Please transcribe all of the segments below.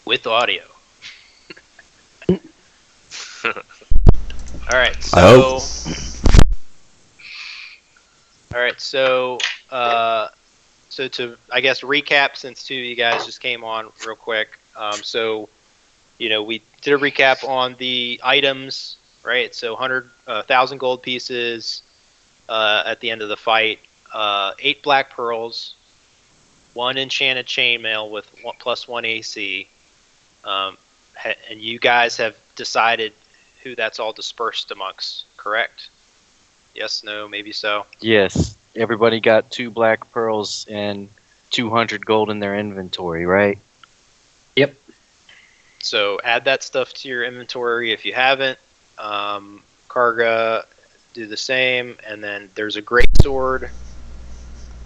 with audio. All right, I hope. All right, so to I guess recap, since two of you guys just came on real quick. So we did a recap on the items, right? So 1,000 gold pieces at the end of the fight, 8 black pearls, 1 enchanted chainmail with +1 AC, and you guys have decided who that's all dispersed amongst, correct? Yes, no, maybe so. Yes, everybody got 2 black pearls and 200 gold in their inventory, right? Yep. So add that stuff to your inventory if you haven't. Karga, do the same, and then there's a great sword,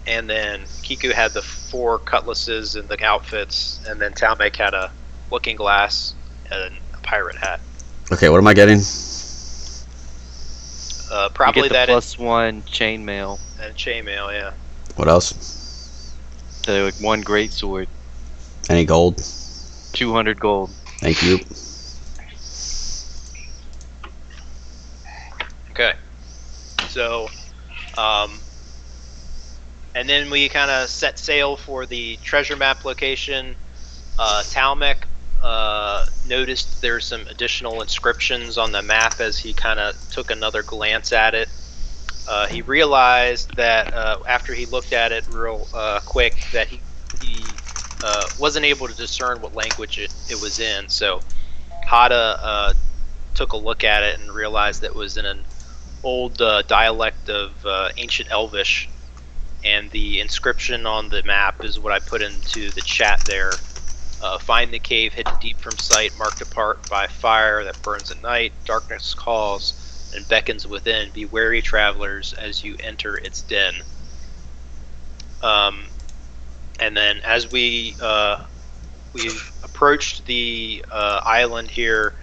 and then Kiku had the 4 cutlasses and the outfits, and then Talmek had a looking glass and a pirate hat. Okay, what am I getting? Probably you get that the +1 chainmail. And chainmail, yeah. What else? So 1 great sword. Any gold? 200 gold. Thank you. Okay. So, and then we kind of set sail for the treasure map location. Talmek noticed there's some additional inscriptions on the map as he kind of took another glance at it. He realized that after he looked at it real quick that he wasn't able to discern what language it was in. So Hada took a look at it and realized that it was in an old dialect of ancient Elvish, and the inscription on the map is what I put into the chat there. Find the cave hidden deep from sight, marked apart by fire that burns at night. Darkness calls and beckons within. Be wary, travelers, as you enter its den. And then as we've approached the island here,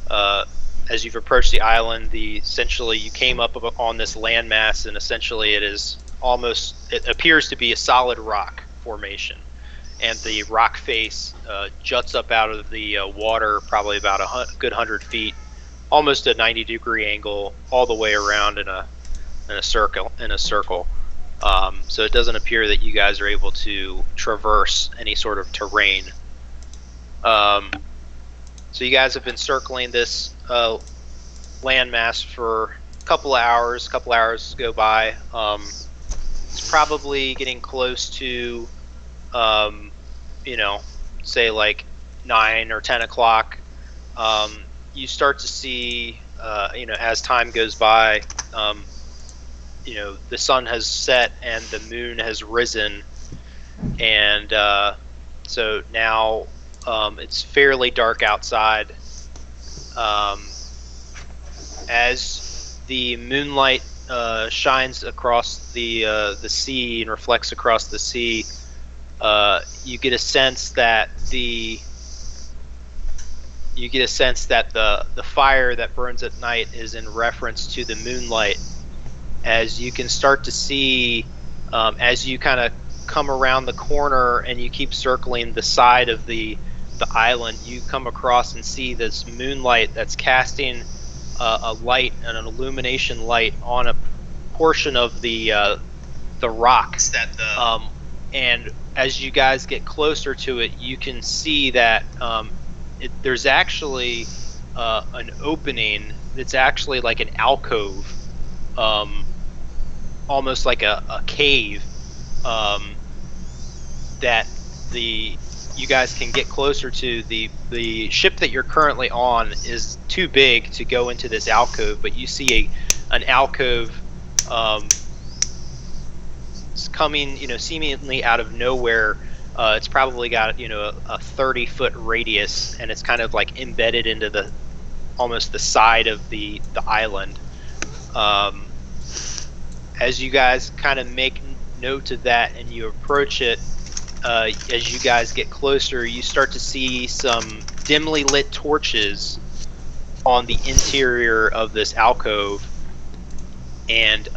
as you've approached the island, essentially you came up on this landmass, and essentially it appears to be a solid rock formation. And the rock face juts up out of the water probably about a good 100 feet, almost a 90-degree angle all the way around in a circle. So it doesn't appear that you guys are able to traverse any sort of terrain. So you guys have been circling this landmass for a couple of hours. A couple hours go by. It's probably getting close to say like 9 or 10 o'clock. You start to see, as time goes by, the sun has set and the moon has risen, and so now it's fairly dark outside. As the moonlight shines across the sea and reflects across the sea, you get a sense that the fire that burns at night is in reference to the moonlight. As you can start to see, as you kind of come around the corner and you keep circling the side of the island, you come across and see this moonlight that's casting a light, an illumination light on a portion of the rocks. And as you guys get closer to it, you can see that there's actually an opening that's actually like an alcove, almost like a cave, that you guys can get closer to. The ship that you're currently on is too big to go into this alcove, but you see an alcove coming, seemingly out of nowhere. It's probably got a 30-foot radius, and it's kind of like embedded into almost the side of the island. As you guys kind of make note of that and you approach it, as you guys get closer, you start to see some dimly lit torches on the interior of this alcove, and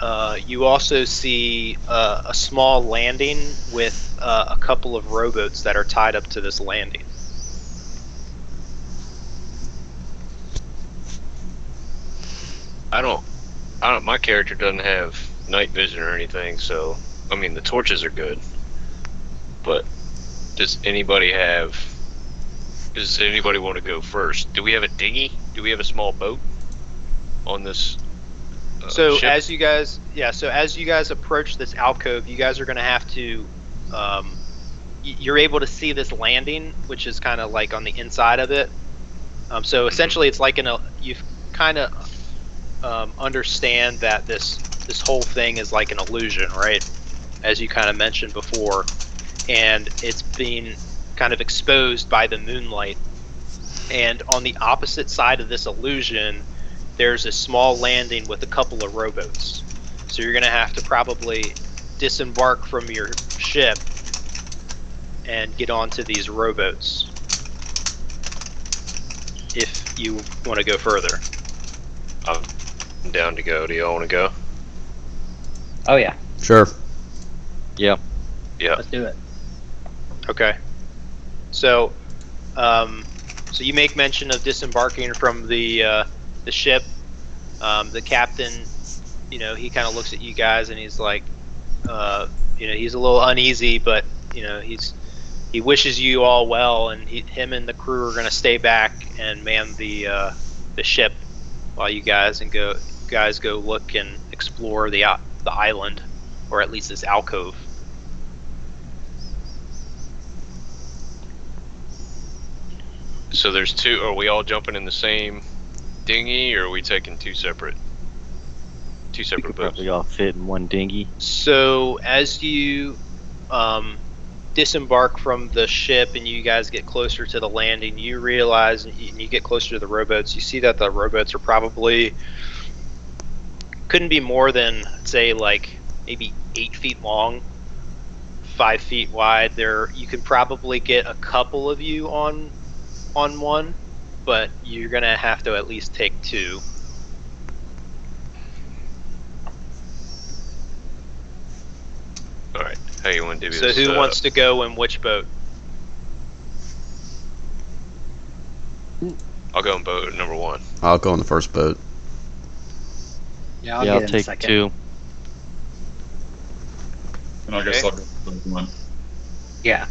you also see a small landing with a couple of rowboats that are tied up to this landing. I don't. My character doesn't have night vision or anything, so I mean the torches are good. But does anybody want to go first? Do we have a dinghy? Do we have a small boat on this? So ship? as you guys approach this alcove, you guys are going to have to. You're able to see this landing, which is kind of like on the inside of it. So essentially, it's like you kind of understand that this whole thing is like an illusion, right? As you kind of mentioned before, and it's being kind of exposed by the moonlight. And on the opposite side of this illusion, there's a small landing with a couple of rowboats. So you're going to have to probably disembark from your ship and get onto these rowboats if you want to go further. I'm down to go. Do y'all want to go? Oh yeah, Sure. Yeah. Yeah. let's do it. Okay. So, so you make mention of disembarking from the ship. The captain, he kind of looks at you guys and he's like, he's a little uneasy, but he wishes you all well, and him and the crew are going to stay back and man the ship while you guys go look and explore the island, or at least this alcove. So there's two. Are we all jumping in the same dinghy, or are we taking two separate We could boats? probably all fit in one dinghy. So as you disembark from the ship and you guys get closer to the landing, you realize, and you get closer to the rowboats, you see that the rowboats are probably couldn't be more than, say, like maybe 8 feet long, 5 feet wide. You can probably get a couple of you on one, but you're gonna have to at least take two. All right. How you want to do So this? who wants to go in which boat? I'll go in boat number 1. I'll go on the first boat. Yeah, I'll Yeah, get I'll in a take second. 2. And I guess Okay. I'll go with one. Yeah.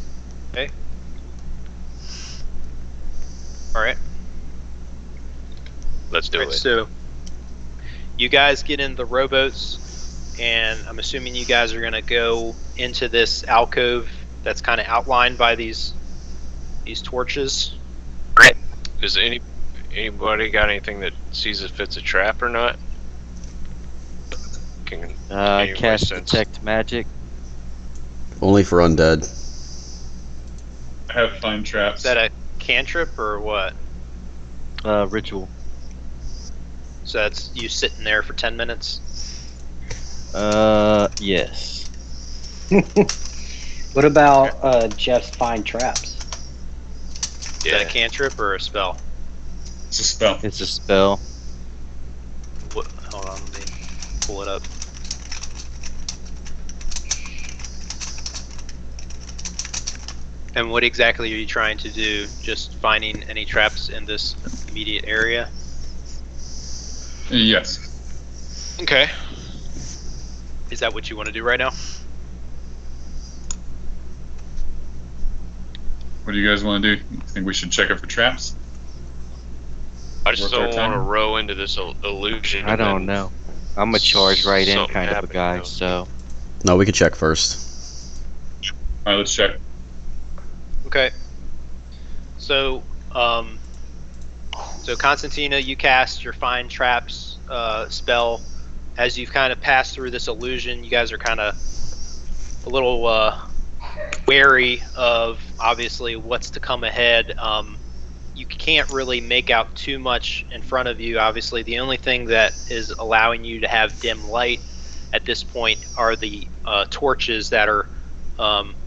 All right. Let's do Right, it. so you guys get in the rowboats, and I'm assuming you guys are going to go into this alcove that's kind of outlined by these torches. Does anybody got anything that sees if it's a trap or not? Can anybody Cast sense? detect magic. Only for undead. I have find traps. Is that a cantrip or what? Ritual. So that's you sitting there for 10 minutes? Yes. What about just find traps? Is that a cantrip or a spell? It's a spell. It's a spell. Hold on, let me pull it up. And what exactly are you trying to do? Just finding any traps in this immediate area? Yes. Okay. Is that what you want to do right now? What do you guys want to do? You think we should check it for traps? I just Worth our don't want to time? row into this illusion. I and don't then know. I'm a charge right in something kind of a happened, guy, you know? so No, we could check first. Alright, let's check. Okay. So, Constantina, you cast your Find Traps spell. As you've kind of passed through this illusion, you guys are kind of a little wary of, obviously, what's to come ahead. You can't really make out too much in front of you. Obviously, the only thing that is allowing you to have dim light at this point are the torches that are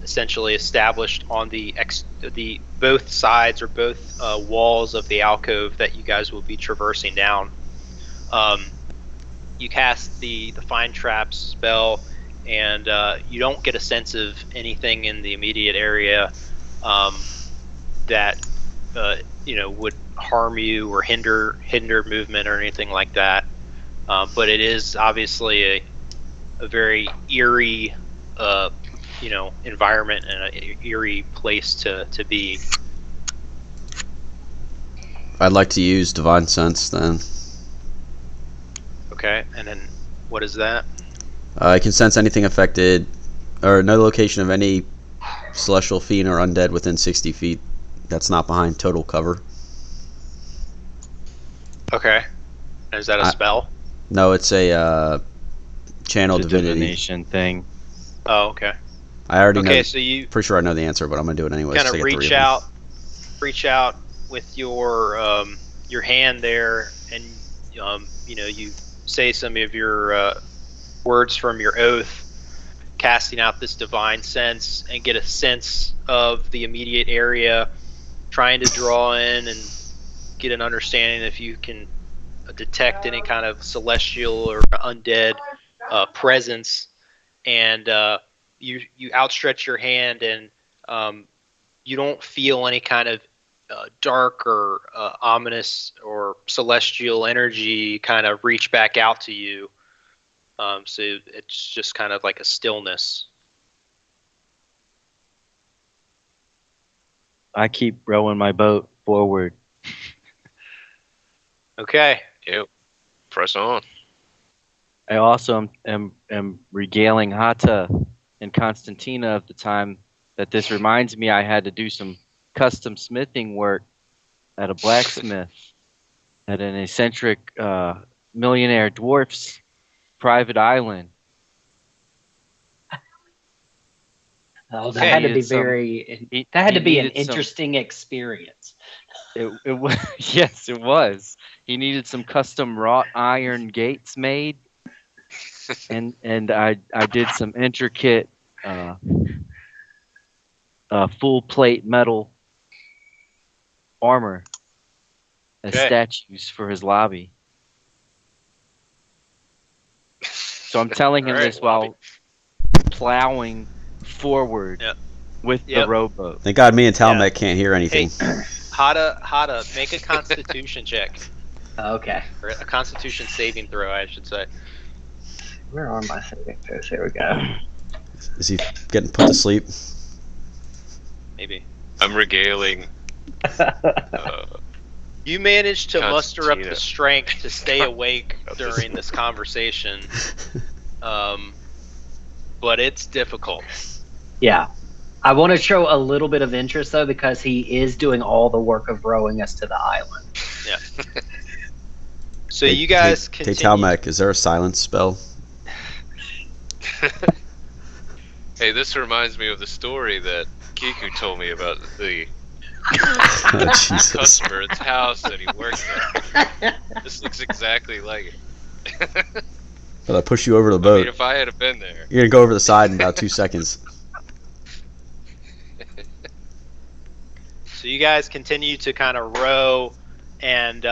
essentially established on the both sides or both walls of the alcove that you guys will be traversing down. You cast the Find Traps spell, and you don't get a sense of anything in the immediate area that would harm you or hinder movement or anything like that. but it is obviously a very eerie, environment and an eerie place to be. I'd like to use Divine Sense then. Okay, and then what is that? I can sense anything affected, or no location of any celestial fiend or undead within 60 feet that's not behind total cover. Okay, and is that a spell? No, it's a channel The divinity. divination thing. Oh, okay. I already know. Okay, so you Pretty sure I know the answer, but I'm gonna do it anyway. kind of reach out with your hand there, and you say some of your words from your oath, casting out this divine sense, and get a sense of the immediate area, trying to draw in and get an understanding if you can detect any kind of celestial or undead presence, and you outstretch your hand, and you don't feel any kind of dark or ominous or celestial energy kind of reach back out to you. So it's just kind of like a stillness. I keep rowing my boat forward. Okay. Yep. Press on. I also am regaling Hata and Constantina of the time that this reminds me I had to do some custom smithing work at a blacksmith at an eccentric millionaire dwarf's private island. Oh, that Okay, had to be needed some- that had to he be an needed some- interesting experience. It was yes, it was. He needed some custom wrought iron gates made, and I did some intricate full plate metal armor as Okay. statues for his lobby. So I'm telling him All right, this while plowing forward Yep. with the Yep. rowboat. Thank God me and Talmec can't hear anything. Hada, make a Constitution check, Okay. or a Constitution saving throw, I should say. Where are my saving throws? Here we go. Is he getting put to sleep? Maybe. I'm regaling. You managed to muster up Constantina. the strength to stay awake Of during this conversation, but it's difficult. Yeah. I want to show a little bit of interest, though, because he is doing all the work of rowing us to the island. So you guys Hey, continue. Talmec, is there a silence spell? Hey, this reminds me of the story that Kiku told me about the Oh, Jesus. customer at the house that he worked at. This looks exactly like it. But I push you over the I boat. mean, if I had been there. You're gonna go over the side in about 2 seconds. So you guys continue to kind of row, and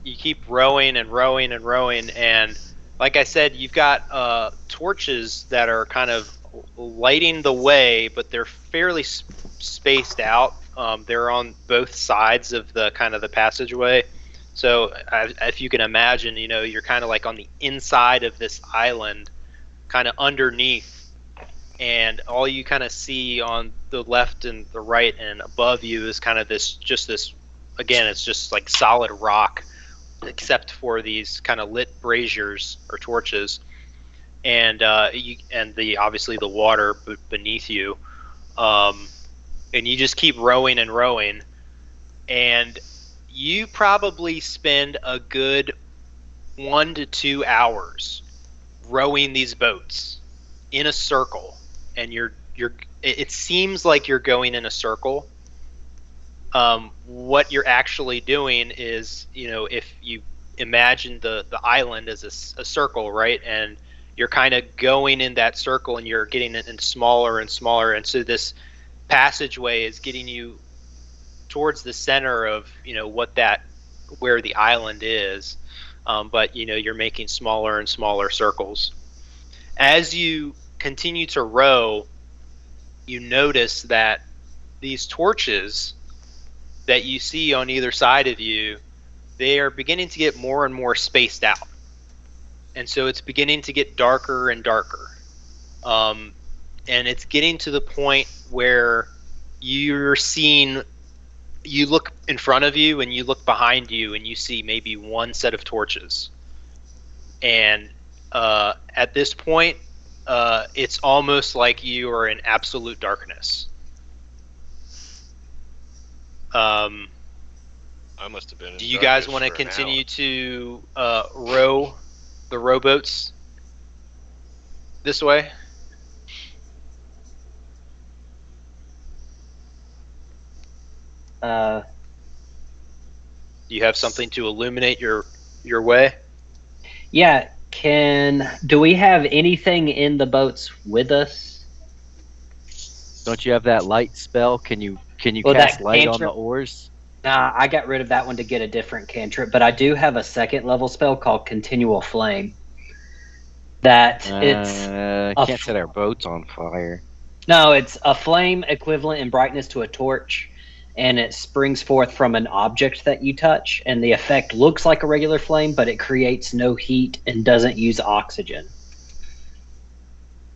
you keep rowing and rowing and rowing, and like I said, you've got torches that are kind of lighting the way, but they're fairly spaced out. They're on both sides of the kind of the passageway. So if you can imagine, you're kind of like on the inside of this island, kind of underneath, and all you kind of see on the left and the right and above you is kind of this, again, it's just like solid rock, except for these kind of lit braziers or torches, and obviously the water beneath you, and you just keep rowing and rowing, and you probably spend a good 1 to 2 hours rowing these boats in a circle, and it seems like you're going in a circle. What you're actually doing is, if you imagine the island as a circle, right, and you're kind of going in that circle, and you're getting it in smaller and smaller, and so this passageway is getting you towards the center of where the island is, but you're making smaller and smaller circles. As you continue to row, you notice that these torches that you see on either side of you, they are beginning to get more and more spaced out. and so it's beginning to get darker and darker. And it's getting to the point where you're seeing, you look in front of you and you look behind you and you see maybe one set of torches. And at this point, it's almost like you are in absolute darkness. I must have been. In Do you guys darkness want to for an continue hour. to row the rowboats this way? Uh, Do you have something to illuminate your way? yeah. Do we have anything in the boats with us? Don't you have that light spell? Can you Well, cast that light on the cantrip- oars? Nah, I got rid of that one to get a different cantrip, but I do have a second level spell called Continual Flame. It's Can't set our boats on fire. no, it's a flame equivalent in brightness to a torch, and it springs forth from an object that you touch, and the effect looks like a regular flame, but it creates no heat and doesn't use oxygen.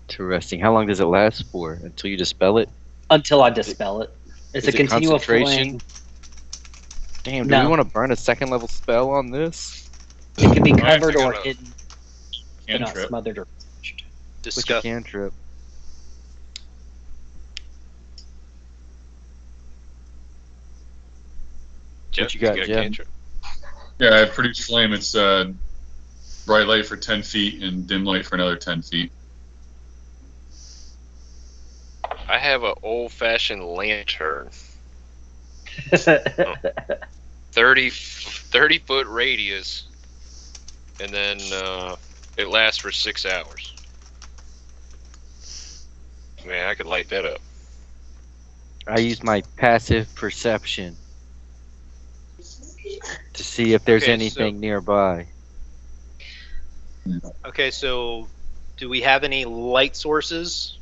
Interesting. How long does it last for? Until you dispel it? Until I dispel it. It's is a it continual concentration? flame. Damn, do No. we want to burn a second level spell on this? It can be I covered think or I'm a hidden, but not Cantrip. smothered or quenched. What's your Discuss. cantrip? Jeff, you got, a Jeff? cantrip? Yeah, I have produce flame. It's bright light for 10 feet and dim light for another 10 feet. I have an old-fashioned lantern, 30 foot radius, and then it lasts for 6 hours. Man, I could light that up. I use my passive perception to see if there's Okay, anything so- nearby. Okay, so do we have any light sources?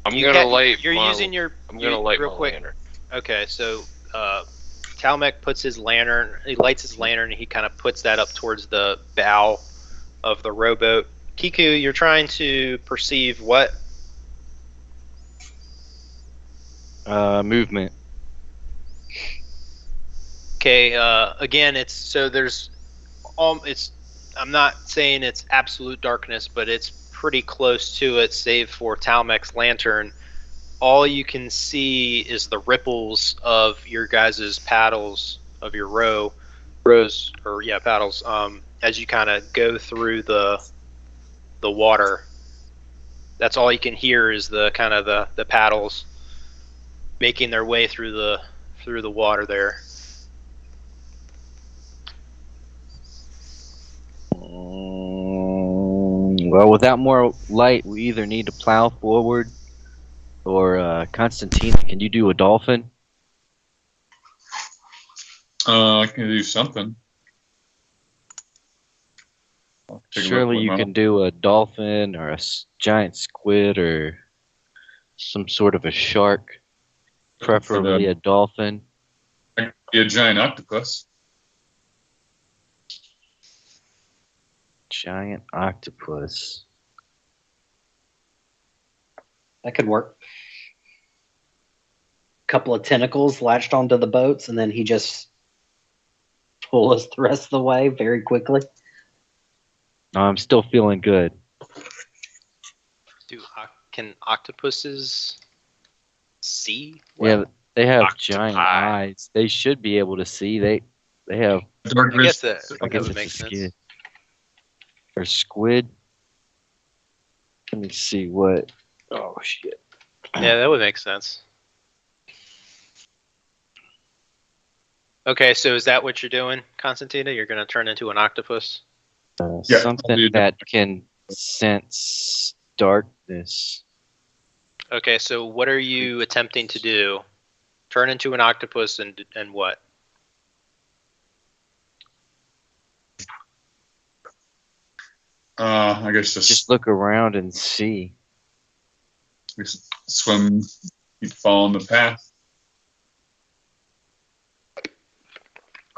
I'm You gonna ca- light. You're my, using your. I'm gonna light real my quick. lantern. Okay, so Talmec puts his lantern. He lights his lantern, and he kind of puts that up towards the bow of the rowboat. Kiku, you're trying to perceive what? Movement. Okay, again, it's so there's, it's. I'm not saying it's absolute darkness, but it's pretty close to it, save for Talmec's lantern. All you can see is the ripples of your guys' paddles of your rows, or yeah, paddles. As you kind of go through the water, that's all you can hear is the kind of the paddles making their way through the water there. Well, without more light, we either need to plow forward or Constantine, can you do a dolphin? I can do something. I'll take a look Surely with you my- can do a dolphin or a giant squid or some sort of a shark, preferably a dolphin. I can be a giant octopus. Giant octopus. That could work. Couple of tentacles latched onto the boats, and then he just pull us the rest of the way very quickly. No, I'm still feeling good. Can octopuses see? Yeah, they have Octopi. giant eyes. They should be able to see. They have. Dark I guess vision. that I guess would it's make a sense. squid. Or squid. Let me see what. Oh shit. Yeah, that would make sense. Okay, so is that what you're doing, Constantina? You're going to turn into an octopus? Yeah, I'll do Something that. that can sense darkness. Okay, so what are you attempting to do? Turn into an octopus and what? I guess Just look around and see. just swim, keep following the path.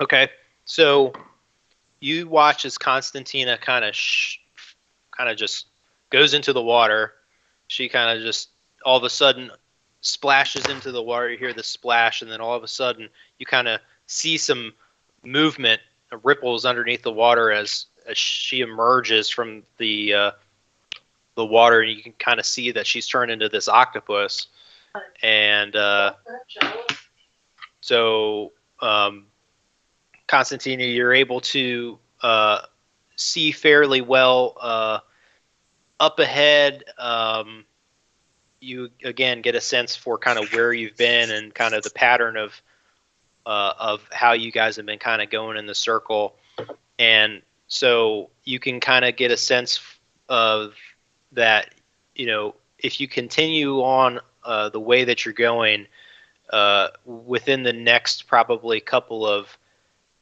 Okay, so you watch as Constantina kind of just goes into the water. She kind of just all of a sudden splashes into the water. You hear the splash, and then all of a sudden you kind of see some movement, ripples underneath the water as she emerges from the water, and you can kind of see that she's turned into this octopus. And so, Constantina, you're able to see fairly well up ahead. You again get a sense for kind of where you've been and kind of the pattern of how you guys have been kind of going in the circle, and so you can kind of get a sense of that. If you continue on the way that you're going, within the next probably couple of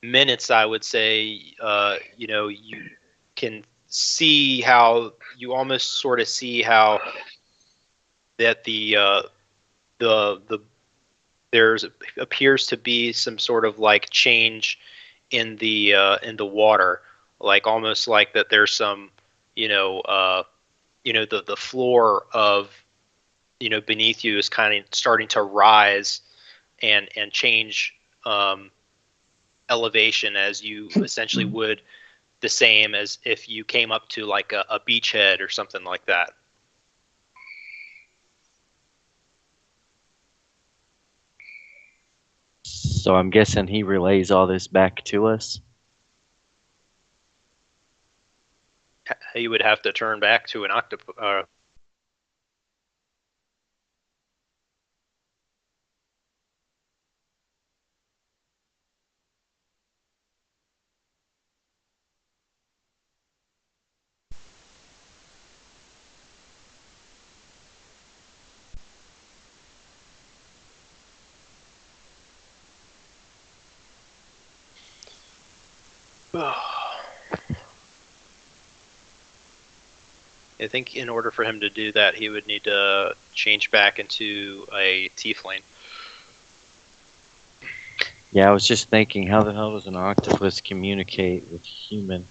minutes, I would say, you can see how you almost sort of see how that there's appears to be some sort of like change in the water, like almost like that there's some the floor of beneath you is kind of starting to rise and change elevation as you essentially would the same as if you came up to like a beachhead or something like that. So I'm guessing he relays all this back to us. You would have to turn back to an octopus. I think in order for him to do that, he would need to change back into a tiefling. Yeah, I was just thinking, how the hell does an octopus communicate with human?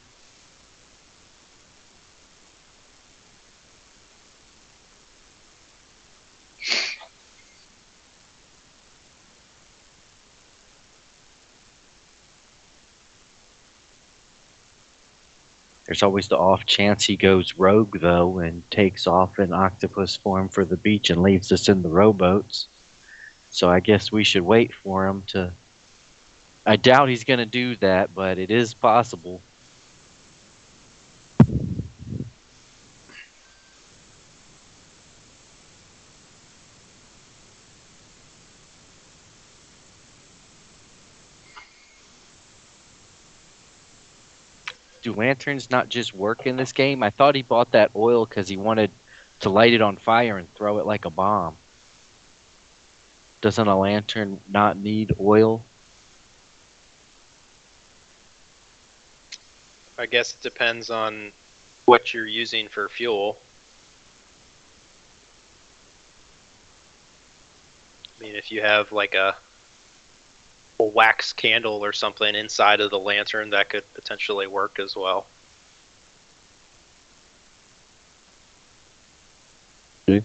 There's always the off chance he goes rogue, though, and takes off in octopus form for the beach and leaves us in the rowboats. So I guess we should wait for him to... I doubt he's going to do that, but it is possible. Do lanterns not just work in this game? I thought he bought that oil because he wanted to light it on fire and throw it like a bomb. Doesn't a lantern not need oil? I guess it depends on what you're using for fuel. I mean, if you have like a wax candle or something inside of the lantern, that could potentially work as well. Okay.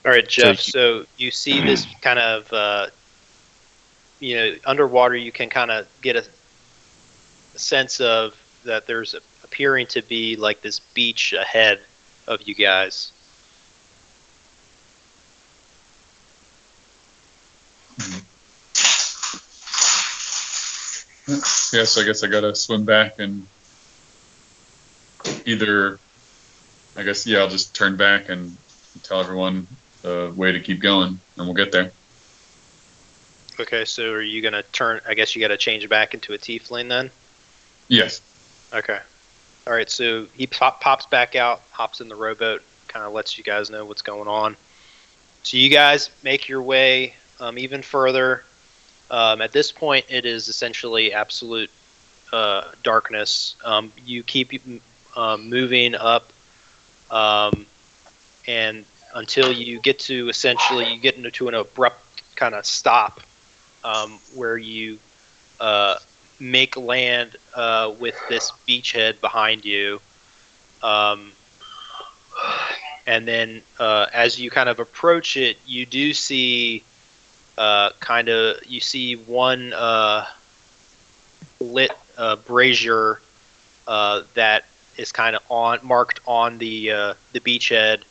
All right, Jeff. So you see this kind of, underwater. You can kind of get a sense of that there's appearing to be like this beach ahead of you guys. Yeah, so I guess I gotta swim back and either, I guess, yeah, I'll just turn back and tell everyone the way to keep going, and we'll get there. Okay, so are you gonna turn? I guess you got to change back into a tiefling then. Yes. Okay. All right. So he pops back out, hops in the rowboat, kind of lets you guys know what's going on. So you guys make your way even further. At this point, it is essentially absolute darkness. You keep moving up, and until you get to essentially you get into an abrupt kind of stop, where you make land with this beachhead behind you. And then as you kind of approach it, you do see you see one lit brazier that is kind of marked on the beachhead.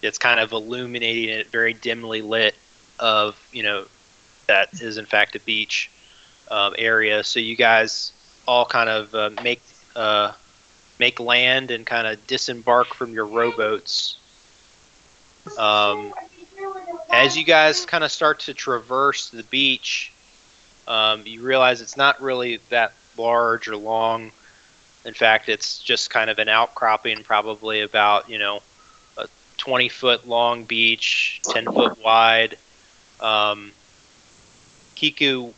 It's kind of illuminating it, very dimly lit. That is in fact a beach area. So you guys all kind of make land and kind of disembark from your rowboats. As you guys kind of start to traverse the beach, you realize it's not really that large or long. In fact, it's just kind of an outcropping, probably about, a 20-foot long beach, 10-foot wide. Kiku,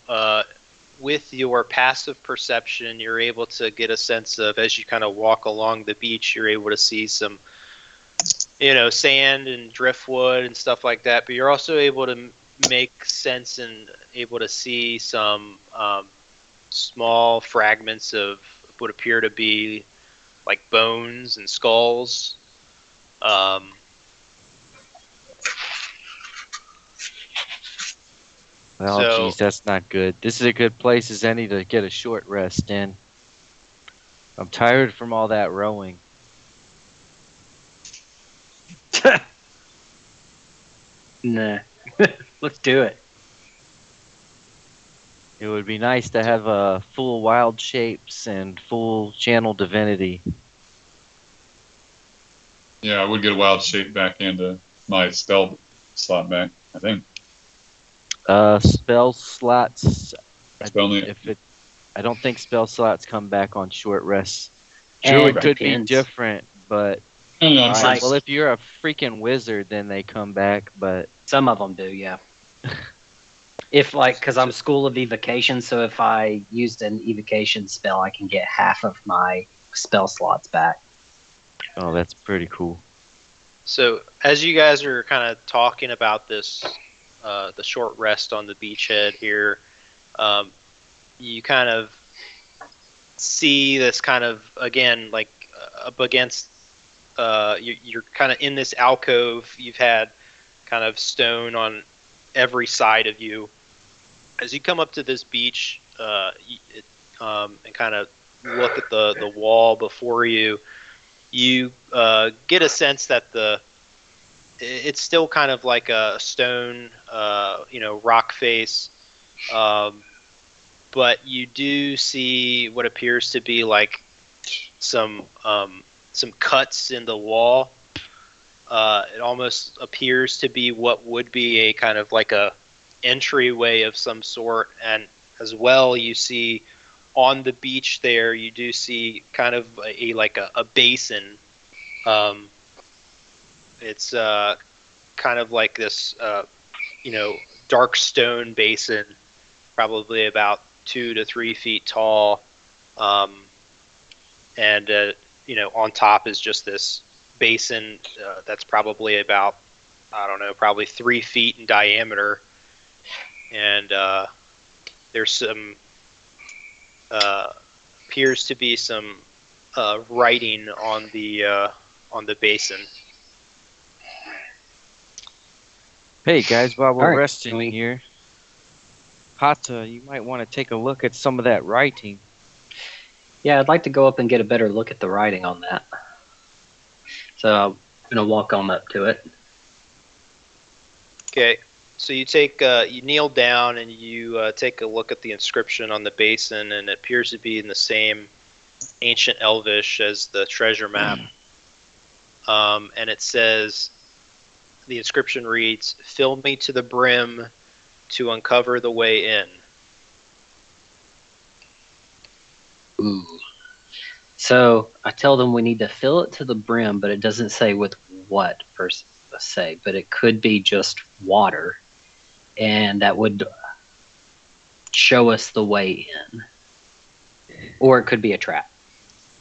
with your passive perception, you're able to get a sense of, as you kind of walk along the beach, you're able to see some, sand and driftwood and stuff like that. But you're also able to make sense and able to see some small fragments of what appear to be like bones and skulls. Oh, jeez, that's not good. This is a good place as any to get a short rest in. I'm tired from all that rowing. Nah. Let's do it. It would be nice to have full wild shapes and full channel divinity. Yeah, I would get a wild shape back into my spell slot back, I think. Spell slots. I don't think spell slots come back on short rests. True, it could be different, but well, if you're a freaking wizard, then they come back. But some of them do, yeah. Because I'm School of Evocation, so if I used an evocation spell, I can get half of my spell slots back. Oh, that's pretty cool. So as you guys are kind of talking about this, the short rest on the beachhead here, you kind of see this kind of, again, like up against, you're kind of in this alcove. You've had kind of stone on every side of you. As you come up to this beach and kind of look at the wall before you, you get a sense that it's still kind of like a stone, rock face, but you do see what appears to be like some cuts in the wall. It almost appears to be what would be a kind of like a entryway of some sort, and as well you see on the beach there, you do see kind of a basin. It's kind of like this dark stone basin, probably about 2 to 3 feet tall, and on top is just this basin that's probably about, I don't know, probably 3 feet in diameter, and there's some appears to be some writing on the basin. Hey guys, while we're resting here, Hata, you might want to take a look at some of that writing. Yeah, I'd like to go up and get a better look at the writing on that. So I'm gonna walk on up to it. Okay, so you you kneel down and you take a look at the inscription on the basin, and it appears to be in the same ancient Elvish as the treasure map. And it says, the inscription reads, "Fill me to the brim to uncover the way in." Ooh. So I tell them we need to fill it to the brim, but it doesn't say with what per se, but it could be just water, and that would show us the way in. Or it could be a trap.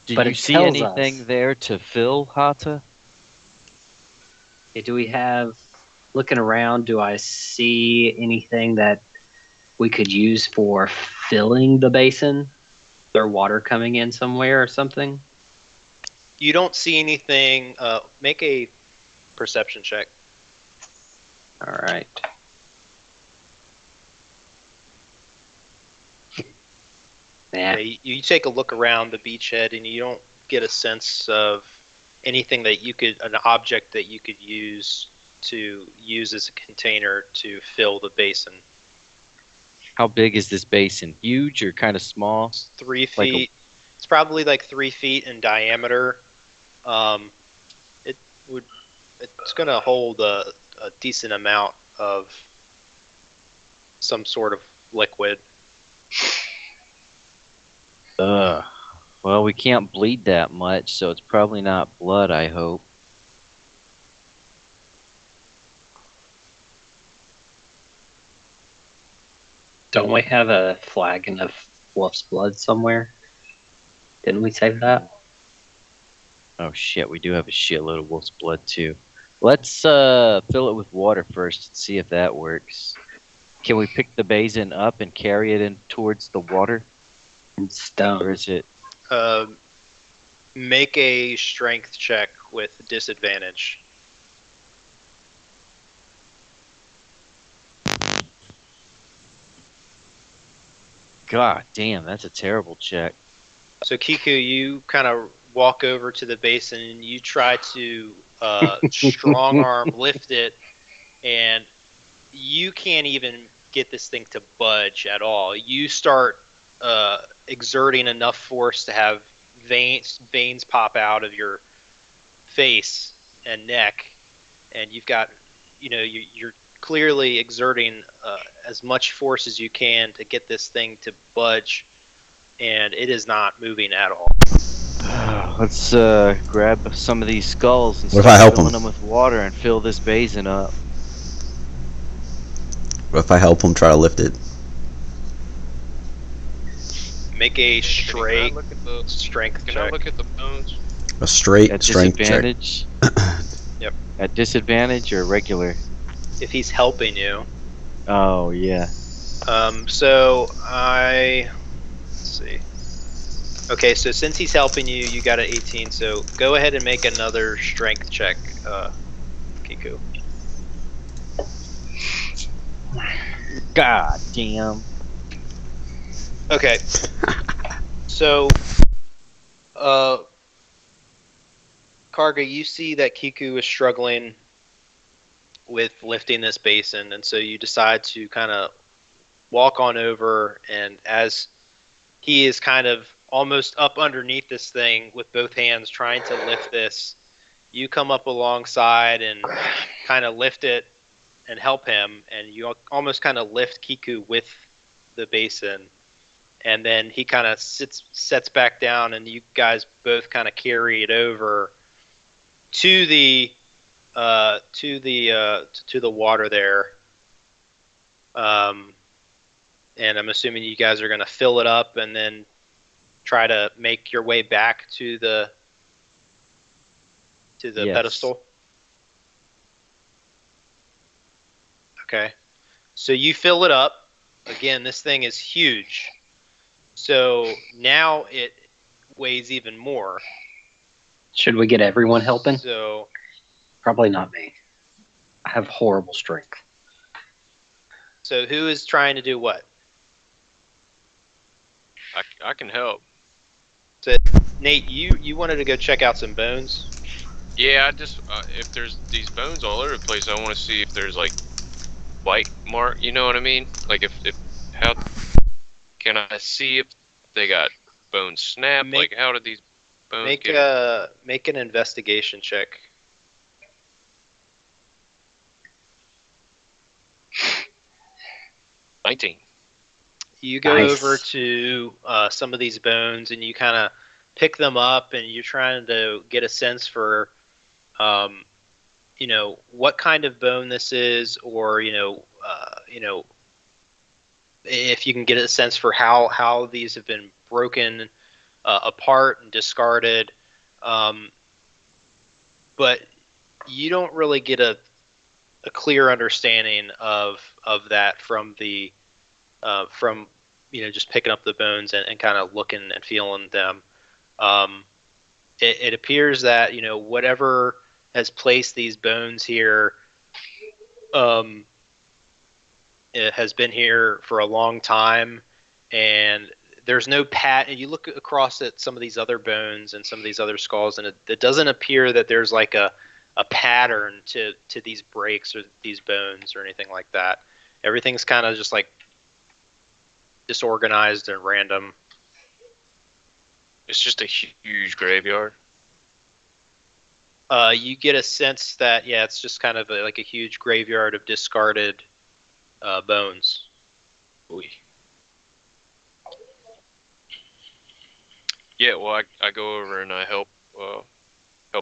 Do But you it see tells anything us. there to fill, Hata? Okay, do we have, looking around, do I see anything that we could use for filling the basin? There water coming in somewhere or something? You don't see anything. Make a perception check. All right. Yeah, Yeah. you take a look around the beachhead and you don't get a sense of anything that you could, an object that you could use as a container to fill the basin. How big is this basin? Huge or kind of small? It's 3 Like a- feet. It's probably like 3 feet in diameter. It would. It's going to hold a decent amount of some sort of liquid. Ugh. Well, we can't bleed that much, so it's probably not blood, I hope. Don't we have a flagon of wolf's blood somewhere? Didn't we save that? Oh shit, we do have a shitload of wolf's blood too. Let's fill it with water first and see if that works. Can we pick the basin up and carry it in towards the water? And stone. Or is it Make a strength check with disadvantage. God damn, that's a terrible check. So Kiku, you kind of walk over to the basin and you try to strong arm lift it, and you can't even get this thing to budge at all. You start exerting enough force to have veins pop out of your face and neck, and you've got, you're clearly exerting as much force as you can to get this thing to budge, and it is not moving at all. Let's grab some of these skulls and What if I start help filling him? them with water and fill this basin up. What if I help him try to lift it? Make a Can I straight look at the? strength Can I check. look at the bones? A straight At strength check. disadvantage? Yep. At disadvantage or regular? If he's helping you. Oh, yeah. So let's see. Okay, so since he's helping you, you got an 18. So go ahead and make another strength check, Kiku. God damn. Okay. So, Karga, you see that Kiku is struggling with lifting this basin, and so you decide to kind of walk on over, and as he is kind of almost up underneath this thing with both hands trying to lift this, you come up alongside and kind of lift it and help him, and you almost kind of lift Kiku with the basin, and then he kind of sets back down, and you guys both kind of carry it over to the water there. And I'm assuming you guys are going to fill it up and then try to make your way back to the Yes. pedestal. Okay. So you fill it up. Again, this thing is huge. So now it weighs even more. Should we get everyone helping? So Probably not me. I have horrible strength. so who is trying to do what? I can help. Nate, you wanted to go check out some bones. Yeah, I just if there's these bones all over the place, I want to see if there's like bite mark. You know what I mean? Like if how can I see if they got bones snapped? Like how did these bones Make an investigation check. $19? You go Nice. over to some of these bones and you kind of pick them up, and you're trying to get a sense for, what kind of bone this is, or if you can get a sense for how these have been broken, apart and discarded, but you don't really get a clear understanding of that from the from just picking up the bones and kind of looking and feeling them. It appears that whatever has placed these bones here it has been here for a long time, and there's no pattern. You look across at some of these other bones and some of these other skulls, and it doesn't appear that there's like a pattern to these breaks or these bones or anything like that. Everything's kind of just like disorganized and random. It's just a huge graveyard. You get a sense that it's just kind of like a huge graveyard of discarded bones. Oy. Yeah, well, I go over and I help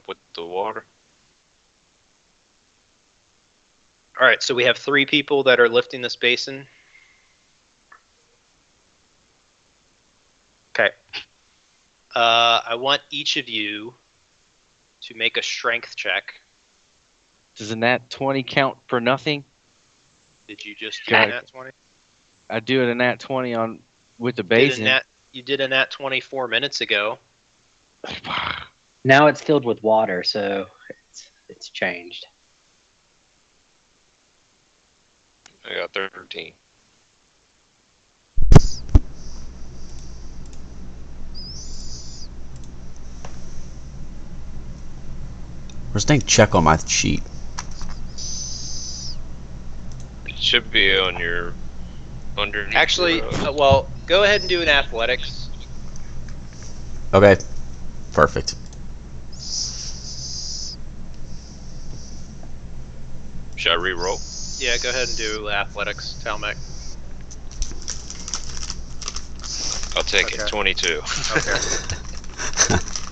with the water. All right, so we have 3 people that are lifting this basin. Okay. I want each of you to make a strength check. Does a nat 20 count for nothing? Did you just do a nat 20? I do it a nat 20 with the basin. You did a nat 20 4 minutes ago. Now it's filled with water, so it's changed. I got 13. Where's dang check on my sheet? It should be on your underneath. Actually, well, go ahead and do an athletics. Okay, perfect. Should I re-roll? Yeah, go ahead and do athletics, Talmec. I'll take Okay. it. 22. Okay.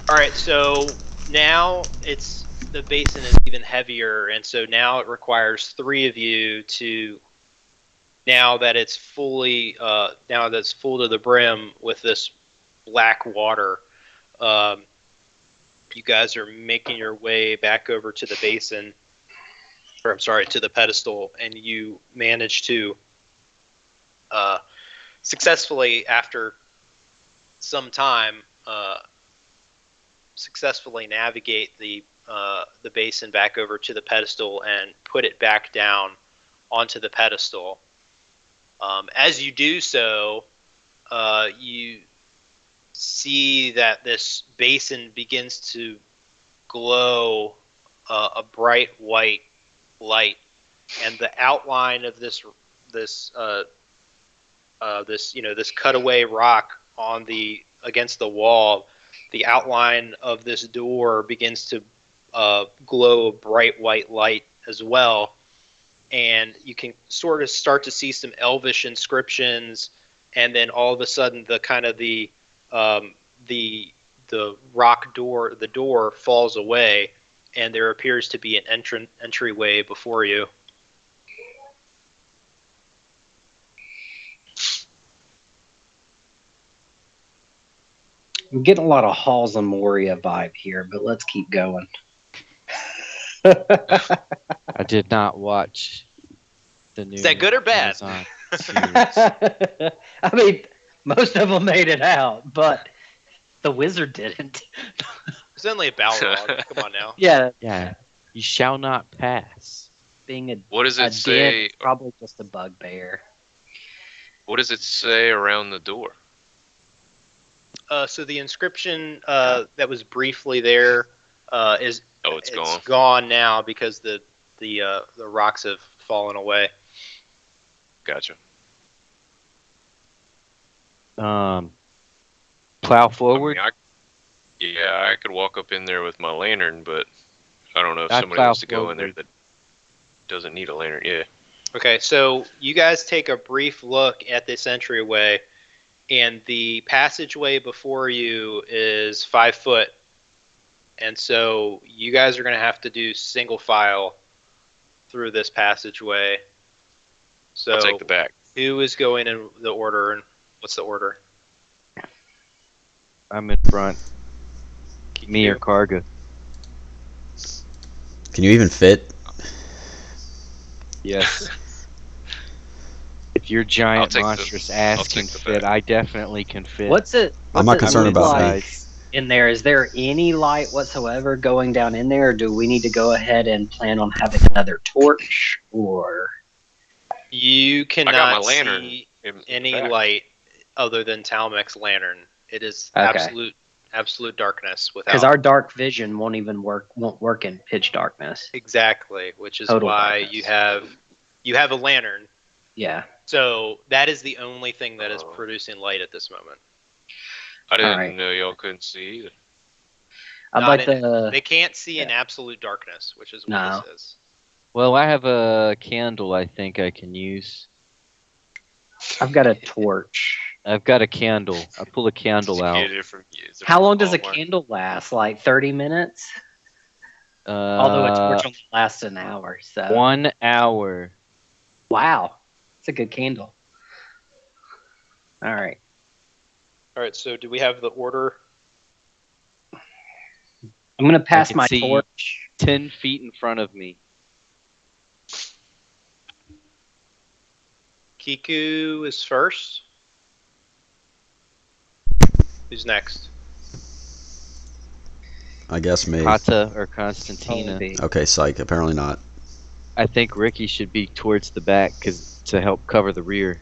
All right, so now the basin is even heavier, and so now it requires 3 of you to, now that it's full to the brim with this black water, you guys are making your way back over to the basin, or I'm sorry, to the pedestal, and you manage to successfully, after some time, successfully navigate the basin back over to the pedestal and put it back down onto the pedestal. As you do so, you see that this basin begins to glow a bright white light, and the outline of this cutaway rock against the wall, the outline of this door begins to glow a bright white light as well, and you can sort of start to see some elvish inscriptions, and then all of a sudden the rock door, the door falls away, and there appears to be an entryway before you. I'm getting a lot of Halls of Moria vibe here, but let's keep going. I did not watch the new. Is that good or bad? Amazon series. I mean, most of them made it out, but the wizard didn't. It's only a Balrog. Come on now. Yeah, Yeah, you shall not pass. being a What does a it say? div, probably just a bugbear. What does it say around the door? So the inscription that was briefly there is Oh, it's gone. gone now because the rocks have fallen away. Gotcha. Plow forward. I mean, I could walk up in there with my lantern, but I don't know if I'd somebody plow wants to go in there forward. that doesn't need a lantern. Yeah. Okay, so you guys take a brief look at this entryway, and the passageway before you is 5 foot, and so you guys are going to have to do single file through this passageway. So I'll take the back. who is going in the order, and what's the order? I'm in front. Me or Karga. Can you even fit? Yes. If your giant take the- monstrous I'll ass take can the fit, back. I definitely can fit. What's it? I'm what's not it concerned look about like me. in there? Is there any light whatsoever going down in there? Or do we need to go ahead and plan on having another torch? Or You I got my cannot lantern see in the any back. light other than Talmek's lantern. It is Okay. absolute darkness without. because our dark vision won't work in pitch darkness. Exactly, which is Total why darkness. you have a lantern. Yeah. So that is the only thing that is Oh. producing light at this moment. I didn't Alright. know y'all couldn't see either. I'd Not like in- to. They can't see in yeah. absolute darkness, which is what No. this is. Well, I have a candle I think I can use. I've got a torch. I've got a candle. I pull a candle out. Get it from- is it How from long does a Walmart? candle last? Like 30 minutes? Although a torch only lasts an hour. So 1 hour. wow, it's a good candle. All right. All right. So do we have the order? I'm gonna pass can my see- torch. 10 feet in front of me. Kiku is first. Who's next? I guess me. Hata or Probably Constantina. be. Okay, psych. Apparently not. I think Ricky should be towards the back to help cover the rear.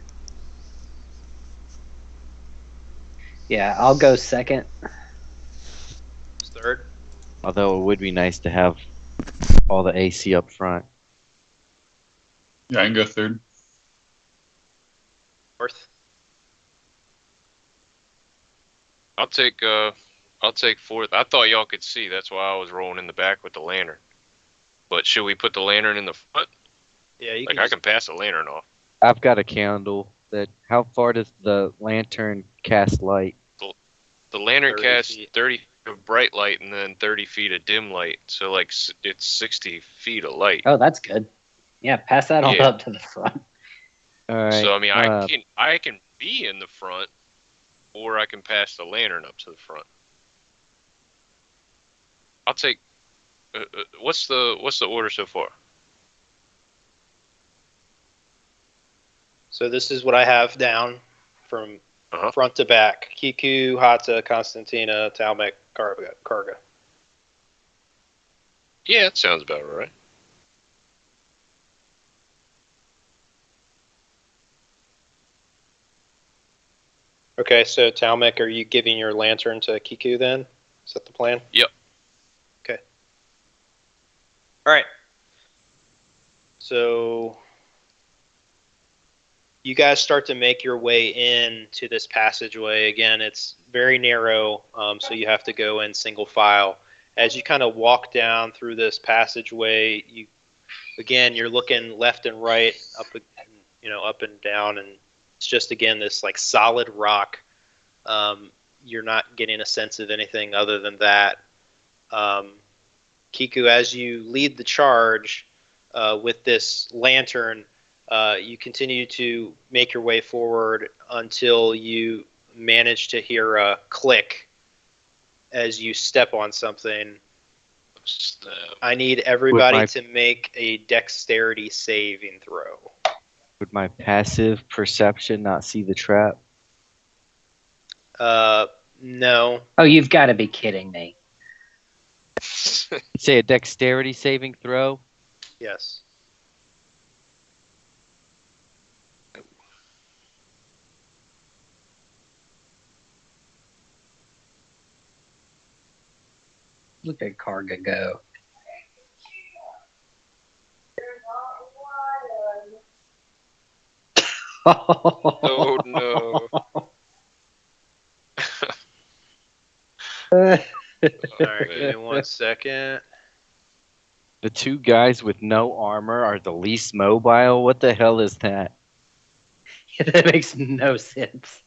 Yeah, I'll go second. Who's third? Although it would be nice to have all the AC up front. Yeah, I can go third. Fourth. I'll take fourth. I thought y'all could see. That's why I was rolling in the back with the lantern. But should we put the lantern in the front? Yeah, you Like can. I can pass the lantern off. I've got a candle. How far does the lantern cast light? The lantern 30 casts feet. 30 feet of bright light and then 30 feet of dim light. So like it's 60 feet of light. Oh, that's good. Yeah, pass that on Yeah. up to the front. All right. So I mean, I can be in the front, or I can pass the lantern up to the front. I'll take. What's the order so far? So this is what I have down from Uh-huh. front to back. Kiku, Hata, Constantina, Talmek, Karga. Yeah, that sounds about right. Okay, so Talmek, are you giving your lantern to Kiku then? Is that the plan? Yep. Okay. All right. So you guys start to make your way into this passageway. Again, it's very narrow, so you have to go in single file. As you kind of walk down through this passageway, you're looking left and right, up and down, and it's just again this like solid rock. You're not getting a sense of anything other than that. Kiku, as you lead the charge with this lantern, you continue to make your way forward until you manage to hear a click as you step on something. I need everybody to make a dexterity saving throw. Would my passive perception not see the trap? No. Oh, you've got to be kidding me. Say a dexterity saving throw. Yes. Look at Karga go. Oh no. All right, give me 1 second. The two guys with no armor are the least mobile. What the hell is that? That makes no sense.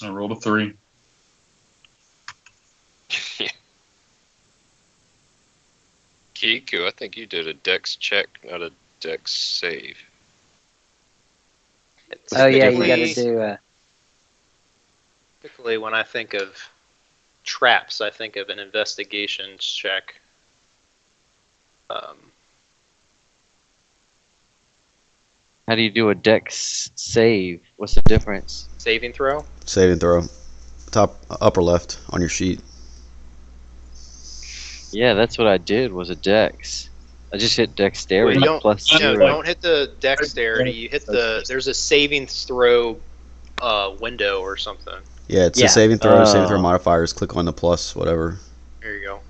I rolled a 3. Kiku, I think you did a dex check, not a dex save. Oh yeah, you got to Typically- do a. typically, when I think of traps, I think of an investigations check. How do you do a dex save? What's the difference? Saving throw? Saving throw. Upper left on your sheet. Yeah, that's what I did. Was a dex. I just hit dexterity Well, plus No, 0. don't hit the dexterity. You hit there's a saving throw window or something. Yeah, it's Yeah. a saving throw. Saving throw Oh. modifiers. Click on the plus, whatever. There you go.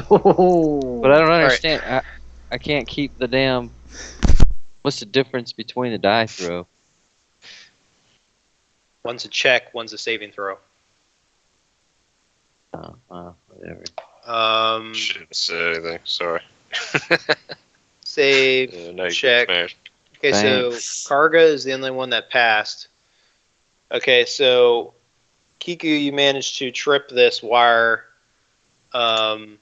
But I don't right. understand. I can't keep the damn. What's the difference between the die throw? One's a check, one's a saving throw. Whatever. Shouldn't say anything. Sorry. Save, Yeah, no, you check. get smashed. Okay, Thanks. so Karga is the only one that passed. Okay, so Kiku, you managed to trip this wire, and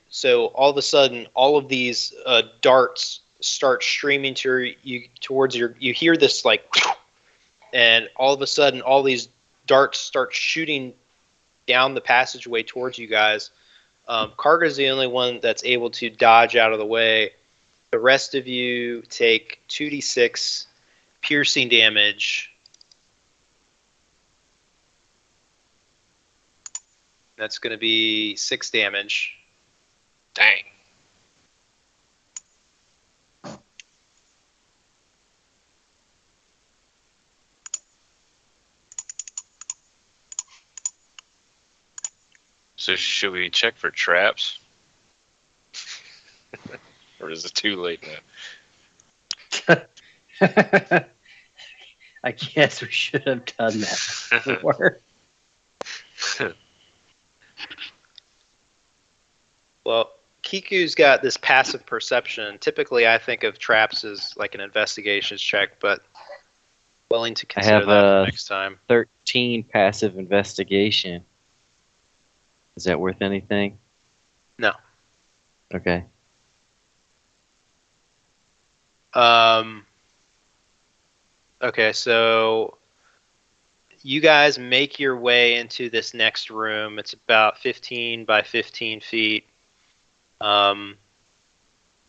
so all of a sudden, all of these darts start streaming towards your. You hear this like, and all of a sudden, all these darts start shooting down the passageway towards you guys. Karga is the only one that's able to dodge out of the way. The rest of you take 2d6 piercing damage. That's going to be 6 damage. Dang. So should we check for traps? Or is it too late now? I guess we should have done that before. Well, Kiku's got this passive perception. Typically, I think of traps as like an investigations check, but willing to consider have that a- next time. 13 passive investigation. Is that worth anything? No. Okay. Okay, so you guys make your way into this next room. It's about 15 by 15 feet.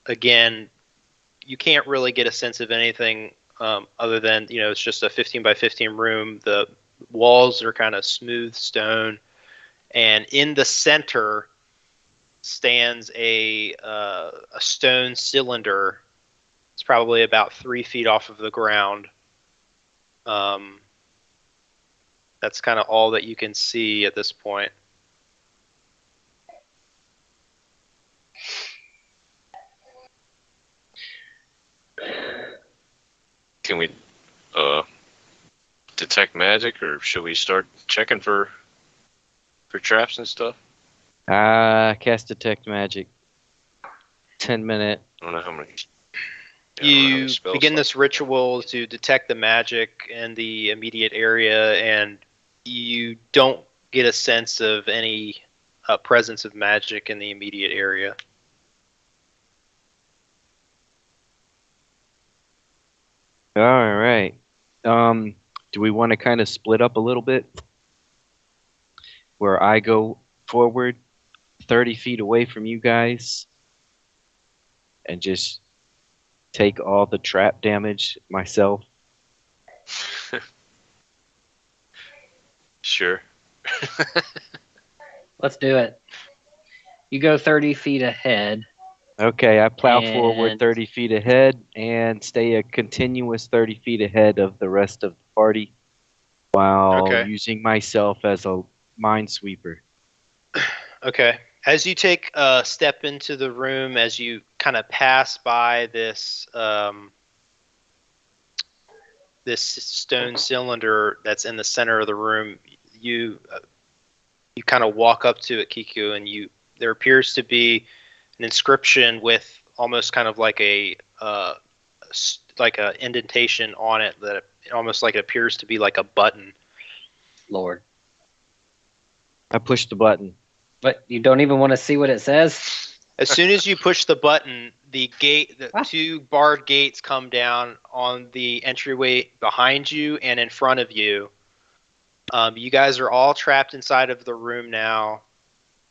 Again, you can't really get a sense of anything other than, it's just a 15 by 15 room. The walls are kind of smooth stone. And in the center stands a stone cylinder. It's probably about 3 feet off of the ground. That's kind of all that you can see at this point. Can we detect magic, or should we start checking for traps and stuff? Cast detect magic. 10-minute. I don't know how many. I don't know how You many spell begin slots. this ritual to detect the magic in the immediate area, and you don't get a sense of any presence of magic in the immediate area. All right. Do we want to kind of split up a little bit? Where I go forward 30 feet away from you guys and just take all the trap damage myself? Sure. Let's do it. You go 30 feet ahead. Okay, I plow And- forward 30 feet ahead and stay a continuous 30 feet ahead of the rest of the party while Okay. using myself as a minesweeper. Okay. As you take a step into the room, as you kind of pass by this this stone cylinder that's in the center of the room, you kind of walk up to it, Kiku, and there appears to be an inscription with almost kind of like a indentation on it that almost like it appears to be like a button. Lord. I push the button. But you don't even want to see what it says? As soon as you push the button, the two barred gates come down on the entryway behind you and in front of you. You guys are all trapped inside of the room now,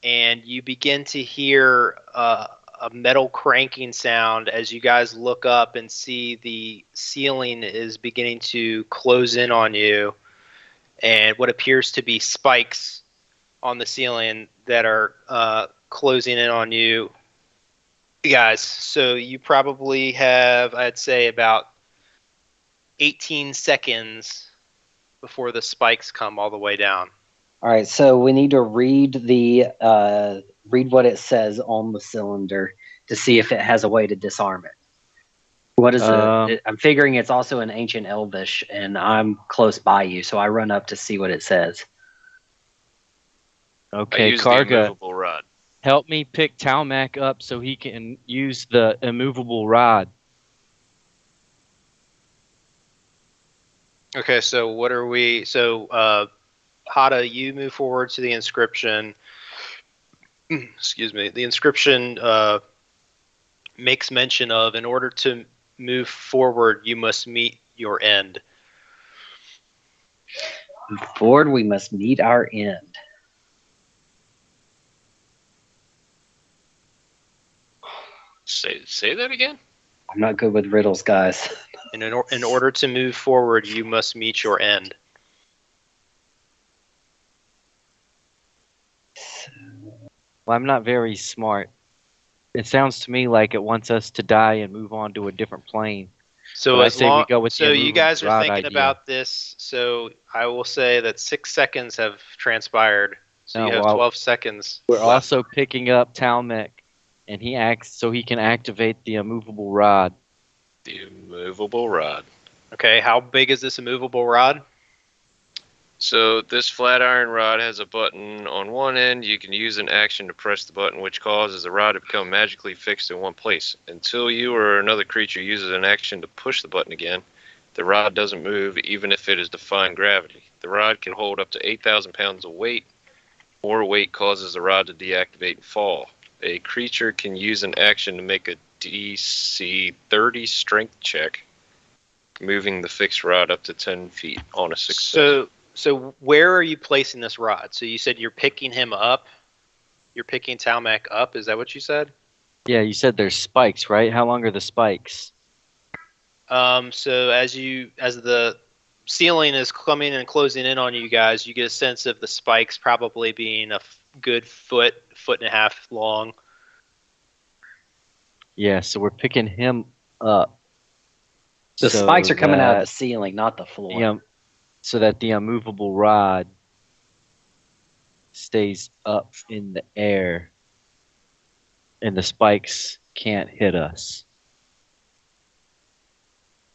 and you begin to hear a metal cranking sound as you guys look up and see the ceiling is beginning to close in on you, and what appears to be spikes on the ceiling that are closing in on you guys. So you probably have, I'd say, about 18 seconds before the spikes come all the way down. All right, so we need to read what it says on the cylinder to see if it has a way to disarm it. What is it? I'm figuring it's also in ancient Elvish, and I'm close by you, so I run up to see what it says. Okay, I use the Karga, immovable rod. help me pick Talmac up so he can use the immovable rod. Okay, so what are we? So, Hada, you move forward to the inscription. Excuse me. The inscription makes mention of, in order to move forward, you must meet your end. Forward, we must meet our end. Say that again? I'm not good with riddles, guys. And in order to move forward, you must meet your end. Well, I'm not very smart. It sounds to me like it wants us to die and move on to a different plane. So But I as say we long, go with the so you guys are immovable rod thinking idea. about this. So I will say that 6 seconds have transpired. So No, you have well, 12 seconds. We're left. also picking up Talmac, and he acts so he can activate the immovable rod. The immovable rod. Okay, how big is this immovable rod? So this flat iron rod has a button on one end. You can use an action to press the button, which causes the rod to become magically fixed in one place. Until you or another creature uses an action to push the button again, the rod doesn't move, even if it is defying gravity. The rod can hold up to 8,000 pounds of weight. More weight causes the rod to deactivate and fall. A creature can use an action to make a DC 30 strength check, moving the fixed rod up to 10 feet on a success. So where are you placing this rod? So you said you're picking him up. You're picking Talmac up. Is that what you said? Yeah, you said there's spikes, right? How long are the spikes? So as the ceiling is coming and closing in on you guys, you get a sense of the spikes probably being a good foot and a half long. Yeah, so we're picking him up. The so spikes are coming out of that the ceiling, not the floor. so that the immovable rod stays up in the air and the spikes can't hit us.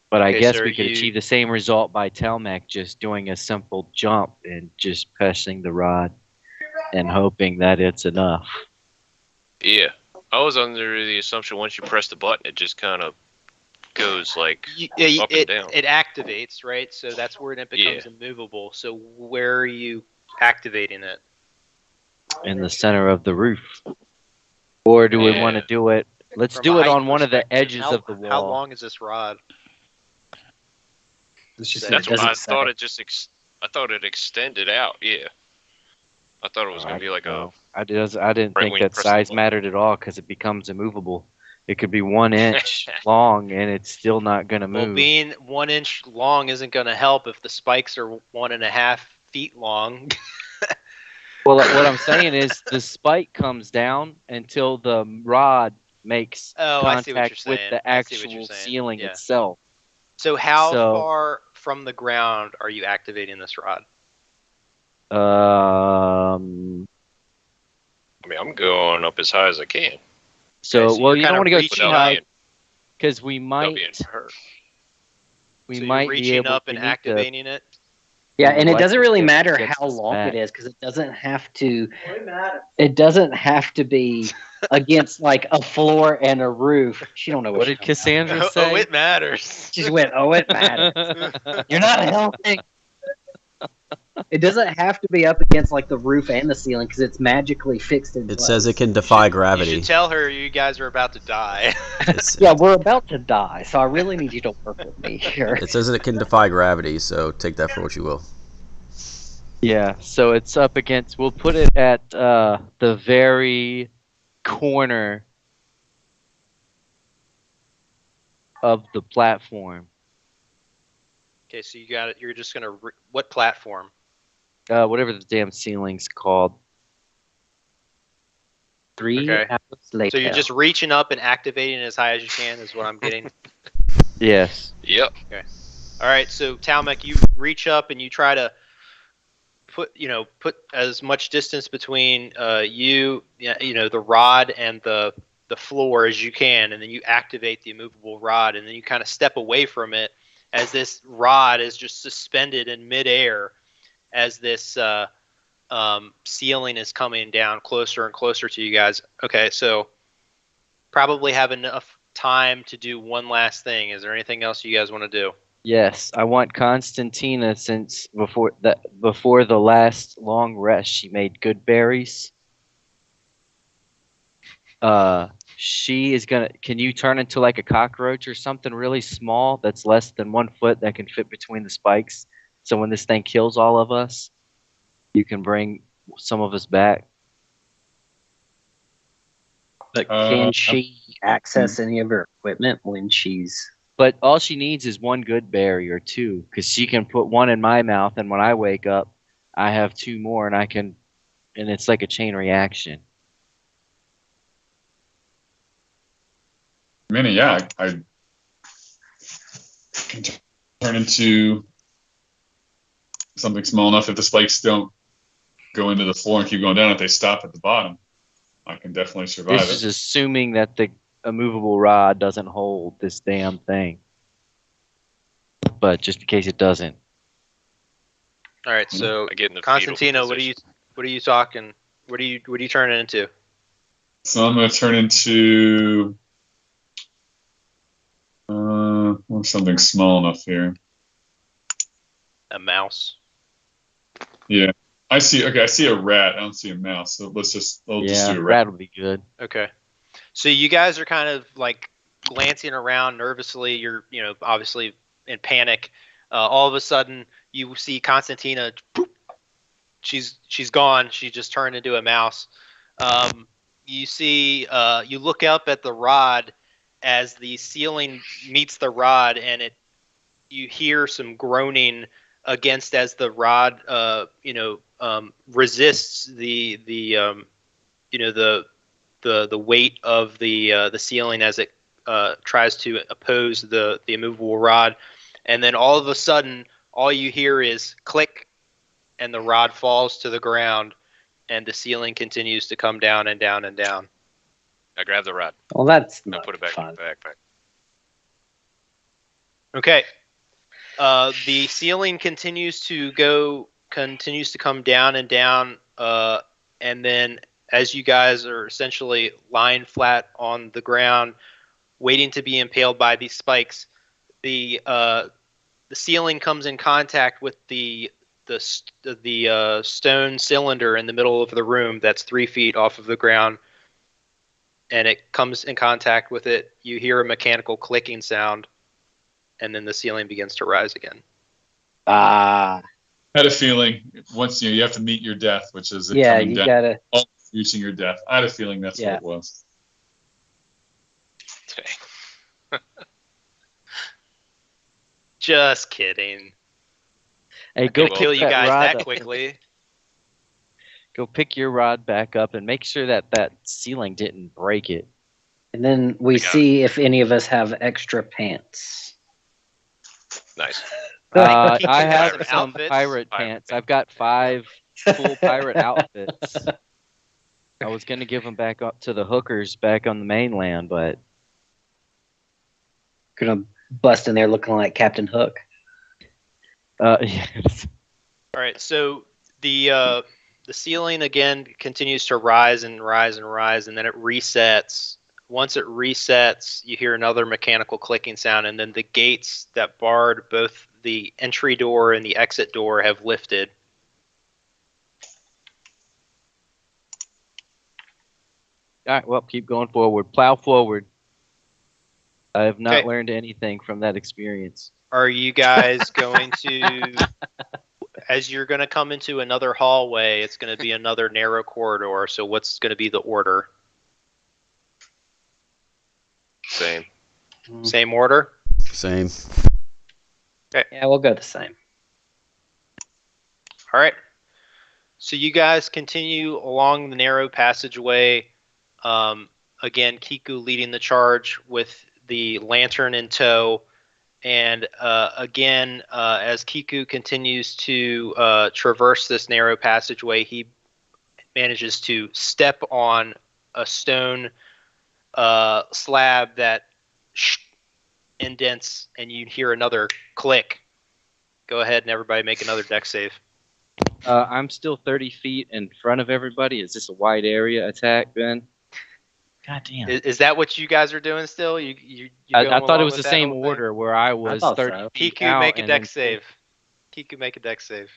But I Okay, guess so we could achieve the same result by Talmac just doing a simple jump and just pressing the rod and hoping that it's enough. Yeah. I was under the assumption once you press the button, it just kind of goes like up and down. It activates, right? So that's where it becomes immovable. So where are you activating it? In the center of the roof. Or do we Yeah. want to do it? Let's From do a it height on one of the perspective, edges how- of the wall. How long is this rod? It's just, That's it what doesn't I say. thought. I thought it extended out. Yeah. I thought it was gonna be like a. I didn't Right think when you that press the size button. mattered at all because it becomes immovable. It could be 1 inch long and it's still not going to move. Well, being 1 inch long isn't going to help if the spikes are 1.5 feet long. Well, what I'm saying is the spike comes down until the rod makes Oh, I see what contact you're with saying. the I see what you're actual saying. ceiling Yeah. itself. So how So- far from the ground are you activating this rod? I mean, I'm going up as high as I can. So, Okay, so well, you're you don't kinda want to go reaching too Without high being, because we without might being hurt. we So you're might be reaching able up we and need to- activating it? Yeah, we and would it like doesn't to really see if matter it gets how us long back. it is because it doesn't have to. It doesn't have to be against like a floor and a roof. She don't know What did she's talking about. Cassandra say? Oh, it matters. She just went, "Oh, it matters." You're not helping. It doesn't have to be up against like the roof and the ceiling because it's magically fixed in It place. says it can defy You gravity. should tell her you guys are about to die. Yeah, we're about to die, so I really need you to work with me here. It says it can defy gravity, so take that for what you will. Yeah, so it's up against. We'll put it at the very corner of the platform. Okay, so you got it. You're just gonna what platform? Whatever the damn ceiling's called. 3 Okay. hours later. So you're just reaching up and activating it as high as you can, is what I'm getting. Yes. Yep. All right, so Talmec, you reach up and you try to put as much distance between the rod and the floor as you can, and then you activate the immovable rod, and then you kind of step away from it as this rod is just suspended in midair as this ceiling is coming down closer and closer to you guys. Okay, so probably have enough time to do one last thing. Is there anything else you guys want to do? Yes, I want Constantina, since before the last long rest she made good berries. She is gonna. Can you turn into like a cockroach or something really small that's less than 1 foot that can fit between the spikes? So when this thing kills all of us, you can bring some of us back. But can she access any of her equipment when she's... But all she needs is 1 good berry or 2, because she can put 1 in my mouth, and when I wake up, I have 2 more, and it's like a chain reaction. I mean, yeah, I can turn into something small enough if the spikes don't go into the floor and keep going down. If they stop at the bottom, I can definitely survive This is assuming that the immovable rod doesn't hold this damn thing. But just in case it doesn't. All right, so I get in the fetal Constantino, position. what are you talking? What are you turning into? So I'm going to turn into something small enough here. A mouse. Yeah, I see. Okay, I see a rat. I don't see a mouse. So we'll just do a rat. Rat will be good. Okay. So you guys are kind of like glancing around nervously. You're, obviously in panic. All of a sudden, you see Constantina. Boop, she's gone. She just turned into a mouse. You see. You look up at the rod as the ceiling meets the rod, and you hear some groaning against as the rod, resists the weight of the ceiling as it tries to oppose the immovable rod, and then all of a sudden, all you hear is click, and the rod falls to the ground, and the ceiling continues to come down and down and down. I grab the rod. Well, that's I not put it back fun. in the backpack. Okay. The ceiling continues to come down and down, and then as you guys are essentially lying flat on the ground, waiting to be impaled by these spikes, the ceiling comes in contact with the stone cylinder in the middle of the room that's 3 feet off of the ground, and it comes in contact with it. You hear a mechanical clicking sound, and then the ceiling begins to rise again. I had a feeling once you have to meet your death, which is coming down, gotta reaching your death. I had a feeling that's what it was. Just kidding. Hey, Gonna go kill pick you that guys rod that up. quickly. Go pick your rod back up and make sure that ceiling didn't break it. And then we see if any of us have extra pants. Nice. I Keep have some some outfits. pirate pants. I've got 5 full pirate outfits. I was gonna give them back up to the hookers back on the mainland, but Gonna bust in there looking like Captain Hook. yes. All right, so the ceiling again continues to rise and rise and rise, and then it resets. Once it resets, you hear another mechanical clicking sound, and then the gates that barred both the entry door and the exit door have lifted, All right, well, keep going forward. Plow forward. I have not Okay. learned anything from that experience. Are you guys going to, as you're going to come into another hallway, it's going to be another narrow corridor. So what's going to be the order? Same. Same order? Same. Yeah, we'll go the same. All right. So you guys continue along the narrow passageway. Again, Kiku leading the charge with the lantern in tow. And again, as Kiku continues to traverse this narrow passageway, he manages to step on a stone slab that indents, and you hear another click. Go ahead and everybody make another dex save. I'm still 30 feet in front of everybody. Is this a wide area attack, Ben? God damn. Is that what you guys are doing still? I thought it was the same order where I was thought 30 so. feet Kiku, out. make a and dex then- save. Kiku, make a dex save.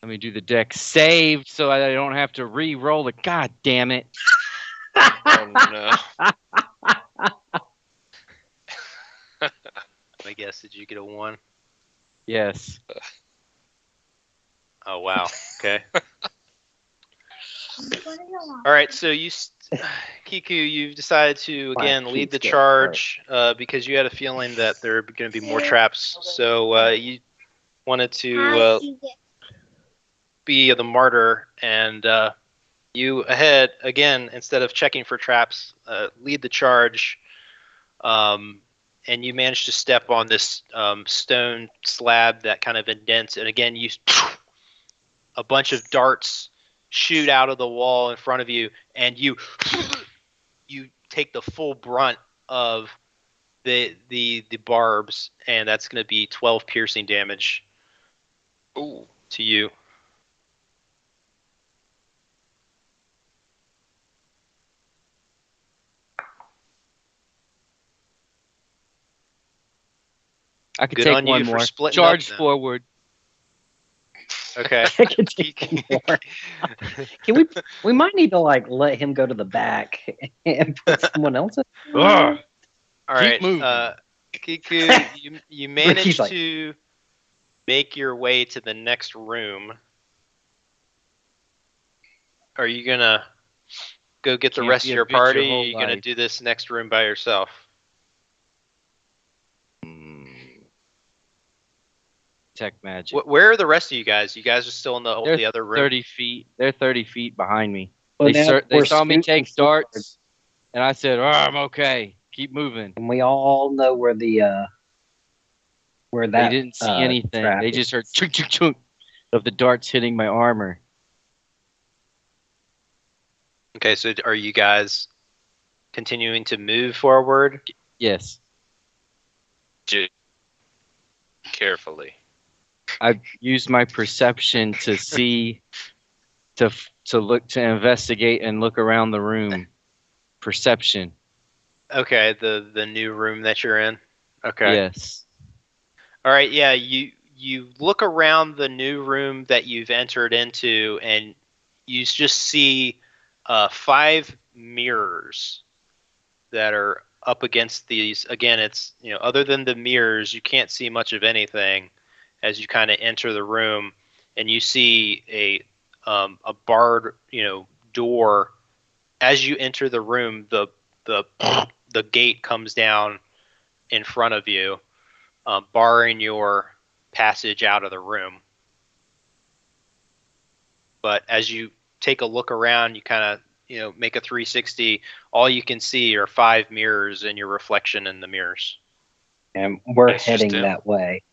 Let me do the deck saved so I don't have to re-roll it. God damn it. Oh no. I guess, did you get a 1? Yes. Oh, wow. Okay. All right, so Kiku, you've decided to, again, My lead the feet's getting charge because you had a feeling that there are going to be more traps. So you wanted to be the martyr, and you ahead, again, instead of checking for traps, lead the charge. And you manage to step on this stone slab that kind of indents. And again, a bunch of darts shoot out of the wall in front of you, and you take the full brunt of the barbs, and that's going to be 12 piercing damage Ooh. to you. I could Good take on one you for more. splitting up Charge then. forward. Okay. I can take more. Can we might need to like let him go to the back and put someone else in. Ugh. All Keep right, moving. Kiku, you managed Ricky's like- to make your way to the next room. Are you gonna go get the Can't rest be of a your bitch your party? Or whole are you gonna life. do this next room by yourself? Tech magic. Where are the rest of you guys? You guys are still in They're the other room. 30 feet. They're 30 feet behind me. Well, They now we're saw me scooting take forward, darts, and I said, "Oh, I'm okay. Keep moving." and we all know where where that. They didn't see uh, anything. trap They is. just heard chunk, chunk, chunk of the darts hitting my armor. Okay, so are you guys continuing to move forward? Yes. Carefully. I used my perception to see, to look, to investigate and look around the room. Perception. Okay, the new room that you're in. Okay. Yes. All right, yeah, you look around the new room that you've entered into, and you just see 5 mirrors that are up against these. Again, it's, other than the mirrors, you can't see much of anything as you kind of enter the room, and you see a barred, door. As you enter the room, the gate comes down in front of you, barring your passage out of the room. But as you take a look around, you kind of, make a 360. All you can see are 5 mirrors and your reflection in the mirrors. And we're That's just heading him. that way.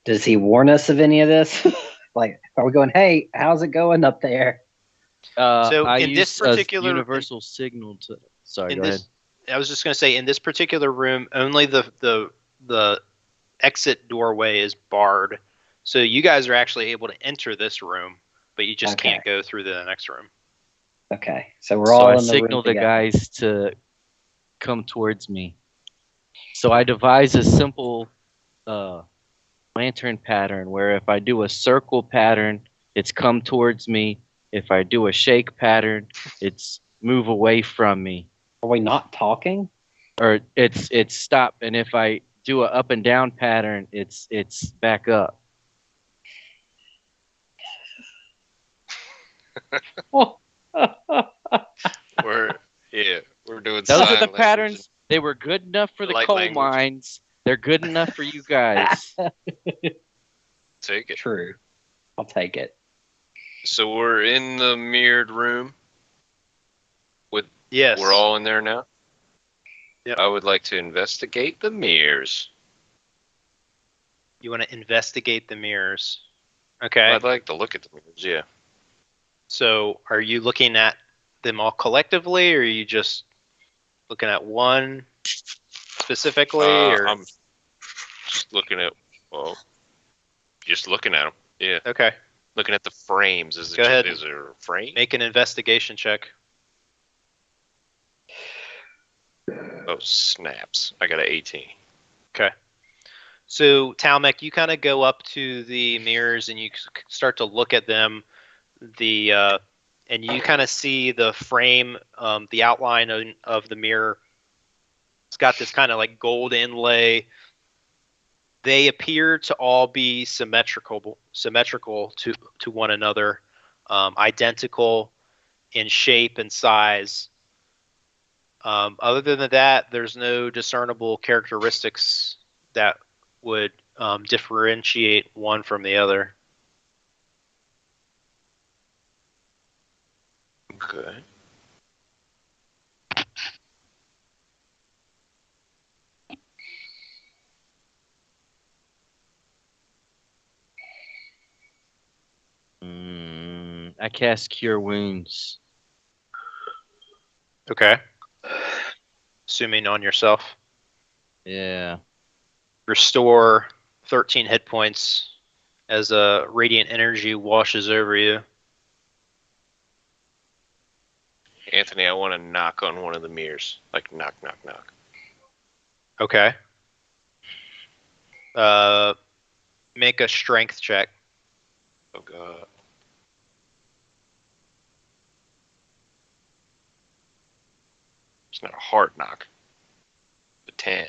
Does he warn us of any of this? Like, are we going, hey, how's it going up there? So I in this used a particular- universal signal to. Sorry, In go this, ahead. I was just going to say, in this particular room, only the exit doorway is barred. So you guys are actually able to enter this room, but you just Okay. can't go through the next room. Okay, so we're So all I in the signaled the room together. guys to come towards me. So I devised a simple lantern pattern where if I do a circle pattern, it's come towards me. If I do a shake pattern, it's move away from me. Are we not talking? Or it's stop. And if I do a up and down pattern, it's back up. We're doing. Those are sign the language patterns. They were good enough for the Light coal language. mines. They're good enough for you guys. and Take it. True. I'll take it. So we're in the mirrored room. Yes. We're all in there now. Yep. I would like to investigate the mirrors. You want to investigate the mirrors. Okay. I'd like to look at the mirrors. Yeah. So are you looking at them all collectively, or are you just looking at one specifically? Or I'm just looking at. Well, just looking at them. Yeah. okay. Looking at the frames. Go ahead. Is there a frame? Make an investigation check. Oh, snaps. I got an 18. Okay. So, Talmec, you kind of go up to the mirrors and you start to look at them. And you kind of see the frame, the outline of the mirror. It's got this kind of like gold inlay. They appear to all be symmetrical to one another, identical in shape and size. Other than that, there's no discernible characteristics that would differentiate one from the other. Okay. I cast Cure Wounds. Okay. Assuming on yourself. Yeah. Restore 13 hit points as a radiant energy washes over you. Anthony, I want to knock on one of the mirrors. Like, knock, knock, knock. Okay. Make a strength check. Oh, God. It's not a hard knock. A 10.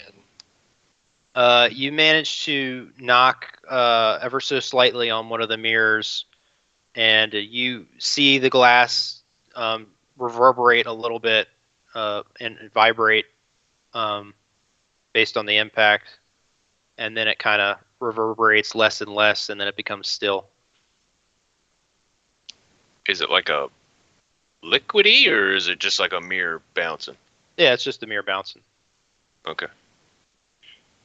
You manage to knock ever so slightly on one of the mirrors, and you see the glass reverberate a little bit and vibrate based on the impact, and then it kind of reverberates less and less, and then it becomes still. Is it like a liquidy, or is it just like a mirror bouncing? Yeah, it's just the mirror bouncing. Okay.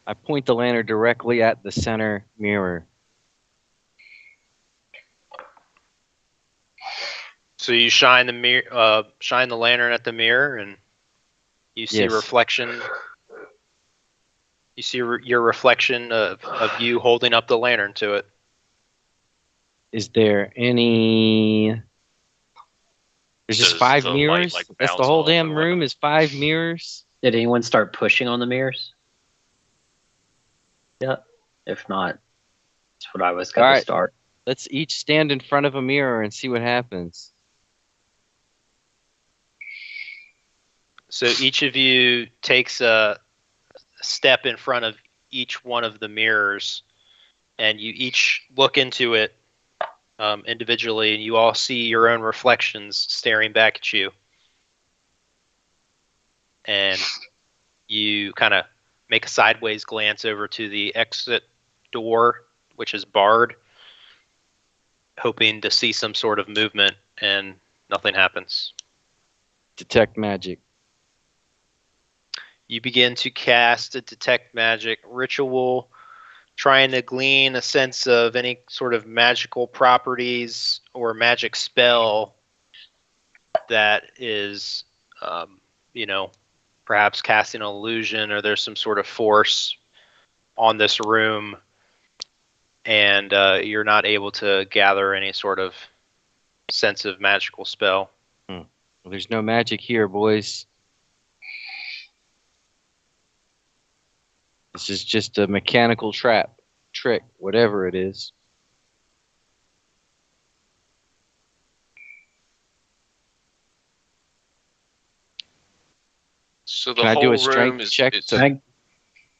I point the lantern directly at the center mirror. So you shine the lantern at the mirror, and you see Yes. reflection. You see your reflection of you holding up the lantern to it. Is there any... There's just Does 5 the light, mirrors? like, That's the bounce whole off or damn what? room is 5 mirrors? Did anyone start pushing on the mirrors? Yeah. If not, that's what I was going All to right. start. Let's each stand in front of a mirror and see what happens. So each of you takes a step in front of each one of the mirrors, and you each look into it individually, and you all see your own reflections staring back at you. And you kind of make a sideways glance over to the exit door, which is barred, hoping to see some sort of movement, and nothing happens. Detect magic. You begin to cast a detect magic ritual, trying to glean a sense of any sort of magical properties or magic spell that is, perhaps casting an illusion, or there's some sort of force on this room, and you're not able to gather any sort of sense of magical spell. Well, there's no magic here, boys. This is just a mechanical trick, whatever it is. So the Can I whole do a room strength is check it's to-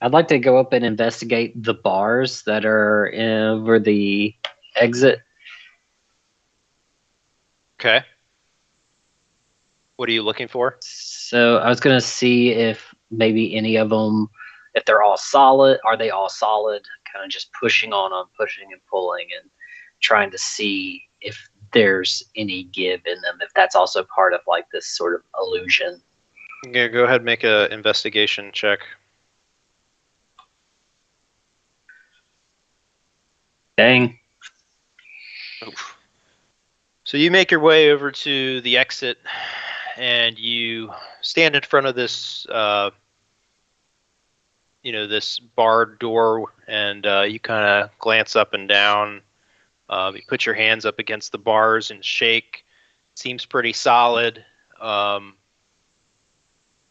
I'd like to go up and investigate the bars that are over the exit. Okay. What are you looking for? So I was gonna see if maybe any of them, if they're all solid, are they all solid? Kind of just pushing on them, pushing and pulling, and trying to see if there's any give in them. If that's also part of like this sort of illusion. Yeah, go ahead and make a investigation check. Dang. So you make your way over to the exit, and you stand in front of this, this barred door, and you kind of glance up and down. You put your hands up against the bars and shake. Seems pretty solid.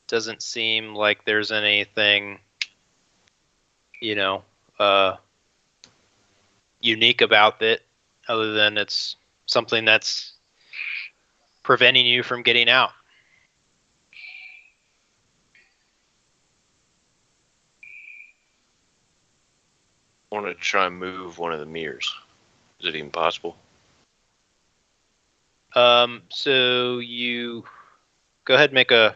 Doesn't seem like there's anything, unique about it, other than it's something that's preventing you from getting out. I want to try and move one of the mirrors. Is it even possible? So you go ahead and make a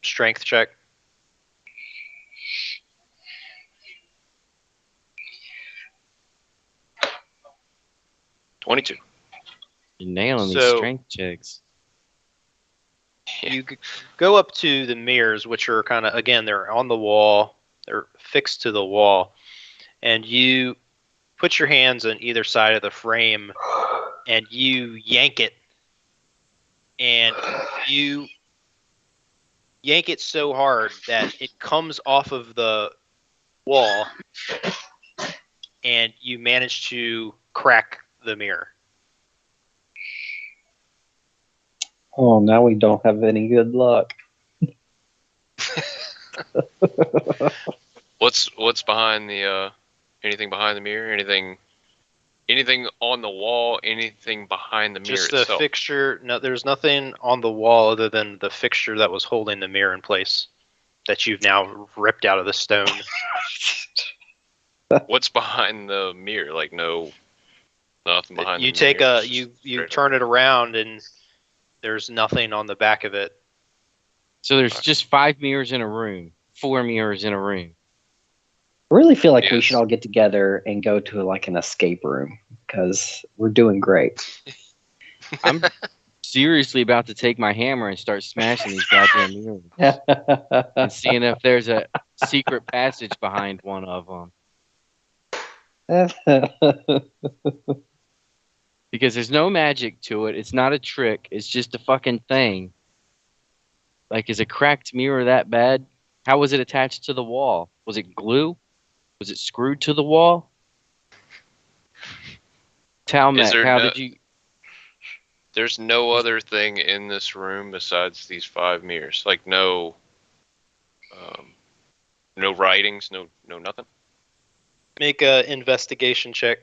strength check. $22. You're nailing these So- strength checks. You go up to the mirrors, which are kind of, again, they're on the wall. They're fixed to the wall. And you put your hands on either side of the frame, and you yank it. And you yank it so hard that it comes off of the wall, and you manage to crack the mirror. Oh, now we don't have any good luck. What's behind the anything behind the mirror? Anything on the wall? Anything behind the mirror Just the itself? fixture. No, there's nothing on the wall other than the fixture that was holding the mirror in place that you've now ripped out of the stone. What's behind the mirror? Like nothing behind You the take mirror. a It's just you straight turn it around, and there's nothing on the back of it. So there's just 5 mirrors in a room, 4 mirrors in a room. I really feel like we Yes. should all get together and go to like an escape room because we're doing great. I'm seriously about to take my hammer and start smashing these goddamn mirrors and seeing if there's a secret passage behind one of them. Because there's no magic to it. It's not a trick. It's just a fucking thing. Like, is a cracked mirror that bad? How was it attached to the wall? Was it glue? Was it screwed to the wall? Talmac, there how no- did you... There's no other thing in this room besides these 5 mirrors. Like no writings, no nothing. Make a investigation check.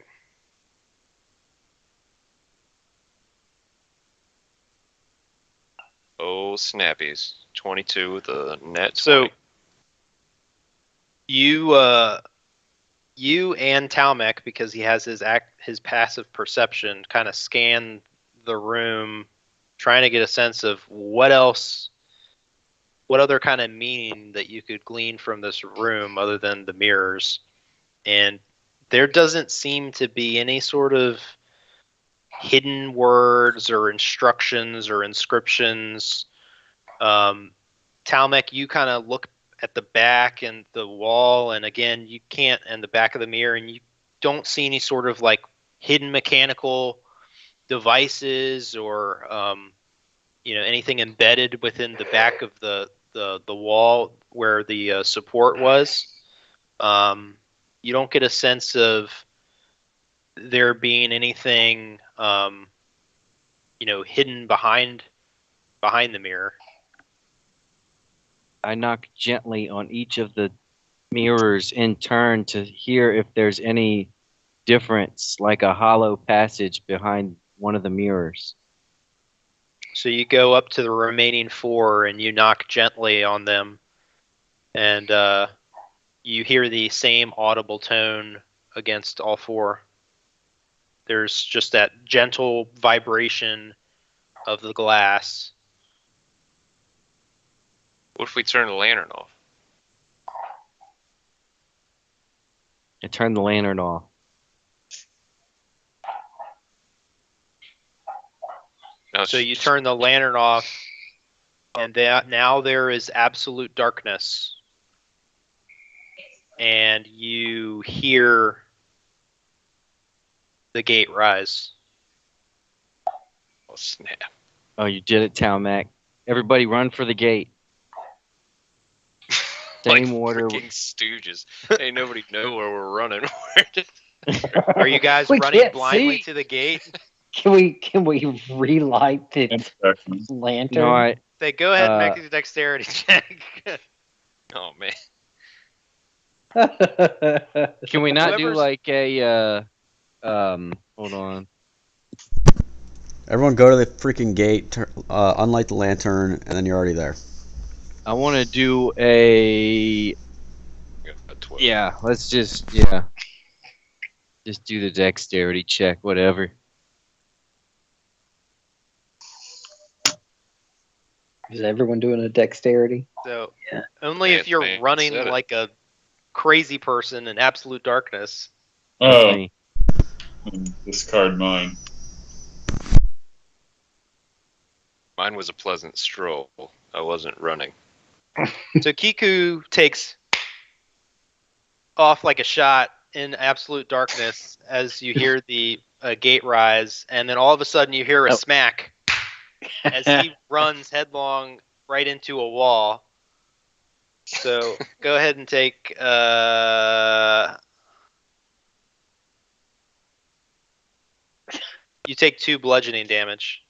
Oh snappies! 22 with a net 20. So you and Talmec, because he has his passive perception, kind of scan the room, trying to get a sense of what other kind of meaning that you could glean from this room other than the mirrors. And there doesn't seem to be any sort of hidden words or instructions or inscriptions. Talmec, you kind of look at the back and the wall, and again, you can't, and the back of the mirror, and you don't see any sort of like hidden mechanical devices or anything embedded within the back of the wall where the support was. You don't get a sense of there being anything hidden behind the mirror. I knock gently on each of the mirrors in turn to hear if there's any difference, like a hollow passage behind one of the mirrors. So you go up to the remaining 4 and you knock gently on them. And you hear the same audible tone against all four. There's just that gentle vibration of the glass. What if we turn the lantern off? I turned the lantern off. No, So you turn the lantern off, and now there is absolute darkness. And you hear the gate rise. Oh, snap. Oh, you did it, Town Mac. Everybody run for the gate. Same Like order. freaking stooges. Ain't nobody know where we're running. Are you guys We running can't blindly see. to the gate? Can we relight the lantern? No, I. Say, go ahead and make a dexterity check. Oh, man. Can we not do Whoever's- like a? Hold on. Everyone go to the freaking gate, unlight the lantern, and then you're already there. I want to do a. A 12. Yeah, let's just do the dexterity check, whatever. Is everyone doing a dexterity? So Yeah. only if you're Man, running said it. like a crazy person in absolute darkness. That's Oh, me. discard mine. Mine was a pleasant stroll. I wasn't running. So Kiku takes off like a shot in absolute darkness as you hear the gate rise, and then all of a sudden you hear a Oh. smack as he runs headlong right into a wall. So go ahead and take you take 2 bludgeoning damage.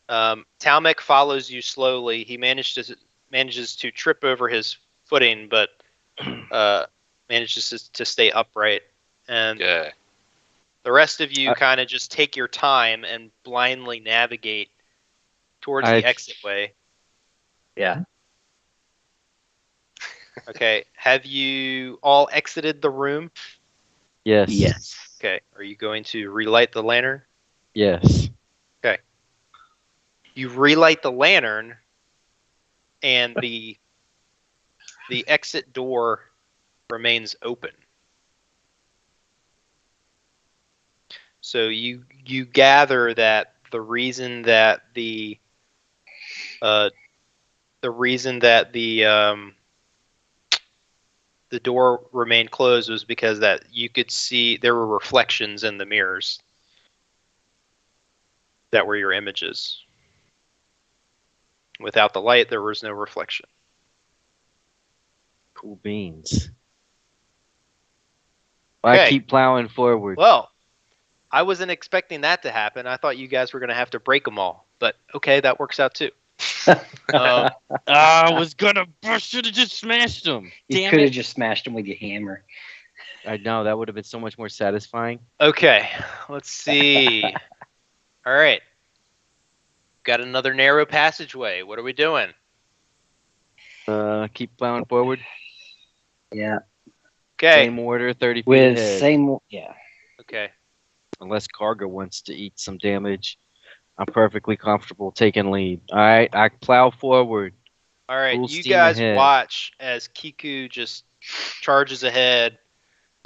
Talmek follows you slowly. He manages to trip over his footing, but manages to stay upright. And Yeah. the rest of you kind of just take your time and blindly navigate towards the exit way. Yeah. Okay. Have you all exited the room? Yes. Yes. Okay. Are you going to relight the lantern? Yes. You relight the lantern, and the exit door remains open. So you gather that the reason that the door remained closed was because that you could see there were reflections in the mirrors that were your images. Without the light, there was no reflection. Cool beans. I Okay. keep plowing forward. Well, I wasn't expecting that to happen. I thought you guys were going to have to break them all. But okay, that works out too. I was gonna. I should have just smashed them. You Damn could have it! just smashed him with your hammer. I know that would have been so much more satisfying. Okay, let's see. All right. Got another narrow passageway. What are we doing? Keep plowing forward. Yeah. Okay. Same order, 30 feet With ahead. same. Yeah. Okay. Unless Cargo wants to eat some damage, I'm perfectly comfortable taking lead. All right, I plow forward. All right. Full You steam guys ahead. watch as Kiku just charges ahead.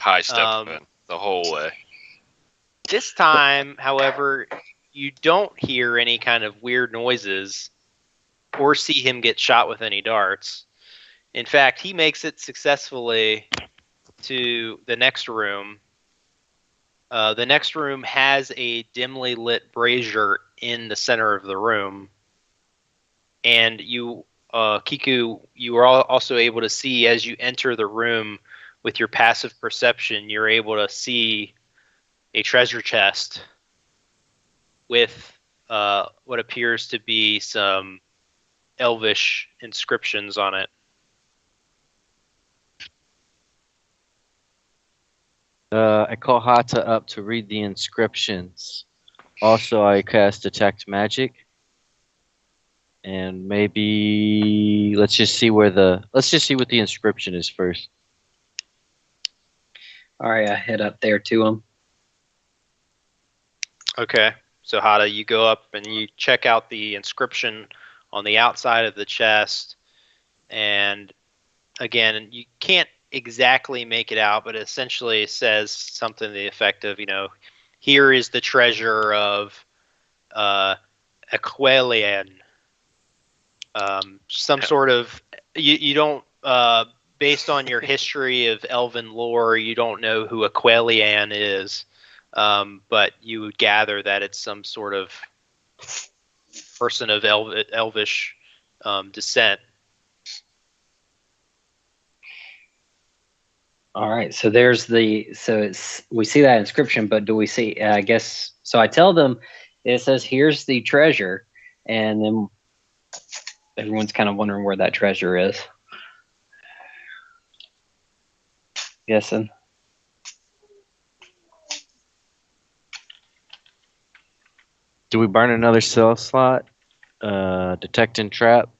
High step in the whole way. This time, however, you don't hear any kind of weird noises or see him get shot with any darts. In fact, he makes it successfully to the next room. The next room has a dimly lit brazier in the center of the room. And you, Kiku, you are also able to see as you enter the room with your passive perception, you're able to see a treasure chest with what appears to be some elvish inscriptions on it. I call Hata up to read the inscriptions. Also, I cast Detect Magic. And maybe let's just see what the inscription is first. All right, I head up there to him. Okay. So Hada, you go up and you check out the inscription on the outside of the chest, and again, you can't exactly make it out, but it essentially says something to the effect of, here is the treasure of Aquelian. Some sort of you don't based on your history of elven lore, you don't know who Aquelian is, but you would gather that it's some sort of person of elvish descent. All right, so we see that inscription, but do we see? I guess so. I tell them it says, "Here's the treasure," and then everyone's kind of wondering where that treasure is. Guessing. Do we burn another cell slot? Detect and trap?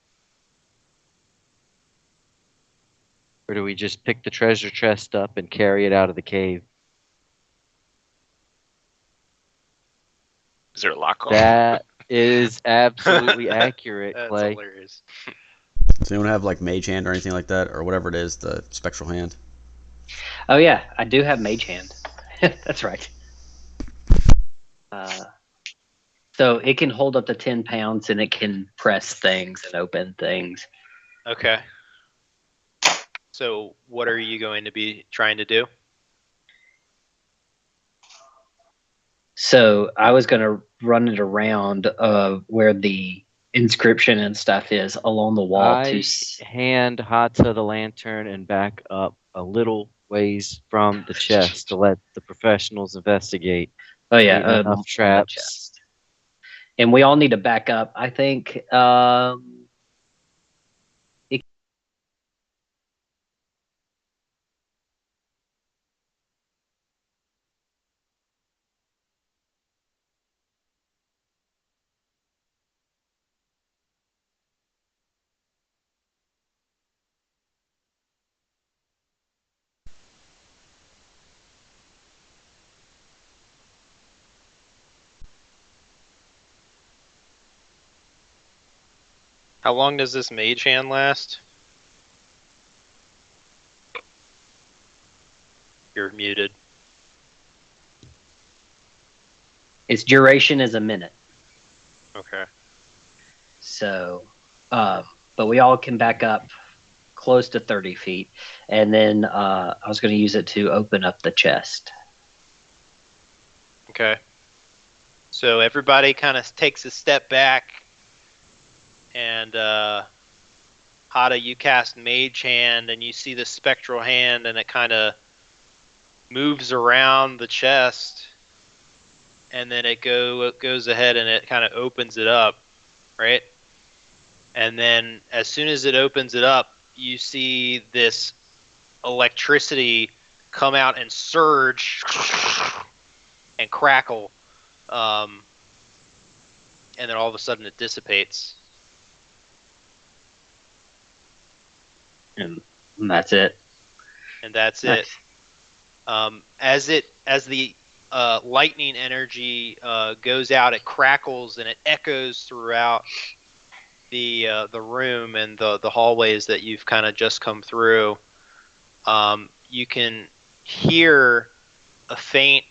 Or do we just pick the treasure chest up and carry it out of the cave? Is there a lock on? That is absolutely accurate, That's Clay. hilarious. Does anyone have like mage hand or anything like that, or whatever it is, the spectral hand? Oh yeah, I do have mage hand. That's right. So it can hold up to 10 pounds, and it can press things and open things. Okay. So what are you going to be trying to do? So I was going to run it around where the inscription and stuff is along the wall. I hand Hata the lantern and back up a little ways from the chest to let the professionals investigate. Oh yeah, enough traps. And we all need to back up. I think. How long does this mage hand last? You're muted. Its duration is a minute. Okay. So, but we all can back up close to 30 feet. And then I was going to use it to open up the chest. Okay. So everybody kind of takes a step back, and Hada, you cast Mage Hand, and you see the spectral hand, and it kind of moves around the chest, and then it goes ahead and it kind of opens it up, right? And then as soon as it opens it up, you see this electricity come out and surge and crackle, and then all of a sudden it dissipates. And that's it. And that's Nice. it. As the lightning energy goes out, it crackles and it echoes throughout the room and the hallways that you've kind of just come through. You can hear a faint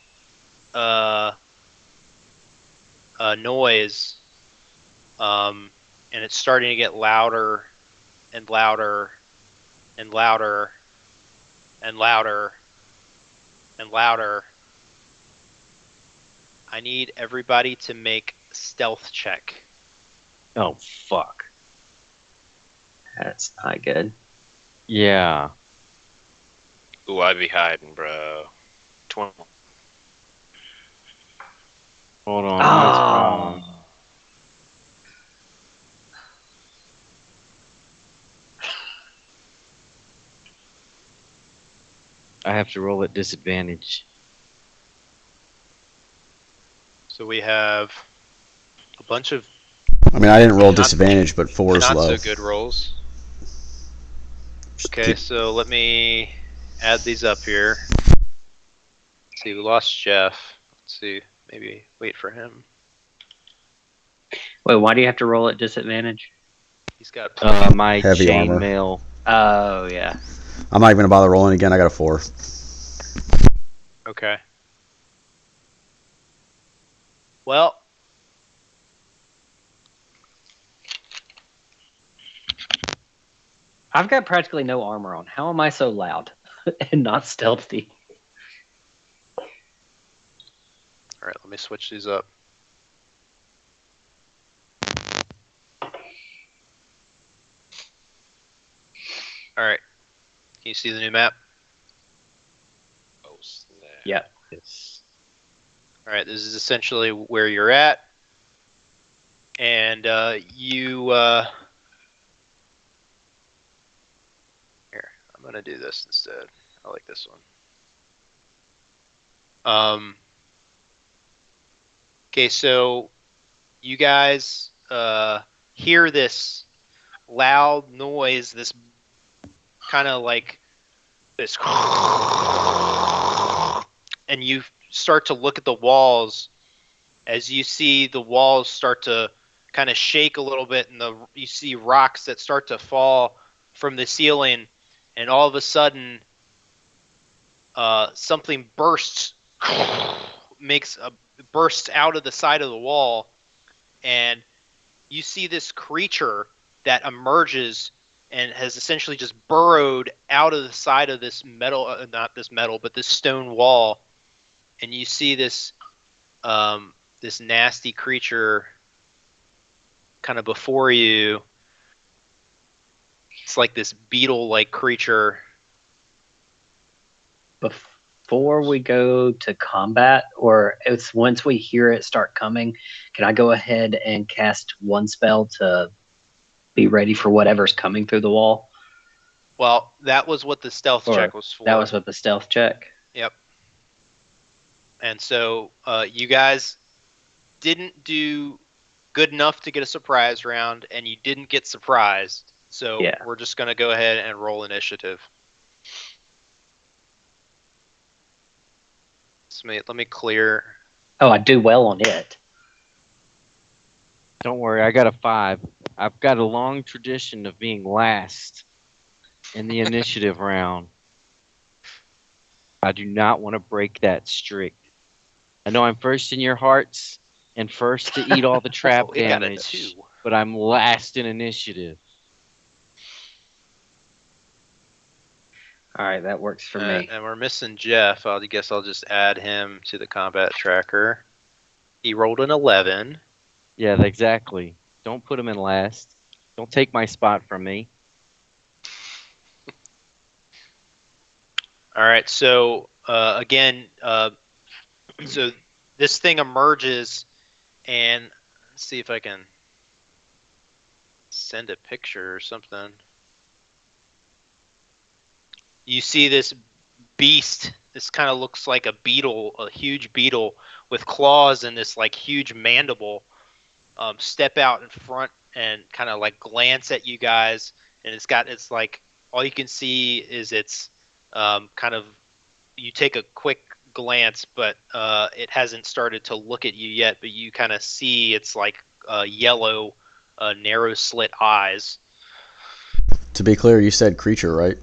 noise, and it's starting to get louder and louder and louder and louder and louder. I need everybody to make a stealth check. Oh, fuck. That's not good. Yeah. Ooh, I'd be hiding, bro. 20. Hold on. That's wrong. I have to roll at disadvantage. So we have a bunch of I mean, I didn't roll disadvantage, but 4 is Not low. so good rolls. Just Okay, keep- so let me add these up here. Let's see, we lost Jeff. Let's see, maybe wait for him. Wait, why do you have to roll at disadvantage? He's got My Heavy armor. chainmail. Oh, yeah. I'm not even gonna bother rolling again. I got a 4. Okay. Well, I've got practically no armor on. How am I so loud and not stealthy? all right, let me switch these up. All right. Can you see the new map? Oh snap! Yeah. Yes. All right, this is essentially where you're at, and you. Here, I'm gonna do this instead. I like this one. Okay, so you guys hear this loud noise, this kind of like this, and you start to look at the walls as you see the walls start to kind of shake a little bit, and you see rocks that start to fall from the ceiling, and all of a sudden something bursts bursts out of the side of the wall, and you see this creature that emerges and has essentially just burrowed out of the side of this metal, not this metal, but this stone wall, and you see this this nasty creature kind of before you. It's like this beetle-like creature. Before we go to combat, or it's once we hear it start coming, can I go ahead and cast one spell to be ready for whatever's coming through the wall? Well, that was what the stealth Or check was for. That was what the stealth check. Yep. And so you guys didn't do good enough to get a surprise round, and you didn't get surprised. So Yeah. we're just going to go ahead and roll initiative. Let me clear. Oh, I do well on it. Don't worry, I got a 5. I've got a long tradition of being last in the initiative round. I do not want to break that streak. I know I'm first in your hearts and first to eat all the trap We got a damage, 2. but I'm last in initiative. All right, that works for me. And we're missing Jeff. I guess I'll just add him to the combat tracker. He rolled an 11. Yeah, exactly. Don't put him in last. Don't take my spot from me. All right, so again, so this thing emerges, and let's see if I can send a picture or something. You see this beast. This kind of looks like a beetle, a huge beetle with claws and this like huge mandible. Step out in front and kind of like glance at you guys, and it's like all you can see is its kind of, you take a quick glance, but it hasn't started to look at you yet, but you kind of see its like yellow narrow slit eyes. To be clear, you said creature, right?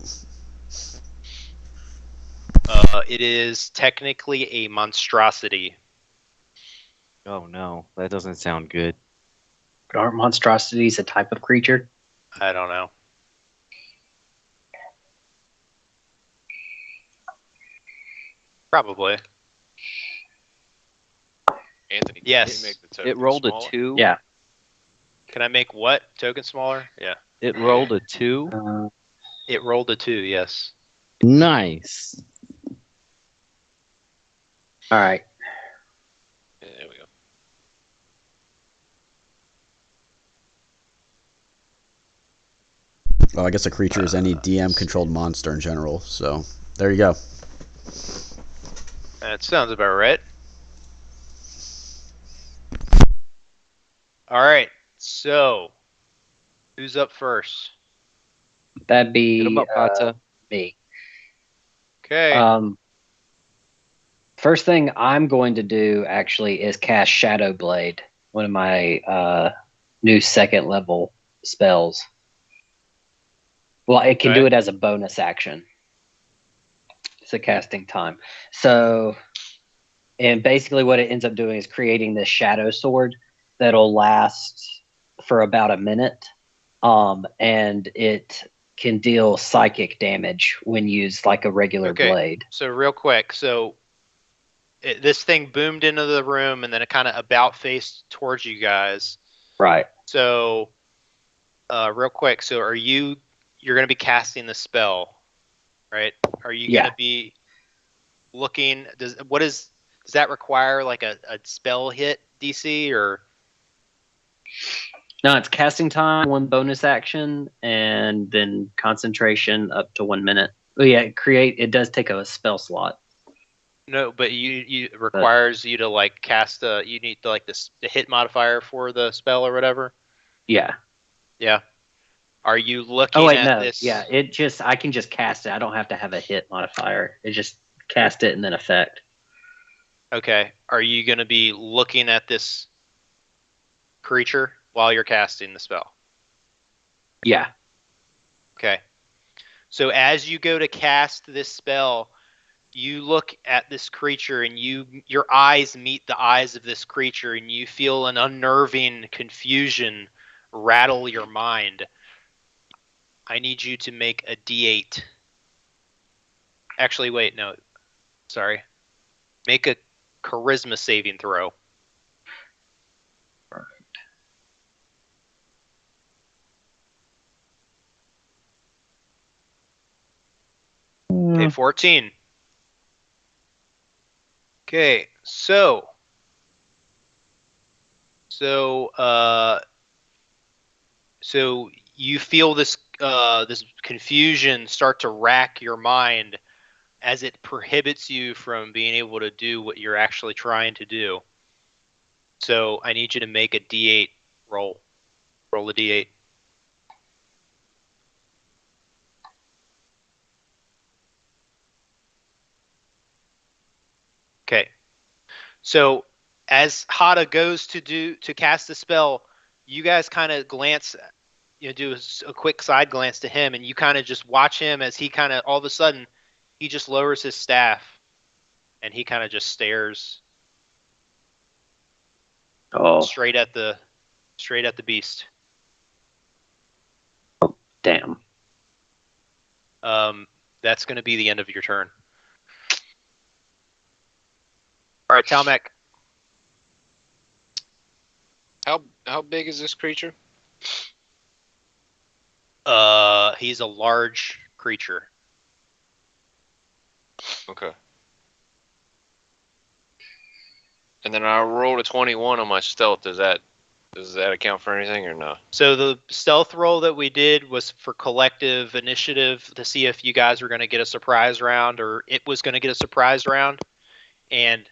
It is technically a monstrosity. Oh no, that doesn't sound good. But aren't monstrosities a type of creature? I don't know. Probably. Anthony, can Yes. you make the token It rolled a smaller? 2. Yeah. Can I make what? Token smaller? Yeah. It rolled a 2. It rolled a 2, yes. Nice. All right. Yeah, there we go. Well, I guess a creature is any DM-controlled monster in general. So there you go. That sounds about right. All right. So, who's up first? That'd be Hit 'em up, Hata. me. Okay. First thing I'm going to do actually is cast Shadow Blade, one of my new second level spells. Well, it can do it as a bonus action. It's a casting time. So, and basically what it ends up doing is creating this shadow sword that'll last for about a minute. And it can deal psychic damage when used like a regular blade. So real quick, this thing boomed into the room and then it kind of about faced towards you guys. Right. So, real quick, so you're going to be casting the spell, right? Are you going to be looking? Does that require like a spell hit DC or? No, it's casting time, one bonus action, and then concentration up to 1 minute. Oh yeah, it does take a spell slot. No, but it requires you to like cast you need to like the hit modifier for the spell or whatever. Yeah. Yeah. Are you looking at this? Yeah, I can just cast it. I don't have to have a hit modifier. It just cast it and then effect. Okay. Are you going to be looking at this creature while you're casting the spell? Yeah. Okay. So as you go to cast this spell, you look at this creature and your eyes meet the eyes of this creature and you feel an unnerving confusion rattle your mind. I need you to make a D8. Actually, wait, no. Sorry. Make a charisma saving throw. Okay, 14. Okay, so you feel this this confusion start to rack your mind as it prohibits you from being able to do what you're actually trying to do. So I need you to make a D8 roll. Roll a D8. Okay. So as Hada goes to cast the spell, you guys kind of glance, do a quick side glance to him, and you kind of just watch him as he kind of all of a sudden he just lowers his staff, and he kind of just stares straight at the beast. Oh, damn. That's going to be the end of your turn. All right, Talmec. How big is this creature? He's a large creature. Okay. And then I rolled a 21 on my stealth. Does that account for anything or no? So the stealth roll that we did was for collective initiative to see if you guys were going to get a surprise round or it was going to get a surprise round, and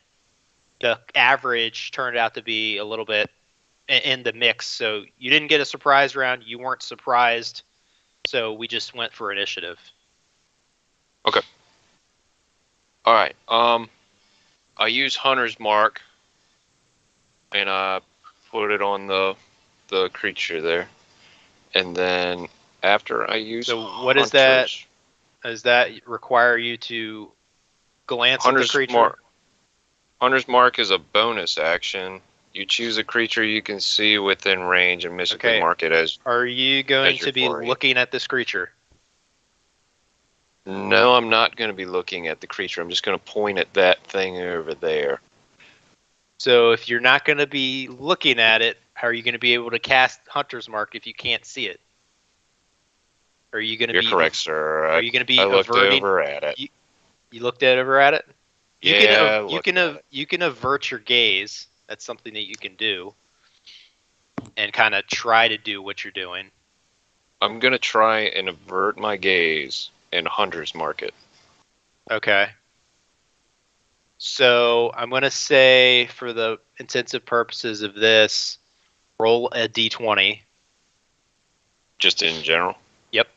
the average turned out to be a little bit in the mix. So you didn't get a surprise round. You weren't surprised. So we just went for initiative. Okay. All right. I use Hunter's Mark, and I put it on the creature there, and then after I use. So what is that? Does that require you to glance at the creature? Hunter's Mark is a bonus action. You choose a creature you can see within range and mystically mark it as. Are you going to be looking at this creature? No, I'm not going to be looking at the creature. I'm just going to point at that thing over there. So if you're not going to be looking at it, how are you going to be able to cast Hunter's Mark if you can't see it? Are you going to be? You're correct, sir. Are you going to be averting? I looked over at it. You looked over at it? You can avert your gaze. That's something that you can do. And kind of try to do what you're doing. I'm going to try and avert my gaze and Hunter's Mark it. Okay. So I'm going to say, for the intensive purposes of this, Roll a d20. Just in general. Yep.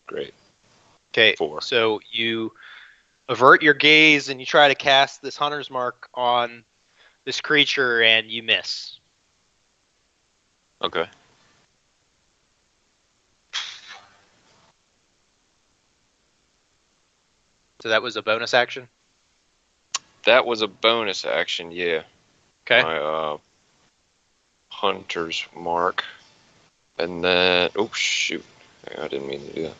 Great. Okay. 4. So you avert your gaze and you try to cast this hunter's mark on this creature, and you miss. Okay. So that was a bonus action. That was a bonus action, yeah. Okay. My hunter's mark. And then, oh shoot, I didn't mean to do that.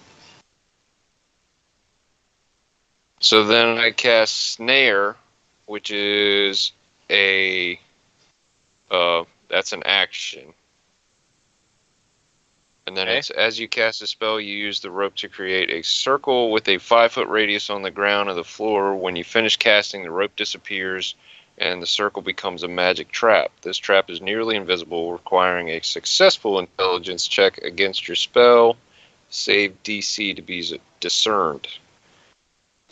So then I cast Snare, which is a, that's an action. And then Okay. it's, as you cast a spell, you use the rope to create a circle with a 5-foot radius on the ground or the floor. When you finish casting, the rope disappears and the circle becomes a magic trap. This trap is nearly invisible, requiring a successful intelligence check against your spell. Save DC to be discerned.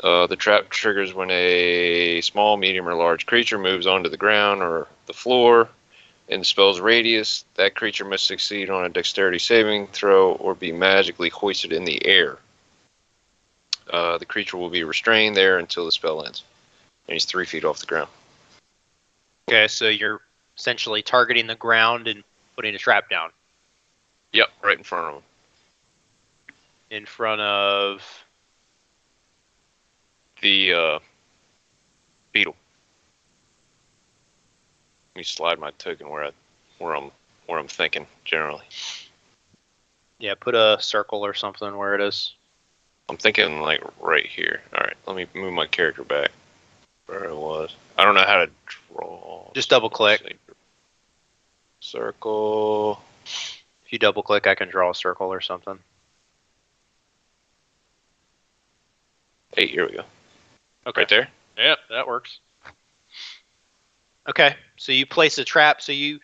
The trap triggers when a small, medium, or large creature moves onto the ground or the floor in the spell's radius. That creature must succeed on a dexterity saving throw or be magically hoisted in the air. The creature will be restrained there until the spell ends. And he's 3 feet off the ground. Okay, so you're essentially targeting the ground and putting a trap down Yep, right in front of him. in front of. The beetle. Let me slide my token where I'm thinking generally. Yeah, put a circle or something where it is. I'm thinking like right here. All right, let me move my character back where it was. I don't know how to draw. Just double click. Circle. If you double click, I can draw a circle or something. 8. Here we go. Okay. Right there. Yep, that works. Okay, so you place a trap. So you,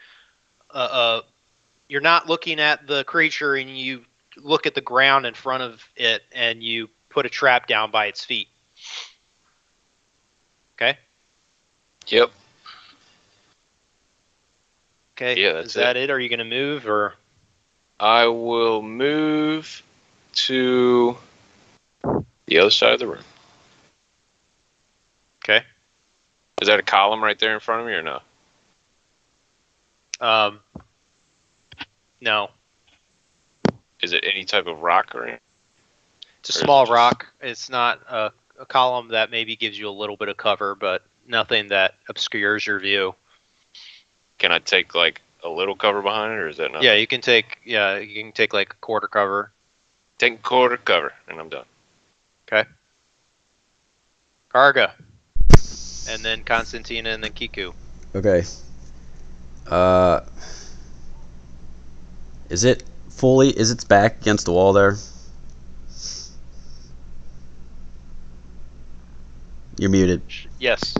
you're not looking at the creature, and you look at the ground in front of it, and you put a trap down by its feet. Okay. Yep. Okay. Yeah, that's Is that it? Are you going to move or? I will move to the other side of the room. Okay. Is that a column right there in front of me or no? No. Is it any type of rock or anything? It's a Or is small it just- rock. It's not a column that maybe gives you a little bit of cover, but nothing that obscures your view. Can I take like a little cover behind it, or is that not? Yeah, you can take like a quarter cover. Take quarter cover, and I'm done. Okay. Karga. And then Constantina and then Kiku. Okay. Is its back against the wall there? You're muted. Yes.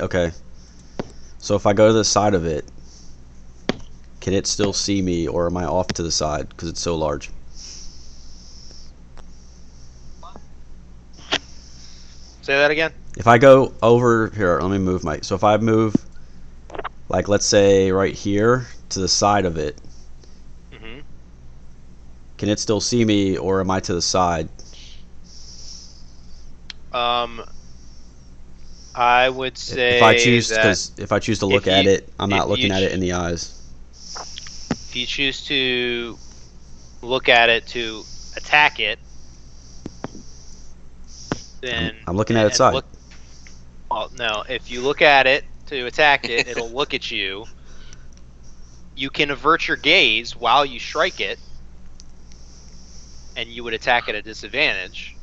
Okay. So if I go to the side of it, can it still see me, or am I off to the side because it's so large? Say that again. If I go over here, let me move my. So if I move, like let's say right here to the side of it, Mm-hmm. can it still see me, or am I to the side? I would say If I choose, that because if I choose to look if at you- it, I'm not if looking you at it in the eyes. if you choose to look at it to attack it, then I'm looking at its side. Well, no. If you look at it to attack it, it'll look at you. You can avert your gaze while you strike it, and you would attack at a disadvantage,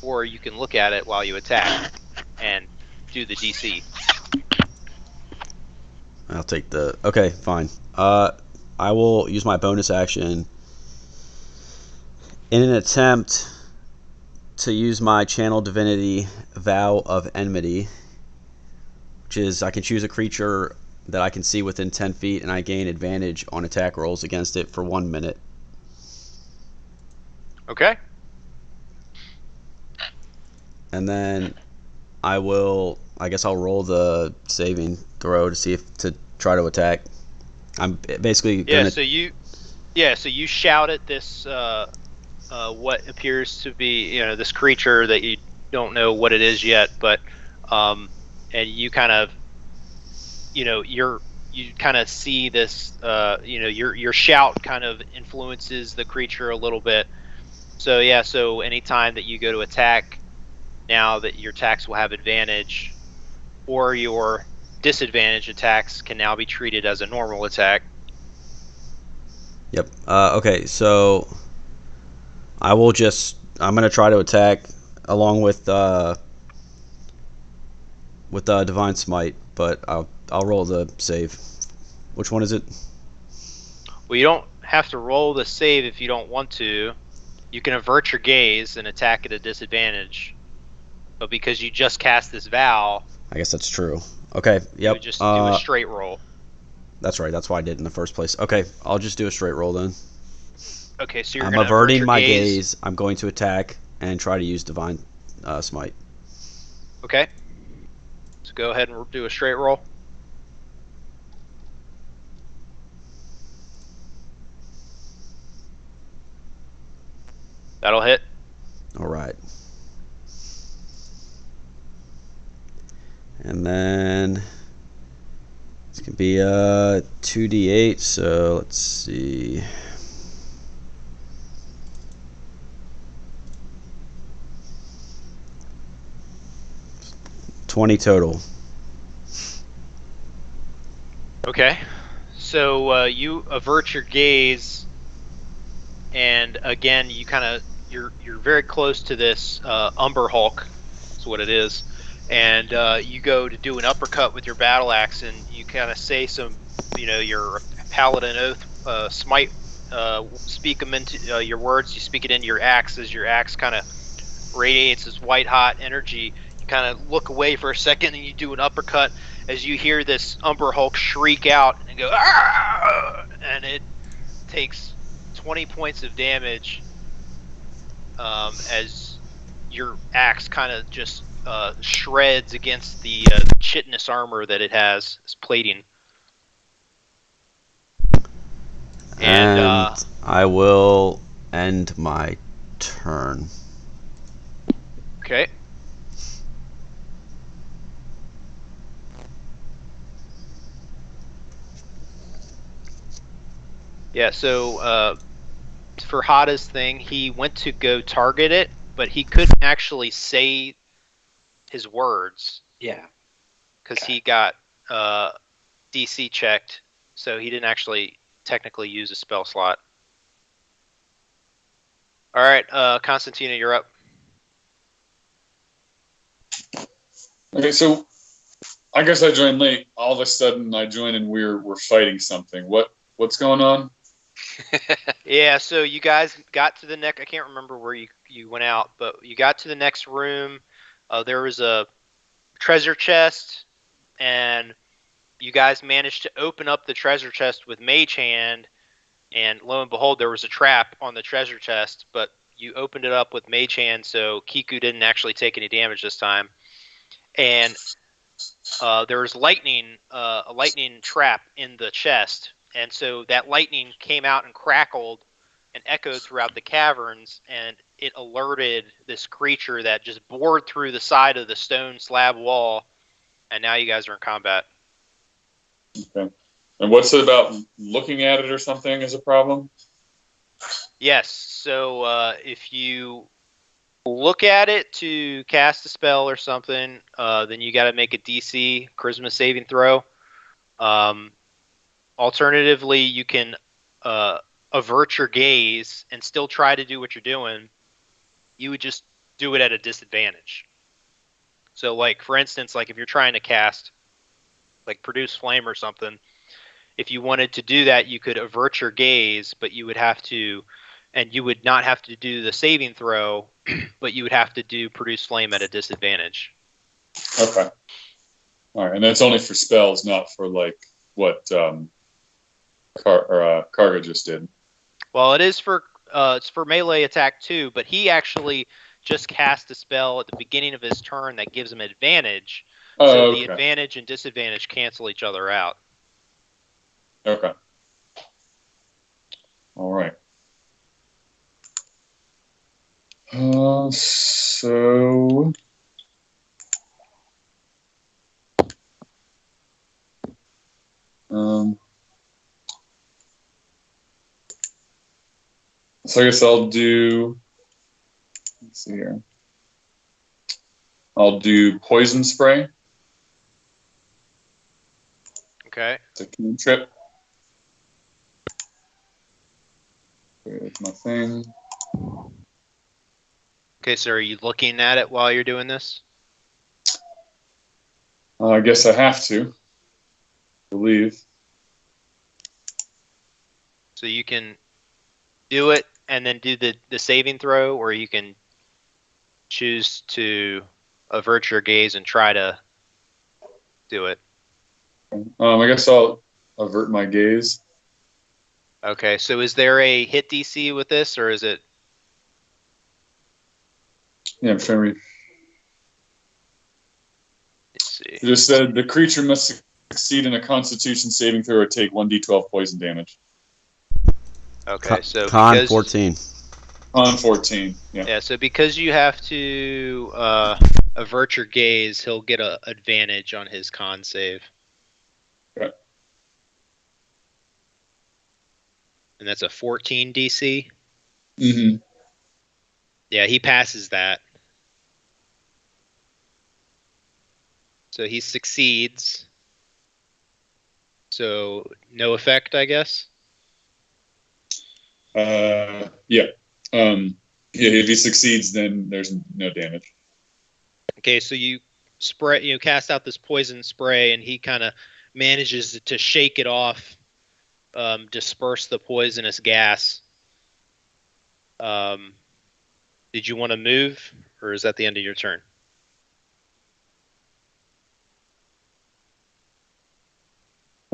or you can look at it while you attack and do the DC. I'll take the. Okay, fine. I will use my bonus action in an attempt to use my Channel Divinity Vow of Enmity, which is I can choose a creature that I can see within 10 feet, and I gain advantage on attack rolls against it for 1 minute. Okay. And then I will I guess I'll roll the saving throw to see if to try to attack. I'm basically gonna. So you shout at this what appears to be this creature that you don't know what it is yet, but and you kind of you kind of see this your shout kind of influences the creature a little bit. So anytime that you go to attack, now that your attacks will have advantage, or your disadvantage attacks can now be treated as a normal attack. Yep. Okay, so I'm gonna try to attack along with Divine Smite, but I'll roll the save. Which one is it? Well, you don't have to roll the save if you don't want to. You can avert your gaze and attack at a disadvantage. But because you just cast this vow, I guess that's true. Okay, yep. you would just do a straight roll. That's right. That's why I did it in the first place. Okay, I'll just do a straight roll then. Okay, so I'm averting my gaze. I'm going to attack and try to use Divine Smite. Okay. So go ahead and do a straight roll. That'll hit. All right. And then it's going to be 2d8, so let's see. $20 total. Okay. So you avert your gaze, and again, you kind of you're very close to this Umber Hulk. That's what it is. And you go to do an uppercut with your battle axe, and you kind of say some, your paladin oath, smite, speak them into your words. You speak it into your axe as your axe kind of radiates this white hot energy. You kind of look away for a second, and you do an uppercut as you hear this Umber Hulk shriek out and go, "Argh!" And it takes 20 points of damage as your axe kind of just shreds against the chitinous armor that it has, this plating. And I will end my turn. Okay. Yeah, so for Hada's thing, he went to go target it, but he couldn't actually say his words. Yeah. Because he got DC checked, so he didn't actually technically use a spell slot. All right, Constantina, you're up. Okay, so I guess I joined late. All of a sudden, I joined and we're fighting something. What's going on? Yeah, so you guys got to the next. I can't remember where you went out, but you got to the next room. There was a treasure chest, and you guys managed to open up the treasure chest with Mage Hand, and lo and behold, there was a trap on the treasure chest, but you opened it up with Mage Hand, so Kiku didn't actually take any damage this time. And there was a lightning trap in the chest, and so that lightning came out and crackled and echoed throughout the caverns, and it alerted this creature that just bored through the side of the stone slab wall, and now you guys are in combat. Okay. And what's it about looking at it or something is a problem? Yes, so if you look at it to cast a spell or something, then you got to make a DC charisma saving throw. Alternatively, you can avert your gaze and still try to do what you're doing. You would just do it at a disadvantage. So, like, for instance, like if you're trying to cast, like, produce flame or something, if you wanted to do that, you could avert your gaze, but you would have to, and you would not have to do the saving throw, but you would have to do produce flame at a disadvantage. Okay. All right, and that's only for spells, not for like what Karga just did. Well, it's for melee attack too, but he actually just cast a spell at the beginning of his turn that gives him advantage. Oh, So the okay. advantage and disadvantage cancel each other out. Okay. All right. So um, so I guess I'll do. Let's see here. I'll do poison spray. Okay. It's a cantrip. There's my thing. Okay, so are you looking at it while you're doing this? I guess I have to. I believe. So you can do it and then do the saving throw, or you can choose to avert your gaze and try to do it. I guess I'll avert my gaze. Okay, so is there a hit DC with this, or is it? Yeah, I'm trying to read. Let's see. It just said the creature must succeed in a Constitution saving throw or take 1d12 poison damage. Okay, so Con because 14. On 14. Yeah. yeah, so because you have to avert your gaze, he'll get an advantage on his con save. Okay. And that's a 14 DC. Mm-hmm. Yeah, he passes that. So he succeeds. So no effect, I guess. Yeah. Yeah. If he succeeds, then there's no damage. Okay, so you cast out this poison spray, and he kind of manages to shake it off, disperse the poisonous gas. Did you want to move, or is that the end of your turn?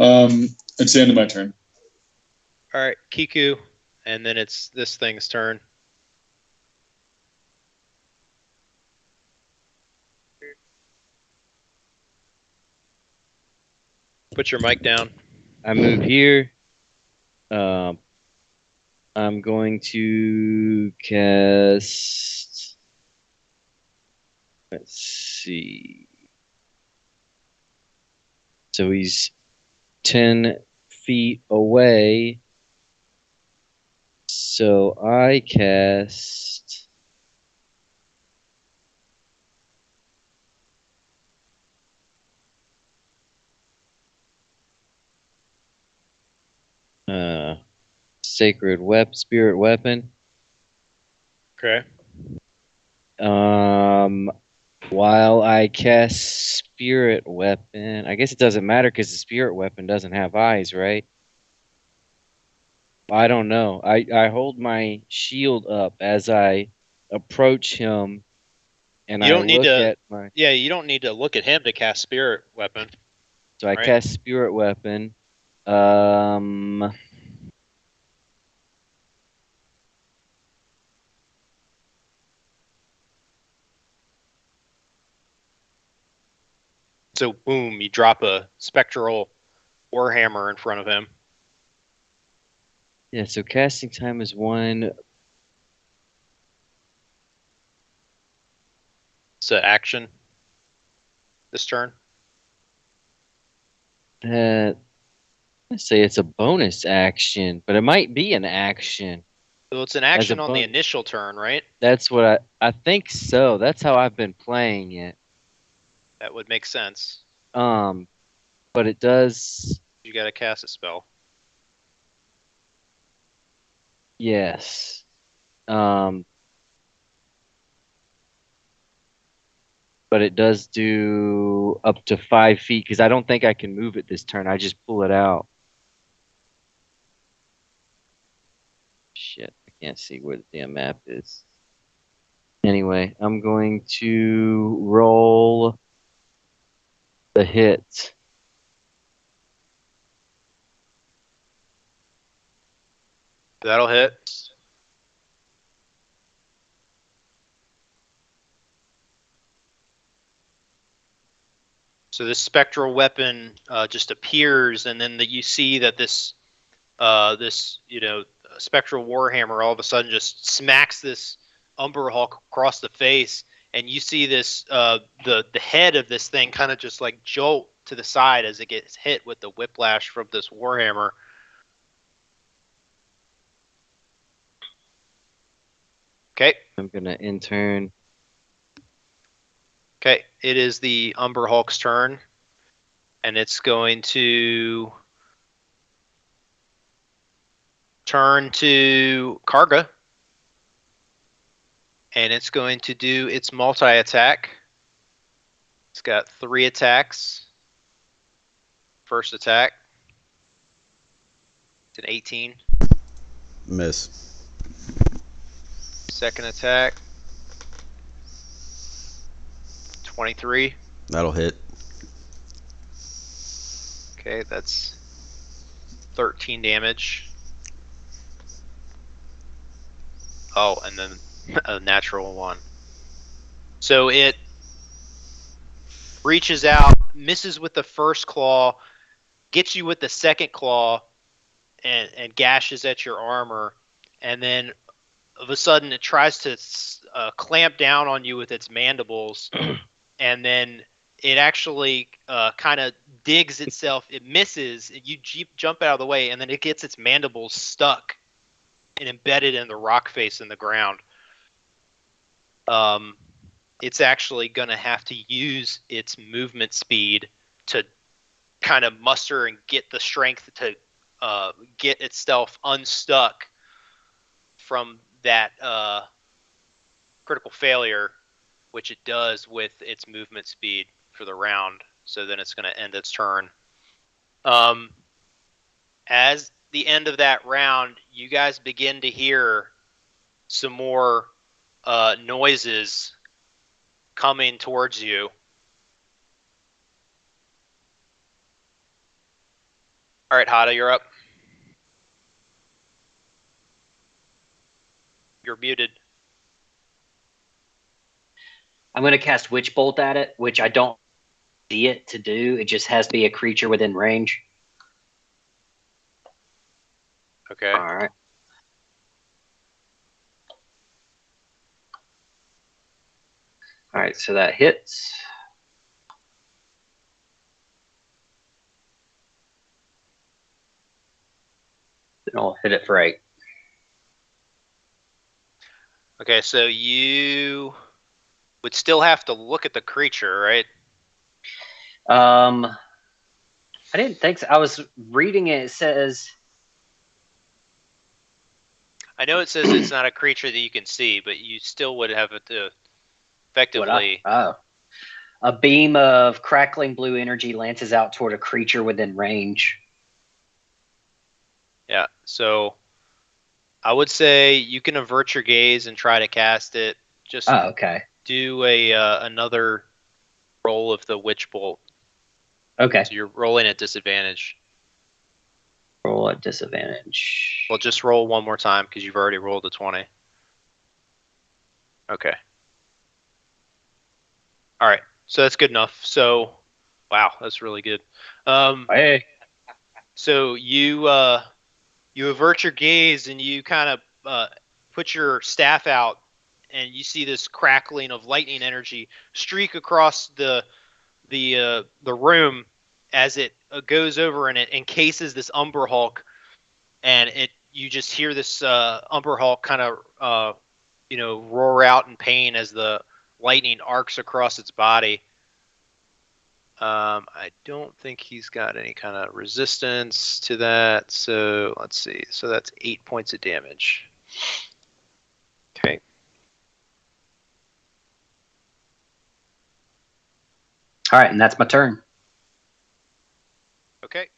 It's the end of my turn. All right, Kiku, and then it's this thing's turn. Put your mic down. I move here. I'm going to cast. Let's see. So he's 10 feet away. So I cast. Sacred spirit weapon. Okay. While I cast spirit weapon, I guess it doesn't matter because the spirit weapon doesn't have eyes, right? I don't know. I hold my shield up as I approach him, and You I don't need look to. at my. Yeah, you don't need to look at him to cast spirit weapon. So I right. cast spirit weapon. So boom, you drop a spectral warhammer in front of him. Yeah. So casting time is 1. It's an action. This turn. Let's say it's a bonus action, but it might be an action. So it's an As a action on the bonus. initial turn, right? That's what I think so. That's how I've been playing it. That would make sense. But it does. You got to cast a spell. Yes. But it does do up to 5 feet because I don't think I can move it this turn. I just pull it out. Shit, I can't see where the damn map is. Anyway, I'm going to roll the hit. That'll hit. So this spectral weapon just appears, and then you see that this spectral warhammer all of a sudden just smacks this Umber Hulk across the face, and you see this the head of this thing kind of just like jolt to the side as it gets hit with the whiplash from this warhammer. Okay. I'm gonna intern. Okay, it is the Umber Hulk's turn, and it's going to turn to Karga, and it's going to do its multi-attack. It's got 3 attacks. First attack, it's an 18. Miss. Second attack, 23. That'll hit. Okay, that's 13 damage. Oh, and then a natural 1. So it reaches out, misses with the first claw, gets you with the second claw, and gashes at your armor, and then of a sudden it tries to clamp down on you with its mandibles, and then it actually kind of digs itself. It misses, you jump out of the way, and then it gets its mandibles stuck and embedded in the rock face in the ground. It's actually going to have to use its movement speed to kind of muster and get the strength to get itself unstuck from that critical failure, which it does with its movement speed for the round. So then it's going to end its turn. As the end of that round, you guys begin to hear some more noises coming towards you. All right, Hada, you're up. You're muted. I'm going to cast Witch Bolt at it, which I don't see it to do. It just has to be a creature within range. Okay. All right. All right, so that hits. Then I'll hit it for 8. Okay, so you would still have to look at the creature, right? I didn't think so. I was reading it. It says, I know it says it's not a creature that you can see, but you still would have to effectively. a beam of crackling blue energy lances out toward a creature within range. Yeah, so I would say you can avert your gaze and try to cast it. Just okay. do another roll of the Witch Bolt. Okay. So you're rolling at disadvantage. Roll at disadvantage. Well, just roll one more time because you've already rolled a 20. Okay. All right, so that's good enough. So, wow, that's really good. Hey. So you avert your gaze and you kind of put your staff out, and you see this crackling of lightning energy streak across the room as it goes over and it encases this Umber Hulk, and you just hear this Umber Hulk kind of roar out in pain as the lightning arcs across its body. I don't think he's got any kind of resistance to that. So let's see. So that's 8 points of damage. Okay. All right, and that's my turn. Okay.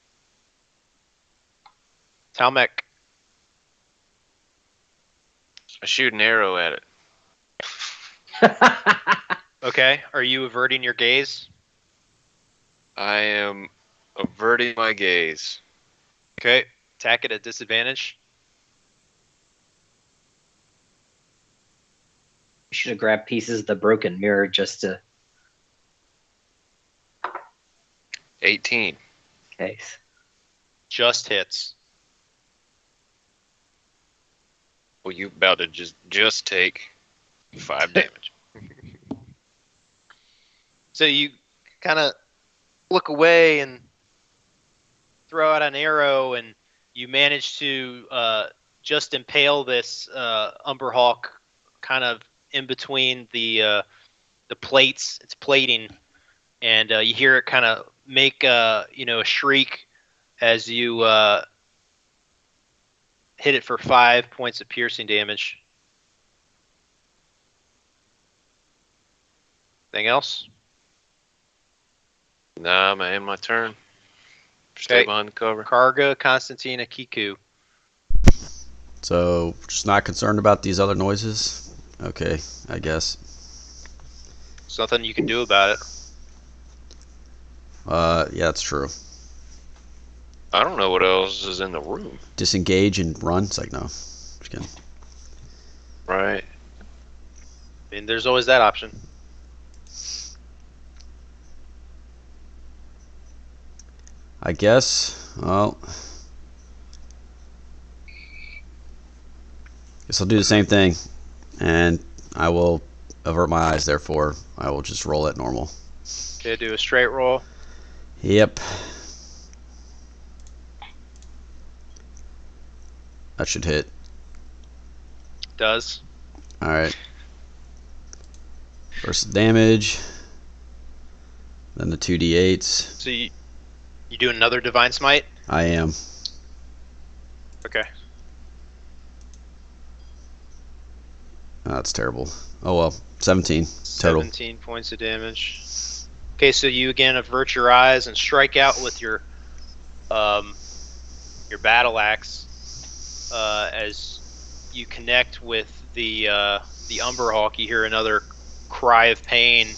Talmec. I shoot an arrow at it. Okay. Are you averting your gaze? I am averting my gaze. Okay. Attack it at disadvantage. You should have grabbed pieces of the broken mirror just to. 19. Case. Just hits. Well, you about to just take 5 damage. So you kind of look away and throw out an arrow, and you manage to just impale this Umberhawk kind of in between the plates. It's plating, and you hear it kind of make a shriek as you hit it for 5 points of piercing damage. Anything else? Nah, man, my turn. Stay Okay. behind the cover. Karga, Constantina, Kiku. So, just not concerned about these other noises? Okay, I guess. There's nothing you can do about it. Yeah, that's true. I don't know what else is in the room. Disengage and run? It's like, no. Just kidding. Right. I mean, there's always that option. I guess, well... Guess I'll do the same thing. And I will avert my eyes, therefore. I will just roll it normal. Okay, do a straight roll. Yep. That should hit. Does. Alright. First damage. Then the 2d8s. So you do another Divine Smite? I am. Okay. Oh, that's terrible. Oh well. 17 total. 17 points of damage. Okay, so you again avert your eyes and strike out with your battle axe as you connect with the Umberhawk. You hear another cry of pain.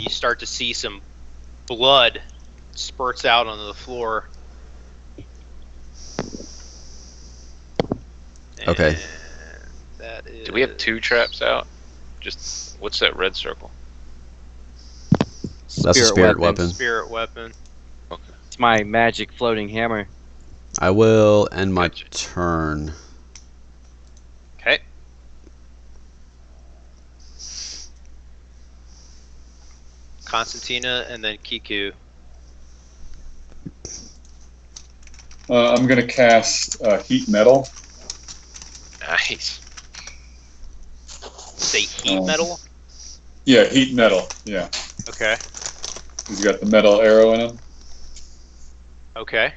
You start to see some blood spurts out onto the floor. Okay. And that is... Do we have 2 traps out? Just what's that red circle? That's a spirit weapon. Spirit weapon. Okay. It's my magic floating hammer. I will end my Gotcha. turn. Okay. Constantina and then Kiku. I'm going to cast Heat Metal. Nice. Say heat metal? Yeah, Heat Metal. Yeah. Okay. He's got the metal arrow in him. Okay.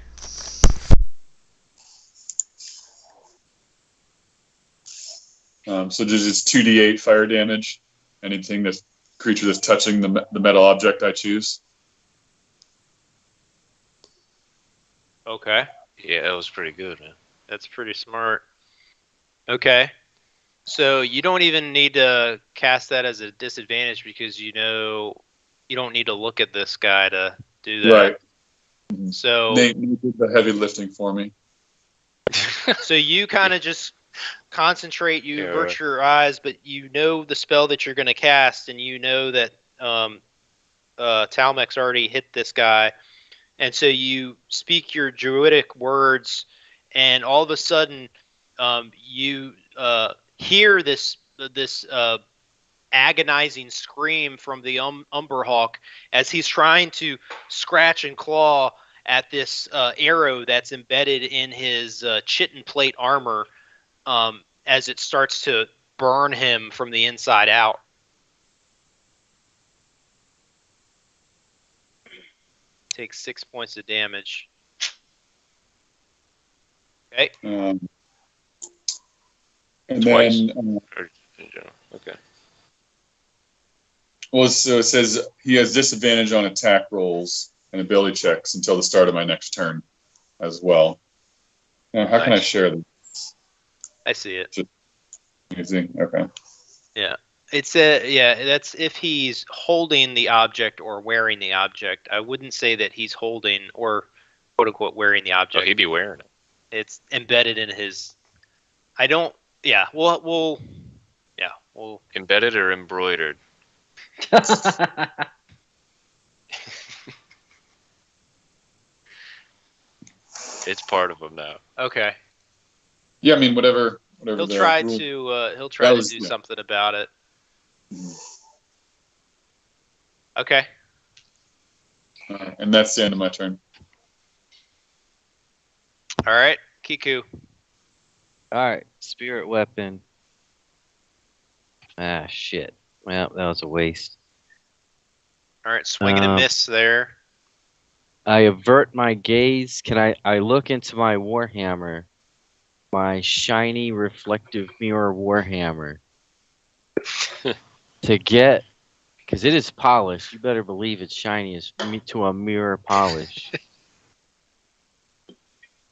So just it's 2d8 fire damage. Anything that's creature that's touching the metal object I choose. Okay. Yeah, that was pretty good, man. That's pretty smart. Okay. So you don't even need to cast that as a disadvantage because you know you don't need to look at this guy to do that. Right. So Nate did the heavy lifting for me. so you kind of just concentrate, you Yeah, avert right. your eyes, but you know the spell that you're going to cast, and you know that Talmek's already hit this guy, and so you speak your druidic words, and all of a sudden you hear this agonizing scream from the Umberhawk as he's trying to scratch and claw at this arrow that's embedded in his chitin plate armor as it starts to burn him from the inside out. Takes 6 points of damage. Okay. And Twice. then, Or in general. Okay. well, so it says he has disadvantage on attack rolls and ability checks until the start of my next turn as well. Now, how can I Nice. share this? I see it. Easy. Okay. Yeah. It's that's if he's holding the object or wearing the object. I wouldn't say that he's holding or quote unquote wearing the Oh, object. he'd be wearing it. It's embedded in his we'll Embedded or embroidered? It's part of him now. Okay. Yeah, I mean, whatever He'll the try rule. to That do was- yeah. something about it. Mhm. Okay. And that's the end of my turn. All right, Kiku. All right, spirit weapon. Ah, shit. Well, that was a waste. All right, swing and a miss there. I avert my gaze. I look into my warhammer, my shiny reflective mirror warhammer, to get, because it is polished. You better believe it's shiny as to a mirror polish.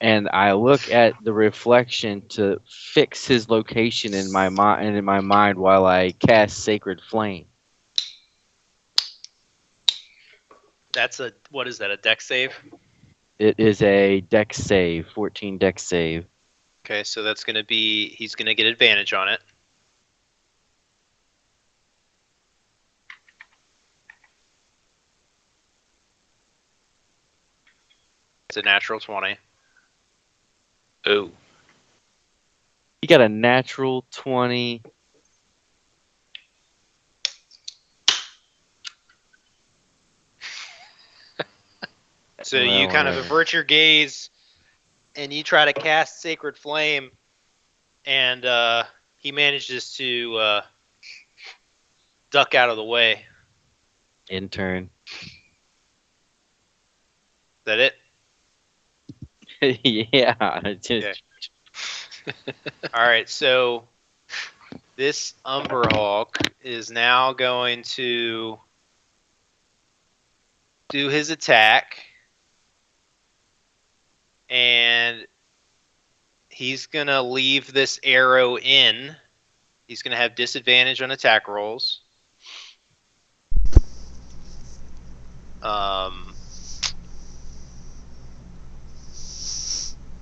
And I look at the reflection to fix his location in my mind while I cast Sacred Flame. That's what is that? A deck save? It is a dex save, 14 dex save. Okay, so that's gonna be he's gonna get advantage on it. It's a natural 20. Oh. You got a natural 20. So Well, you kind of whatever. avert your gaze, and you try to cast Sacred Flame, and he manages to duck out of the way. Intern. Is that it? Yeah. It's Okay. All right, so this Umberhawk is now going to do his attack, and he's going to leave this arrow in. He's going to have disadvantage on attack rolls.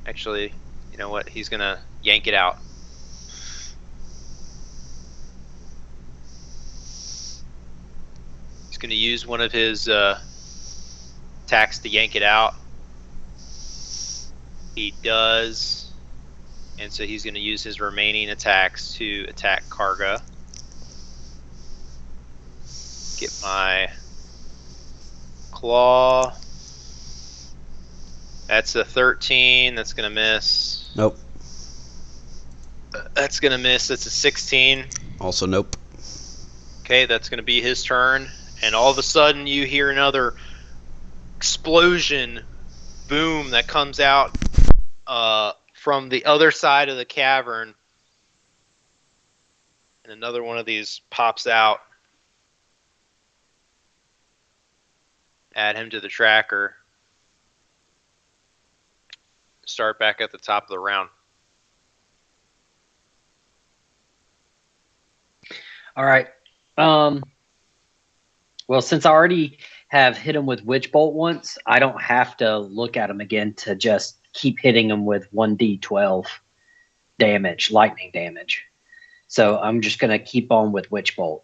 Actually, you know what? He's going to yank it out. He's going to use one of his attacks to yank it out. He does. And so he's going to use his remaining attacks to attack Karga. Get my claw. That's a 13. That's going to miss. Nope. That's going to miss. That's a 16. Also nope. Okay, that's going to be his turn. And all of a sudden you hear another explosion boom that comes out from the other side of the cavern. And another one of these pops out. Add him to the tracker. Start back at the top of the round. All right. Well, since I already have hit him with Witch Bolt once, I don't have to look at him again to just keep hitting him with 1d12 damage, lightning damage. So I'm just going to keep on with Witch Bolt.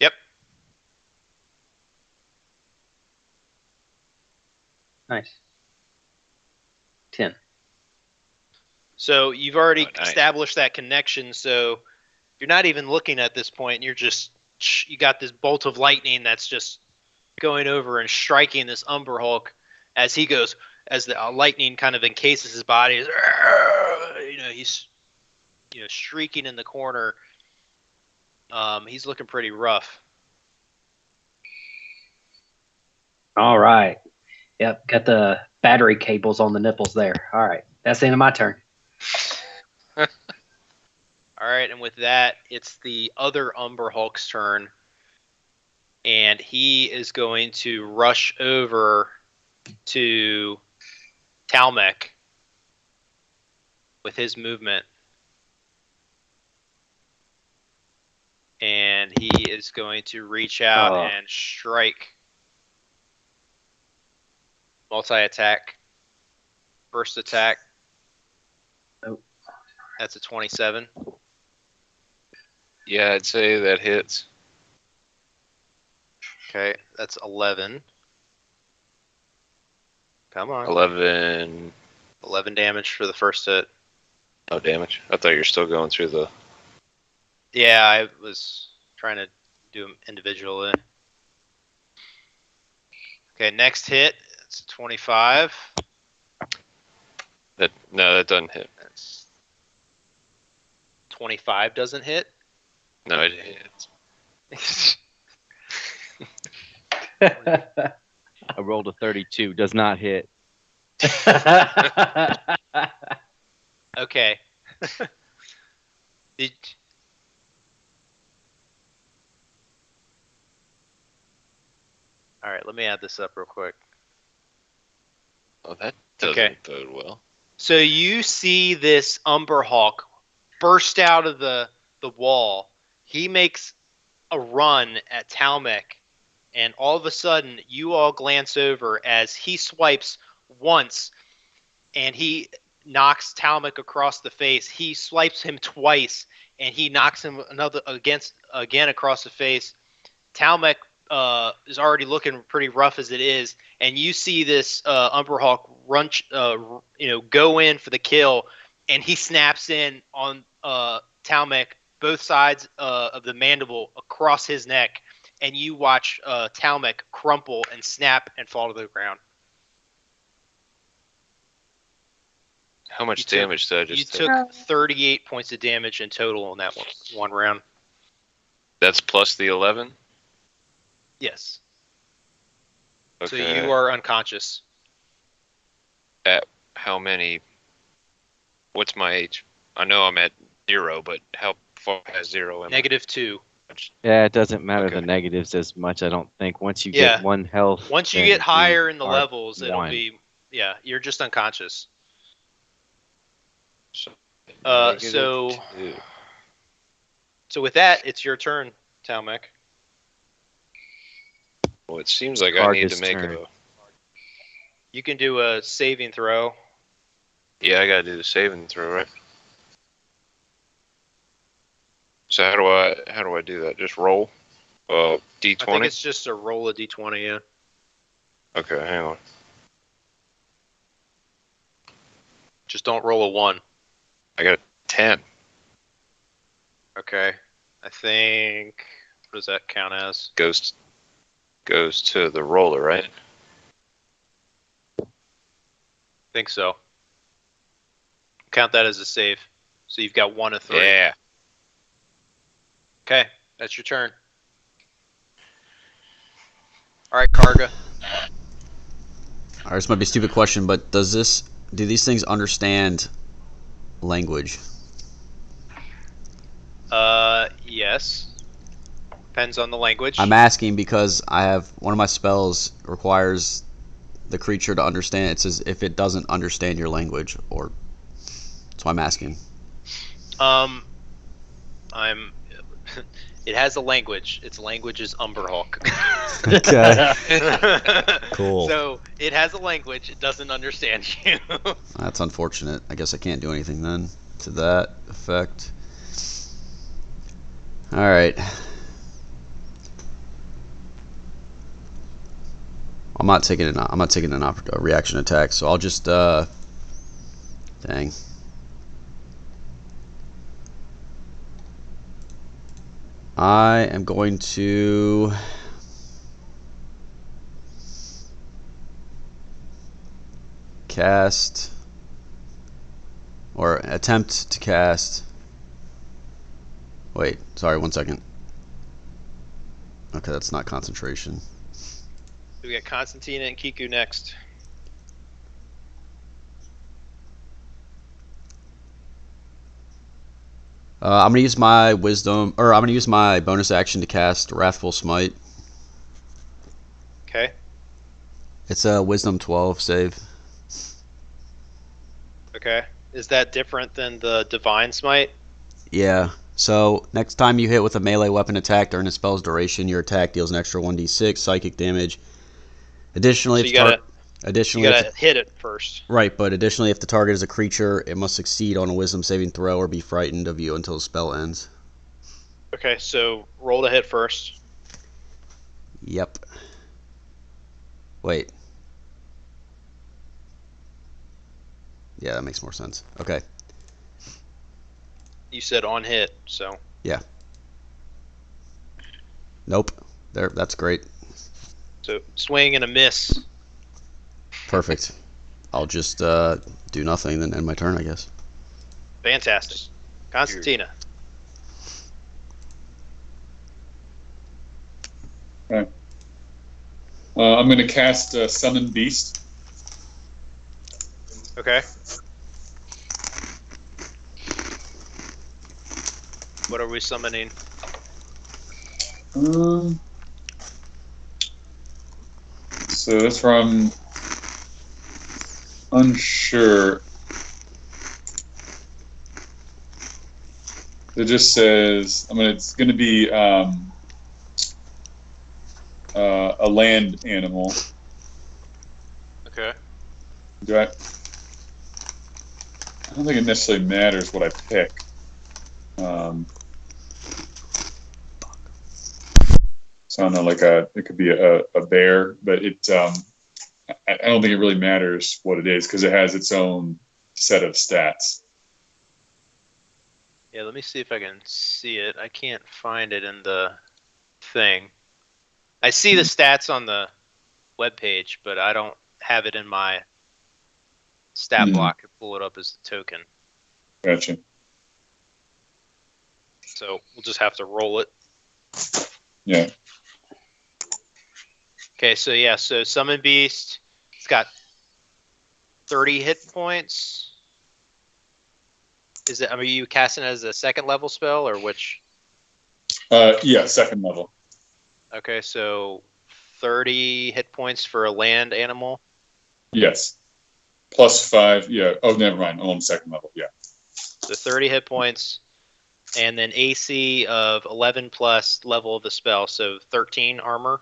Yep. Nice. 10. So you've already Oh, nice. established that connection, so you're not even looking at this point. You're just, you got this bolt of lightning that's just going over and striking this Umberhulk as he goes, as the lightning kind of encases his body. He's shrieking in the corner. He's looking pretty rough. All right. Yep, got the battery cables on the nipples there. All right, that's the end of my turn. All right, and with that, it's the other Umberhulk's turn, and he is going to rush over to Talmec with his movement, and he is going to reach out and strike. Multi-attack. First attack. Nope. That's a 27. Yeah, I'd say that hits. Okay, that's 11. Come on. 11. 11 damage for the first hit. No damage. I thought you were still going through the. Yeah, I was trying to do them individually. Okay, next hit. It's 25. That doesn't hit. That's 25 doesn't hit. No, it hits. I rolled a 32. Does not hit. Okay. All right, let me add this up real quick. Oh, that doesn't bode well. So you see this Umber Hawk burst out of the wall. He makes a run at Talmec, and all of a sudden you all glance over as he swipes once, and he knocks Talmec across the face. He swipes him twice, and he knocks him again across the face. Talmec is already looking pretty rough as it is, and you see this Umberhawk run, go in for the kill, and he snaps in on Talmec, both sides of the mandible across his neck, and you watch Talmec crumple and snap and fall to the ground. How much damage did I just take? You took 38 points of damage in total in that one round. That's plus the 11? Yes. Okay. So you are unconscious. At how many? What's my age? I know I'm at 0, but how far past 0 am I? -2. Yeah, it doesn't matter Okay. the negatives as much, I don't think. Once you get one health. Once you then get higher in the are levels, it'll one. be you're just unconscious. So, So -2. with that, it's your turn, Talmec. Well, it seems like I need to Karga's make turn. You can do a saving throw. Yeah, I gotta do the saving throw, right? So how do I do that? Just roll? I think D20? it's just a roll of d20, yeah. Okay, hang on. Just don't roll a 1. I got a 10. Okay. I think, what does that count as? Goes to the roller, right? I think so. Count that as a save. So you've got 1 of 3. Yeah. Okay, that's your turn. All right, Karga. Alright, this might be a stupid question, but do these things understand language? Yes. Depends on the language. I'm asking because I have one of my spells requires the creature to understand. It says if it doesn't understand your language, or that's why I'm asking. It has a language. Its language is Umberhawk. Okay. Cool. So it has a language. It doesn't understand you. That's unfortunate. I guess I can't do anything then to that effect. All right. I'm not taking a reaction attack, so I'll just dang. I am going to cast or attempt to cast. Wait, sorry, 1 second. Okay, that's not concentration. We got Constantina and Kiku next. I'm gonna use my wisdom, or I'm gonna use my bonus action to cast Wrathful Smite. Okay. It's a Wisdom 12 save. Okay. Is that different than the Divine Smite? Yeah. So next time you hit with a melee weapon attack during a spell's duration, your attack deals an extra 1d6 psychic damage. Additionally, So you gotta hit it first. Right, but additionally, if the target is a creature, it must succeed on a Wisdom saving throw or be frightened of you until the spell ends. Okay, so roll to hit first. Yep. Wait. Yeah, that makes more sense. Okay. You said on hit, so Nope. There. That's great. swing and a miss. Perfect. I'll just do nothing, then end my turn, I guess. Fantastic. Constantina. Okay. I'm going to cast Summon Beast. Okay. What are we summoning? So that's where I'm unsure. It just says, it's going to be a land animal. Okay. I don't think it necessarily matters what I pick. So I don't know, it could be a bear, but I don't think it really matters what it is because it has its own set of stats. Yeah, let me see if I can see it. I can't find it in the thing. I see the stats on the webpage, but I don't have it in my stat block to pull it up as the token. Gotcha. So we'll just have to roll it. Yeah. Okay, so Summon Beast. It's got 30 hit points. Are you casting it as a second level spell or which? Yeah, second level. Okay, so 30 hit points for a land animal. Yes. +5. Yeah. Oh, never mind. I'm on second level. Yeah. So 30 hit points, and then AC of 11 plus level of the spell, so 13 armor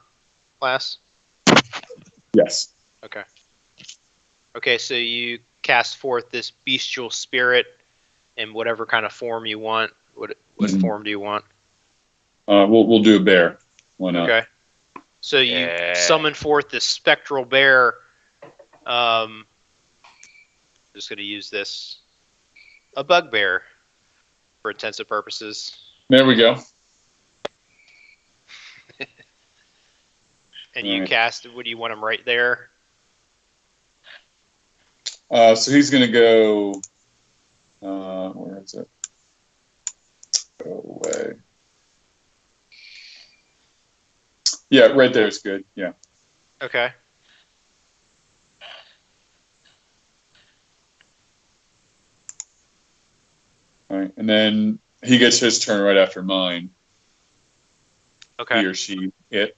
class. Yes. Okay. Okay, so you cast forth this bestial spirit in whatever kind of form you want. What form do you want? We'll do a bear. Why not? Okay. So you summon forth this spectral bear. Just going to use this, a bugbear, for intensive purposes. There we go. And you cast. What do you want him right there? So he's going to go. Where is it? Go away. Yeah, right there is good. Yeah. Okay. All right, and then he gets his turn right after mine. Okay. He or she, it.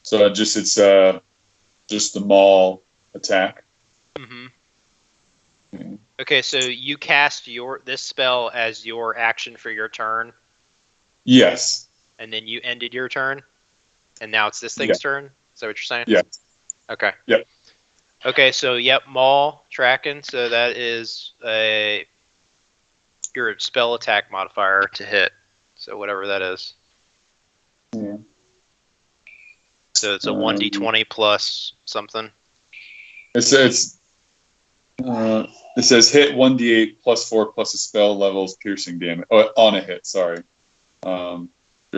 So it's just the maul attack. Mm-hmm. Okay, so you cast this spell as your action for your turn. Yes. And then you ended your turn, and now it's this thing's turn. Is that what you're saying? Yeah. Okay. Yep. Okay, so maul tracking. So that is your spell attack modifier to hit. So whatever that is. Yeah. So it's a 1d20 plus something. It says hit 1d8 +4 plus a spell level's piercing damage. Oh, on a hit, sorry. Your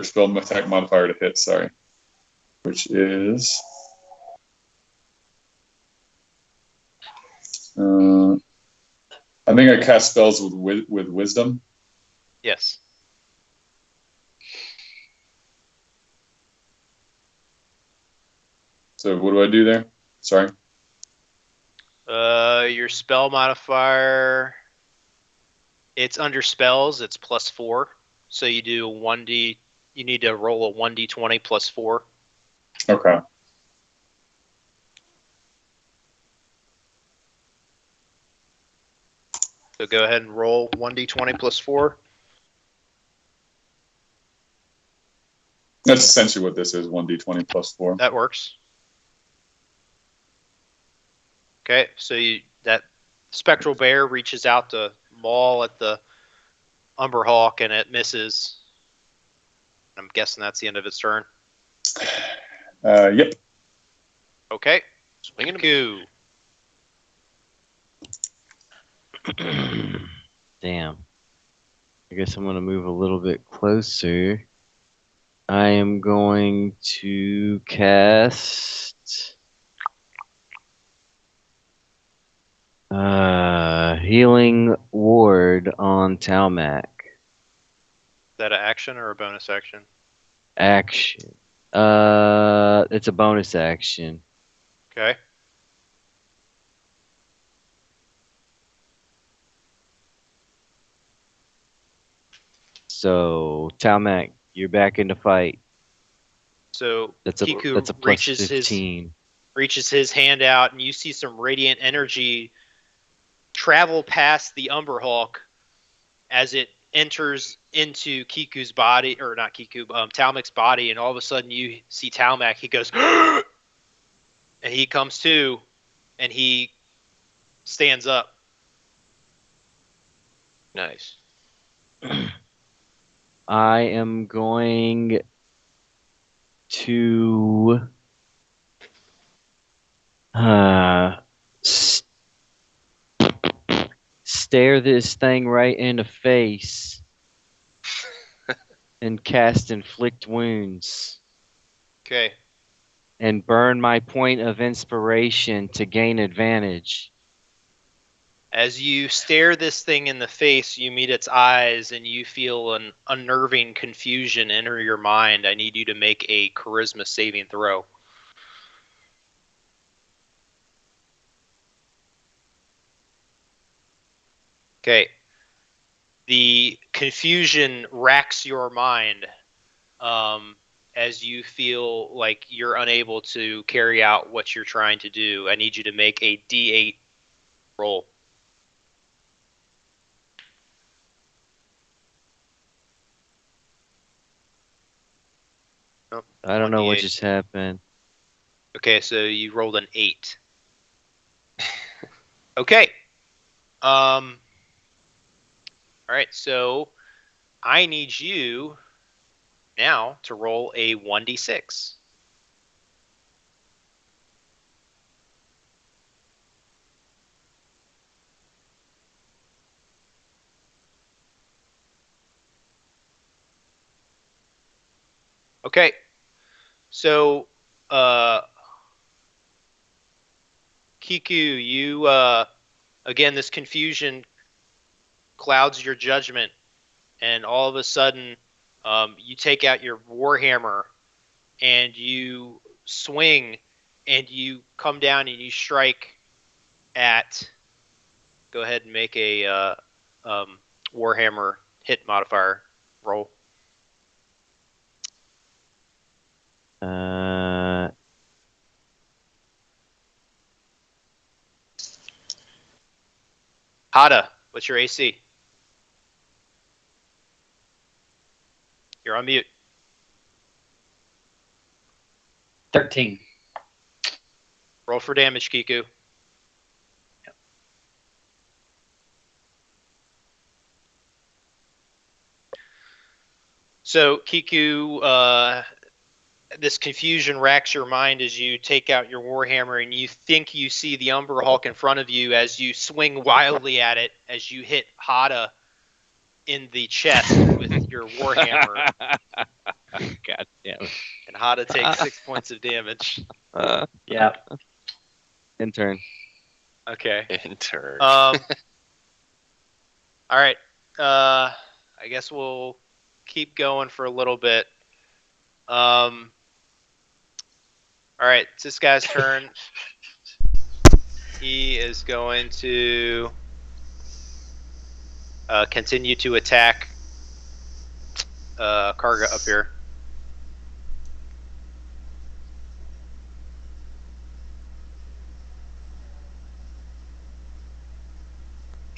spell attack modifier to hit, sorry. Which is I think I cast spells with wisdom. Yes. So what do I do there? Sorry. Your spell modifier. It's under spells. It's +4. So you do 1d. You need to roll a 1d20 +4. Okay. So go ahead and roll 1d20 +4. That's essentially what this is, 1d20 +4. That works. Okay, so that spectral bear reaches out to maul at the Umberhawk, and it misses. I'm guessing that's the end of its turn. Yep. Okay. Swinging him. Goo. Damn. I guess I'm going to move a little bit closer. I am going to cast Healing Ward on Talmac. Is that an action or a bonus action? Action. It's a bonus action. Okay. So, Talmac, you're back in the fight. So That's a Kiku plus reaches 15. his hand out, and you see some radiant energy travel past the Umber Hulk as it enters into Kiku's body, or not Kiku, Talmac's body, and all of a sudden you see Talmac. He goes, and he comes to, and he stands up. Nice. I am going to stare this thing right in the face and cast Inflict Wounds Okay. and burn my point of inspiration to gain advantage. As you stare this thing in the face, you meet its eyes, and you feel an unnerving confusion enter your mind. I need you to make a charisma saving throw. Okay. The confusion racks your mind as you feel like you're unable to carry out what you're trying to do. I need you to make a D8 roll. Oh, I don't know what 1d8. just happened. Okay, so you rolled an 8. Okay. All right, so I need you now to roll a 1d6. Okay. So, Kiku, you, again, this confusion clouds your judgment, and all of a sudden, you take out your warhammer, and you swing, and you come down and you strike at, go ahead and make a warhammer hit modifier roll. Hada, what's your AC? You're on mute. 13. Roll for damage, Kiku. Yep. So, Kiku, this confusion racks your mind as you take out your warhammer, and you think you see the Umber Hulk in front of you as you swing wildly at it as you hit Hada in the chest with your warhammer. God damn it. And Hada takes 6 points of damage. Yeah. Intern. Okay. In turn. All right. I guess we'll keep going for a little bit. All right, it's this guy's turn. He is going to continue to attack Karga up here.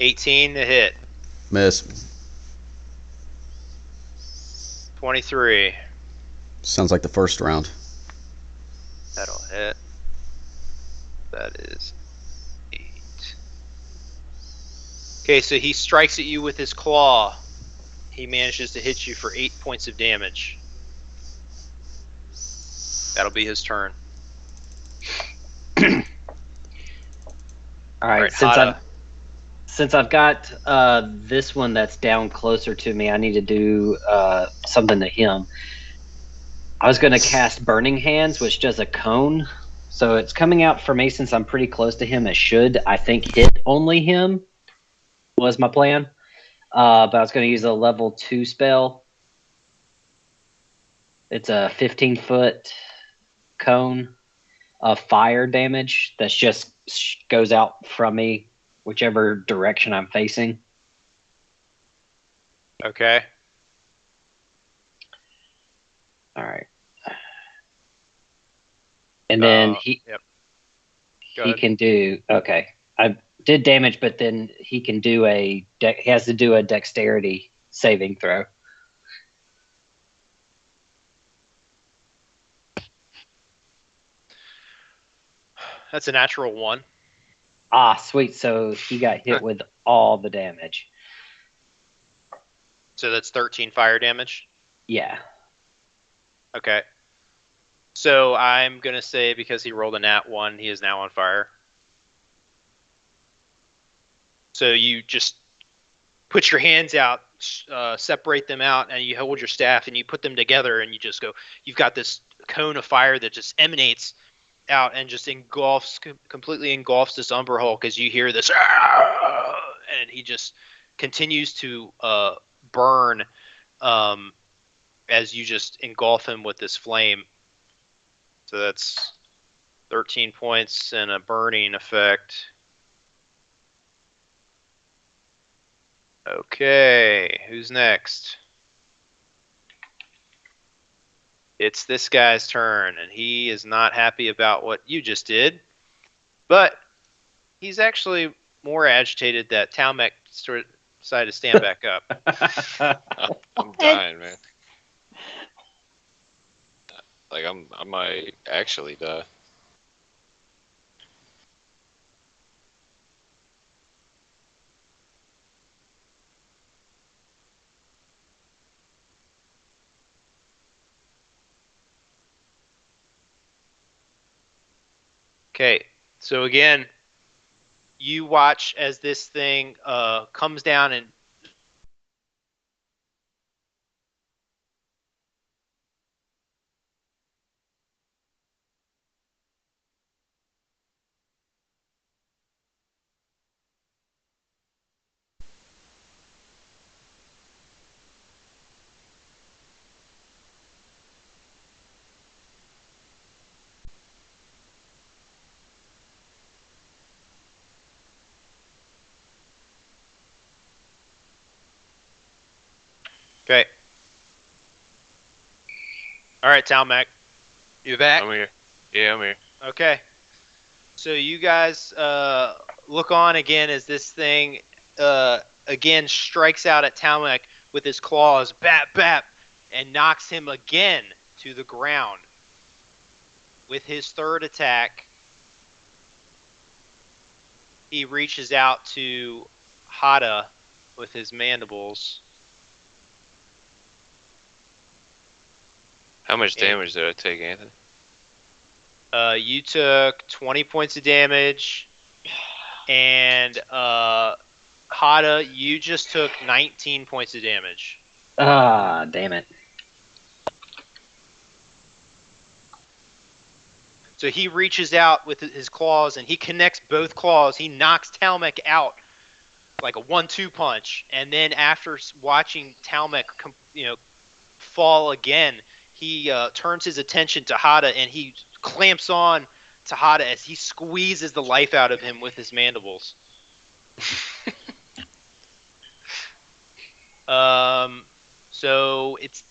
$18 to hit. Miss. 23. Sounds like the first round. That'll hit. That is 8. Okay, so he strikes at you with his claw. He manages to hit you for 8 points of damage. That'll be his turn. All right, Alright, since I've got this one that's down closer to me, I need to do something to him. I was going to cast Burning Hands, which does a cone. So it's coming out for me since I'm pretty close to him. It should, I think, hit only him, was my plan. But I was going to use a level 2 spell. It's a 15-foot cone of fire damage that just goes out from me, whichever direction I'm facing. Okay. All right. And then Yep. he can do, okay. I did damage, but then he can do he has to do a dexterity saving throw. That's a natural 1. Ah, sweet. So he got hit with all the damage. So that's 13 fire damage. Yeah. Okay. So I'm going to say because he rolled a nat 1, he is now on fire. So you just put your hands out, separate them out, and you hold your staff and you put them together and you just go, you've got this cone of fire that just emanates out and just completely engulfs this Umber Hulk as you hear this, and he just continues to burn as you just engulf him with this flame. So that's 13 points and a burning effect. Okay, who's next? It's this guy's turn, and he is not happy about what you just did. But he's actually more agitated that Talmec decided to stand back up. I'm dying, man. Like I might actually die. Okay, so again, you watch as this thing comes down and okay. All right, Talmec, you back? I'm here. Yeah, I'm here. Okay. So you guys look on again as this thing again strikes out at Talmec with his claws, bap, bap, and knocks him again to the ground. With his third attack, he reaches out to Hada with his mandibles. How much damage did I take, Anthony? You took 20 points of damage, and Hada, you just took 19 points of damage. Ah, damn it. So he reaches out with his claws, and he connects both claws. He knocks Talmec out like a 1-2 punch, and then after watching Talmec, fall again, he turns his attention to Hada, and he clamps on to Hada as he squeezes the life out of him with his mandibles. So it's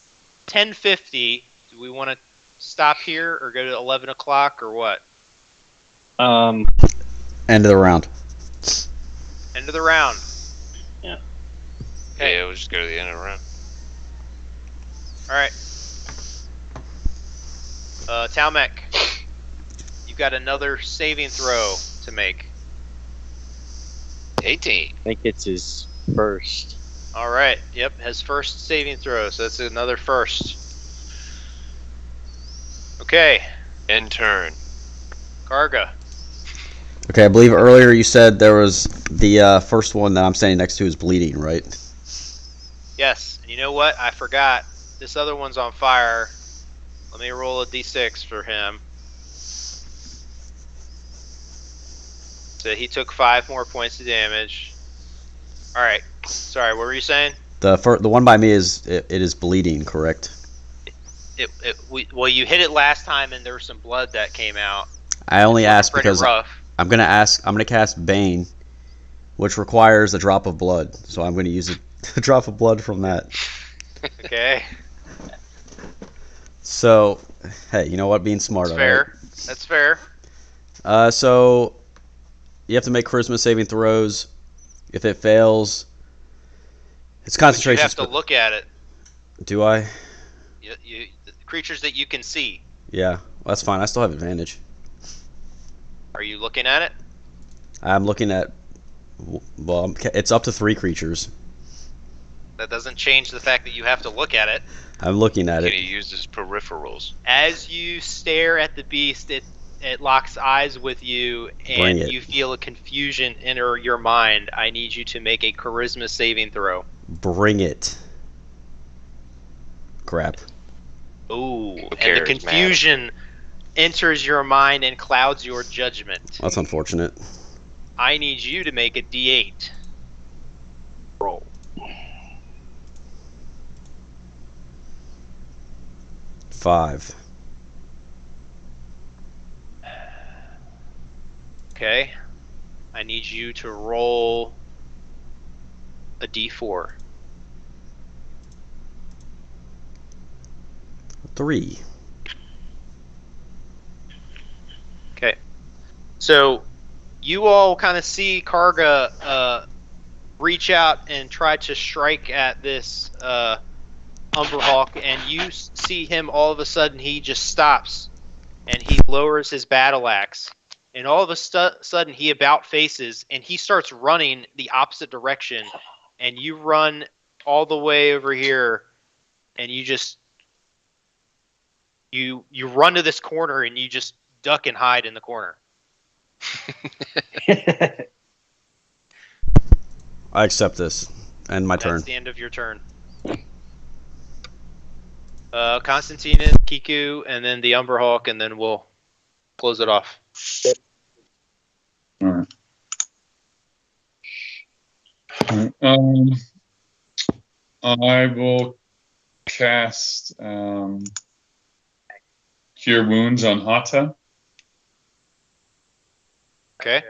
10:50. Do we want to stop here or go to 11 o'clock or what? End of the round. End of the round. Yeah. Okay. Yeah, we'll just go to the end of the round. All right. Talmec, you've got another saving throw to make. 18. I think it's his first. All right. Yep, his first saving throw, so that's another first. Okay. End turn. Karga. Okay, I believe earlier you said there was the first one that I'm standing next to is bleeding, right? Yes, and you know what? I forgot. This other one's on fire. Let me roll a d6 for him. So he took 5 more points of damage. All right. Sorry, what were you saying? The one by me is it is bleeding, correct? Well, you hit it last time, and there was some blood that came out. I only asked Pretty because rough. I'm gonna cast Bane, which requires a drop of blood. So I'm gonna use a drop of blood from that. Okay. So, hey, you know what? Being smart. That's fair. Right? That's fair. So you have to make charisma saving throws. If it fails, it's concentration. You have to look at it. Do I? The creatures that you can see. Yeah, well, that's fine. I still have advantage. Are you looking at it? I'm looking at. Well, it's up to 3 creatures. That doesn't change the fact that you have to look at it. I'm looking at it. Can he use his peripherals? As you stare at the beast, it locks eyes with you, and you feel a confusion enter your mind. I need you to make a charisma saving throw. Bring it. Crap. Ooh, and the confusion enters your mind and clouds your judgment. That's unfortunate. I need you to make a d8. Roll. Five. Okay. I need you to roll a d4. 3. Okay. So you all kind of see Karga reach out and try to strike at this Umberhawk, and you see him all of a sudden, he just stops and he lowers his battle axe, and all of a sudden he about faces and he starts running the opposite direction, and you run all the way over here, and you just you run to this corner and you just duck and hide in the corner. I accept this. End my turn. That's the end of your turn. Constantine, Kiku, and then the Umberhawk, and then we'll close it off. All right. I will cast Cure Wounds on Hata. Okay.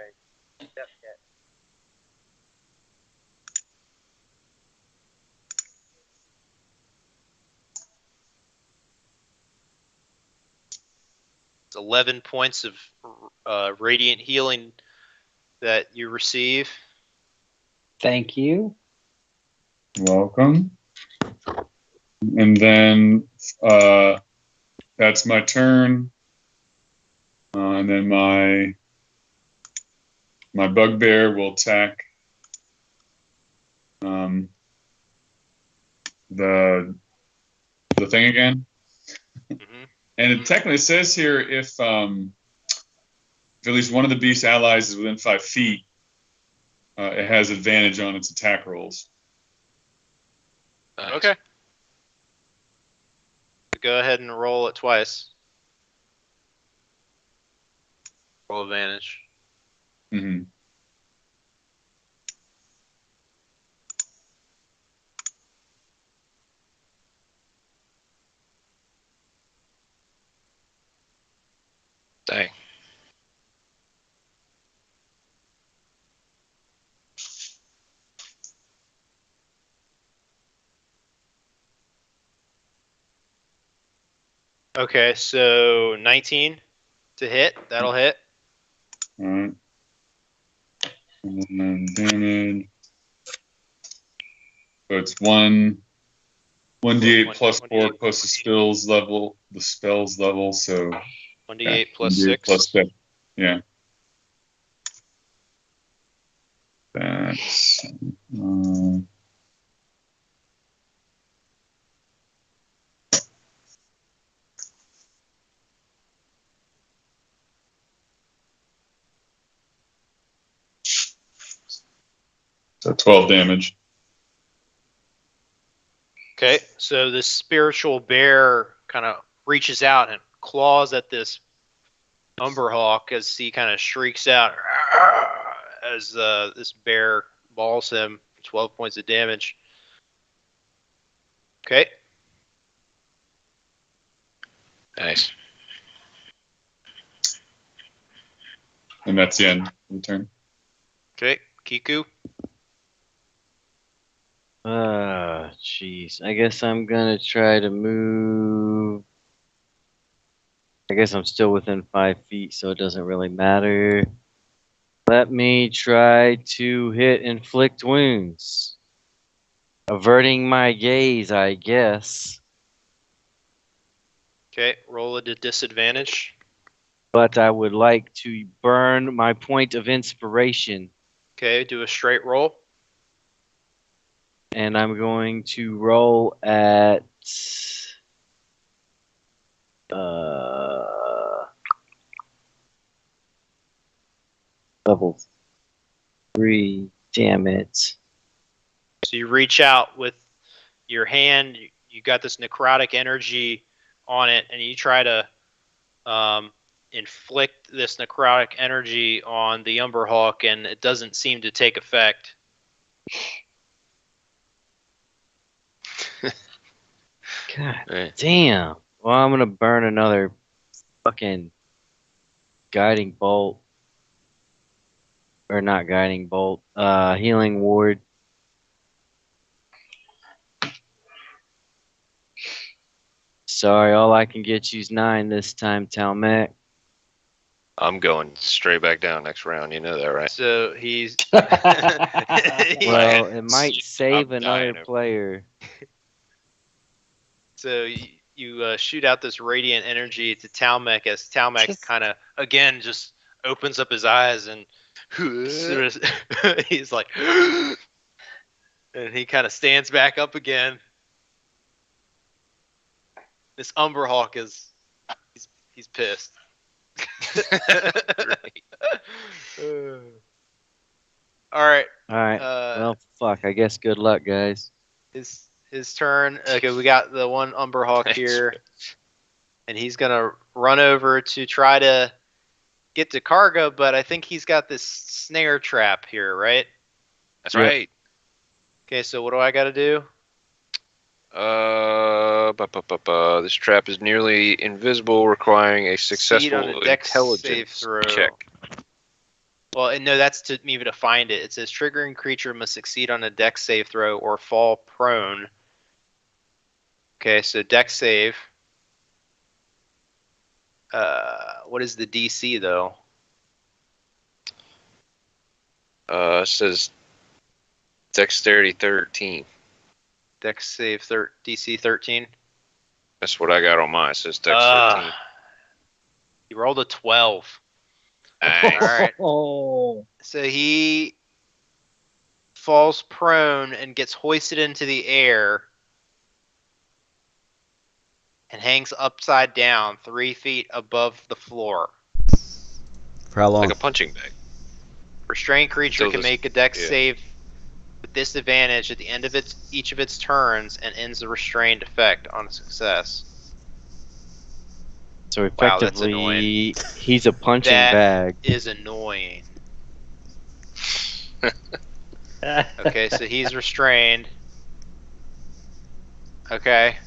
It's 11 points of radiant healing that you receive. Thank you. Welcome. And then that's my turn. And then my bugbear will attack the thing again. Mm-hmm. And it technically says here if at least one of the beast's allies is within 5 feet, it has advantage on its attack rolls. Nice. Okay. Go ahead and roll it twice. Roll advantage. Mm-hmm. Dang. Okay, so 19 to hit. That'll hit. All right. And then damage. So it's 1d8 plus 4 plus the spells level. So 1d8 plus 6. Plus 6. Yeah. That's So 12 damage. Okay, so this spiritual bear kind of reaches out and claws at this Umberhawk as he kind of shrieks out as this bear mauls him. 12 points of damage. Okay. Nice. And that's the end of the turn. Okay, Kiku. Jeez. I guess I'm gonna try to move. I guess I'm still within 5 feet, so it doesn't really matter. Let me try to hit inflict wounds. Averting my gaze, I guess. Okay, roll at a disadvantage. But I would like to burn my point of inspiration. Okay, do a straight roll. And I'm going to roll at level 3. Damn it. So you reach out with your hand. You got this necrotic energy on it, and you try to inflict this necrotic energy on the Umberhawk, and it doesn't seem to take effect. God Right. damn. Well, I'm gonna burn another fucking guiding bolt. Or not guiding bolt. Healing ward. Sorry, all I can get you's 9 this time, Talmac. I'm going straight back down next round. You know that, right? So he's Well, it might save I'm another dying over- player. so you shoot out this radiant energy to Talmec as Talmec kind of again just opens up his eyes and sort of, he's like, and he kind of stands back up again. This Umberhawk he's pissed. All right. Alright. Well, fuck. I guess good luck, guys. His turn. Okay, we got the one Umberhawk Thanks. here, and he's gonna run over to try to get to Cargo, but I think he's got this snare trap here, right? That's Yeah. right. Okay, so what do I got to do? This trap is nearly invisible, requiring a Succeed successful on a dex intelligence save throw. check. Well, and no, that's to me to find it. It says triggering creature must succeed on a dex save throw or fall prone. Okay, so dex save. What is the DC though? It says dexterity 13. Dex save DC 13. That's what I got on mine. It says dex 13. He rolled a 12. Nice. All right. Oh. So he falls prone and gets hoisted into the air and hangs upside down 3 feet above the floor. For how long? Like a punching bag. Restrained creature Until can this- make a dex yeah. save with disadvantage at the end of each of its turns and ends the restrained effect on a success. So Wow, that's effectively, he's a punching That- bag. Is annoying. Okay, so he's restrained. Okay.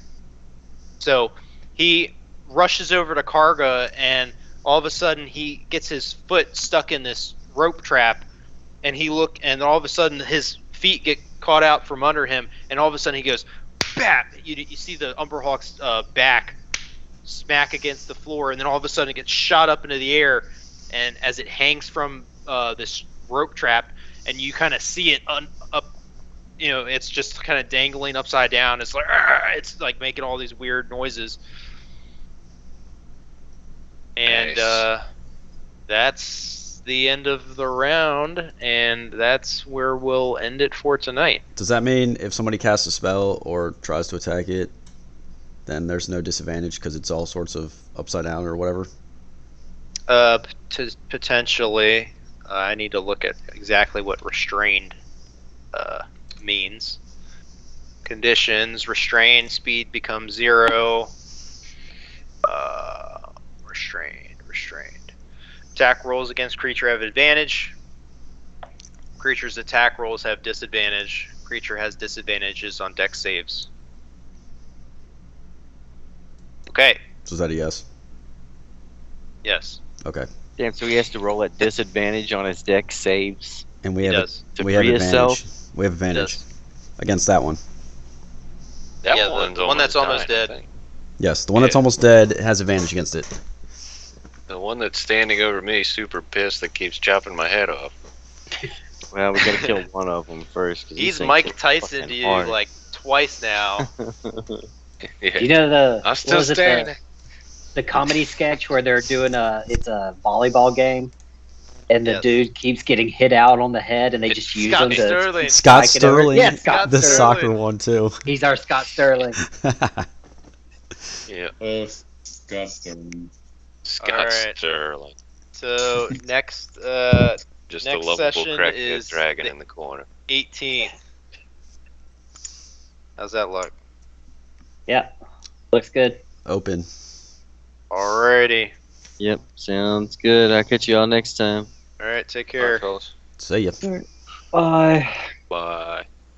So he rushes over to Karga, and all of a sudden he gets his foot stuck in this rope trap, and and all of a sudden his feet get caught out from under him, and all of a sudden he goes, BAP! You see the Umberhawk's back smack against the floor, and then all of a sudden it gets shot up into the air, and as it hangs from this rope trap, and you kind of see it up, you know, it's just kind of dangling upside down. It's like, it's like making all these weird noises. And Nice. that's the end of the round, and that's where we'll end it for tonight. Does that mean if somebody casts a spell or tries to attack it, then there's no disadvantage because it's all sorts of upside down or whatever? Potentially, I need to look at exactly what restrained means. Conditions: restrained, speed becomes 0. Restrained. Attack rolls against creature have advantage. Creature's attack rolls have disadvantage. Creature has disadvantages on dex saves. Okay. So is that a yes? Yes. Okay. Damn, so he has to roll at disadvantage on his deck saves. And we He have does. To we have free advantage. himself? We have advantage Does. against that one. That Yeah, one's the one that's almost dying, I dead. think. Yes, the one that's almost dead has advantage against it. The one that's standing over me, super pissed, that keeps chopping my head off. Well, we gotta kill one of them first. 'cause He's these things Mike are Tyson fucking to you hard. like twice now. Yeah. You know the I'm what still was it, standing. the comedy sketch where they're doing it's a volleyball game, and the Yes. dude keeps getting hit out on the head, and they just use Scott him to Sterling. Scott spike it over. Sterling, Yeah, Scott the Sterling. soccer one too. He's our Scott Sterling. Yeah. Oh, Scott Sterling. Scott Alright. Sterling. So next Just Next a lovable session crackhead is dragon the- in the corner. 18th. How's that look? Yeah, looks good. Open. Alrighty. Yep, sounds good. I'll catch you all next time. Alright, take All right, care. fellas. See ya. Bye. Bye.